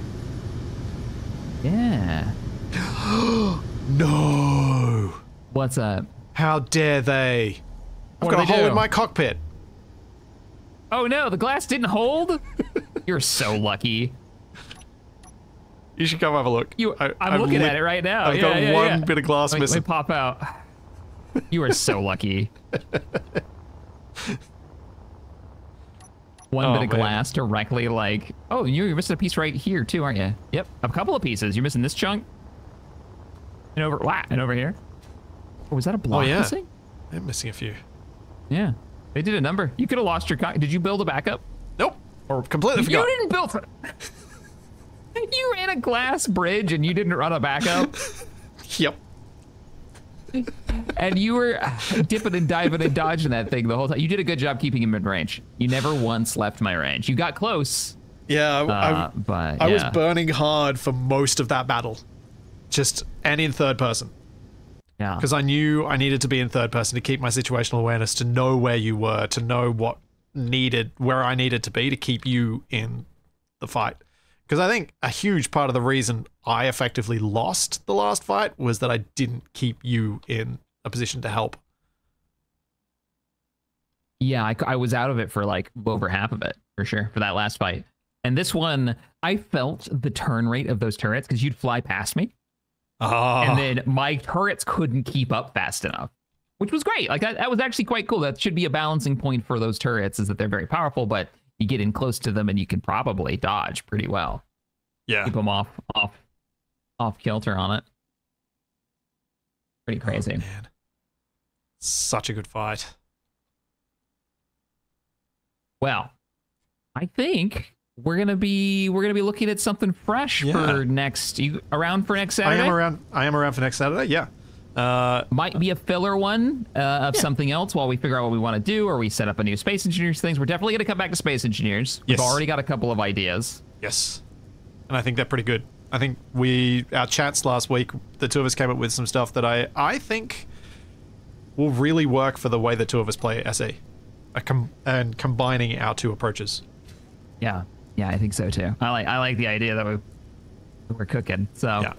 Yeah. No! What's up? How dare they? I've What got a did they hole do? in my cockpit. Oh no, the glass didn't hold? You're so lucky. You should come have a look. I'm looking at it right now. I've got one bit of glass Let missing. me pop out. You are so lucky. One bit of glass directly like... Oh, you're missing a piece right here too, aren't you? Yep, a couple of pieces. You're missing this chunk. And over here. Oh, was that a block missing? I'm missing a few. Yeah. They did a number. You could have lost your... Did you build a backup? Nope. Or completely forgot. You didn't build it. You ran a glass bridge and you didn't run a backup. Yep. And you were dipping and diving and dodging that thing the whole time. You did a good job keeping him in range. You never once left my range. You got close. Yeah, but I was burning hard for most of that battle. And in third person. Yeah. Because I knew I needed to be in third person to keep my situational awareness, to know where you were, to know where I needed to be to keep you in the fight. Because I think a huge part of the reason I effectively lost the last fight was that I didn't keep you in a position to help. Yeah, I was out of it for like over half of it, for sure, for that last fight. And this one, I felt the turn rate of those turrets because you'd fly past me. Oh. And then my turrets couldn't keep up fast enough, which was great. Like that was actually quite cool. That should be a balancing point for those turrets, is that they're very powerful, but you get in close to them and you can probably dodge pretty well. Yeah. Keep them off kilter on it. Pretty crazy. Oh, man. Such a good fight. Well, I think we're gonna be looking at something fresh for next. You around for next Saturday? I am around for next Saturday. Yeah. Might be a filler one of something else while we figure out what we want to do, or we set up a new Space Engineers things. We're definitely gonna come back to Space Engineers. We've already got a couple of ideas. Yes. And I think they're pretty good. I think our chats last week, the two of us came up with some stuff that I think will really work for the way the two of us play SE. And combining our two approaches. Yeah, I think so too. I like the idea that we're cooking. So, yeah.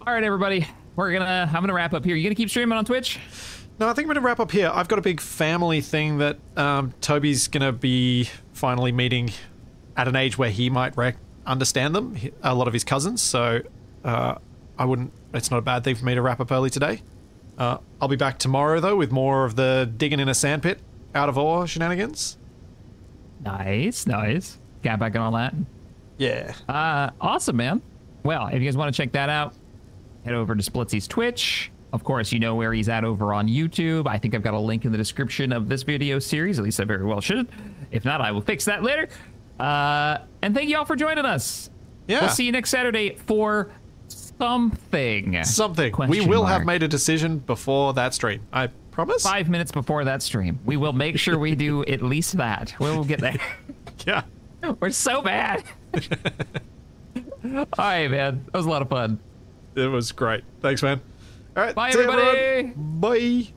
All right, everybody, I'm gonna wrap up here. You gonna keep streaming on Twitch? No, I think I'm gonna wrap up here. I've got a big family thing that Toby's gonna be finally meeting at an age where he might understand them. A lot of his cousins, so it's not a bad thing for me to wrap up early today. I'll be back tomorrow though with more of the digging in a sandpit out of ore shenanigans. Nice. Got back and all that. Yeah. Awesome, man. Well, if you guys want to check that out, head over to Splitsy's Twitch. Of course, you know where he's at over on YouTube. I think I've got a link in the description of this video series. At least I very well should. If not, I will fix that later. And thank you all for joining us. Yeah. We'll see you next Saturday for something. Something. We will have made a decision before that stream. I promise. 5 minutes before that stream. We will make sure we do at least that. We'll get there. Yeah. We're so bad. All right, man. That was a lot of fun. It was great. Thanks, man. All right. Bye, see you, everybody. everyone. Bye.